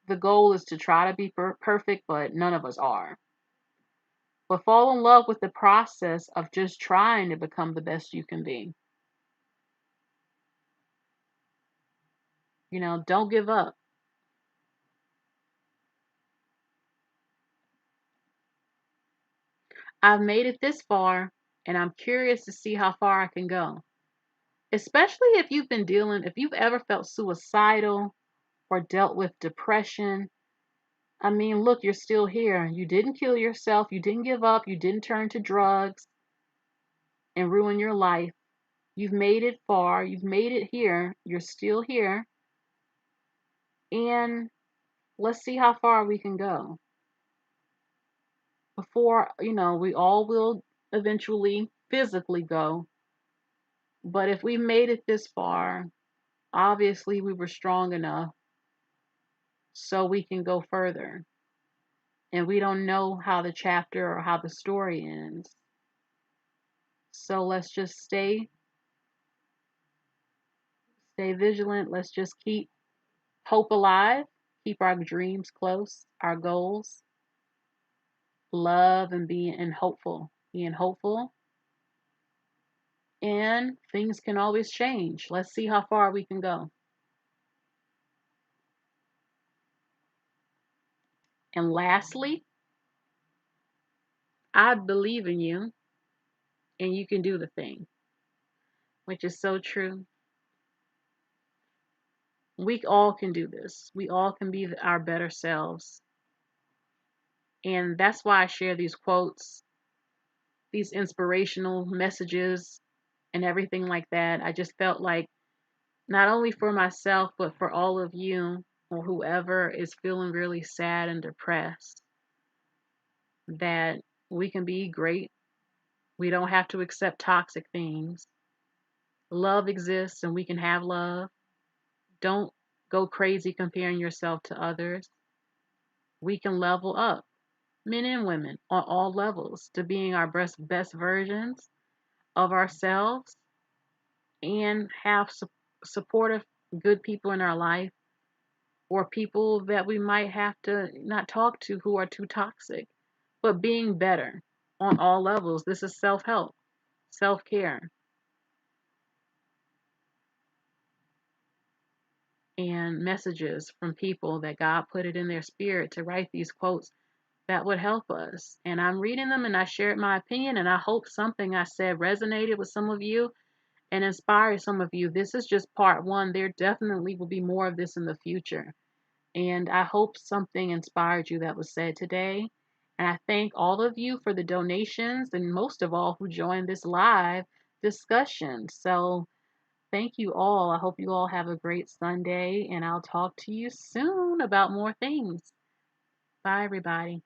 The goal is to try to be perfect, but none of us are. But fall in love with the process of just trying to become the best you can be. Don't give up. I've made it this far, and I'm curious to see how far I can go. Especially if you've ever felt suicidal or dealt with depression. I mean, look, you're still here. You didn't kill yourself. You didn't give up. You didn't turn to drugs and ruin your life. You've made it far. You've made it here. You're still here. And let's see how far we can go. Before, we all will eventually physically go. But if we made it this far, obviously we were strong enough so we can go further. And we don't know how the chapter or how the story ends. So let's just stay vigilant. Let's just keep hope alive, keep our dreams close, our goals, love and being hopeful, and things can always change. Let's see how far we can go. And lastly, I believe in you and you can do the thing, which is so true. We all can do this. We all can be our better selves. And that's why I share these quotes, these inspirational messages, and everything like that. I just felt like not only for myself, but for all of you or whoever is feeling really sad and depressed, that we can be great. We don't have to accept toxic things. Love exists and we can have love. Don't go crazy comparing yourself to others. We can level up, men and women, on all levels, to being our best versions of ourselves and have supportive, good people in our life or people that we might have to not talk to who are too toxic, but being better on all levels. This is self help, self care, and messages from people that God put it in their spirit to write these quotes that would help us. And I'm reading them and I shared my opinion, and I hope something I said resonated with some of you and inspired some of you. This is just part one. There definitely will be more of this in the future. And I hope something inspired you that was said today. And I thank all of you for the donations and most of all who joined this live discussion. So thank you all. I hope you all have a great Sunday, and I'll talk to you soon about more things. Bye, everybody.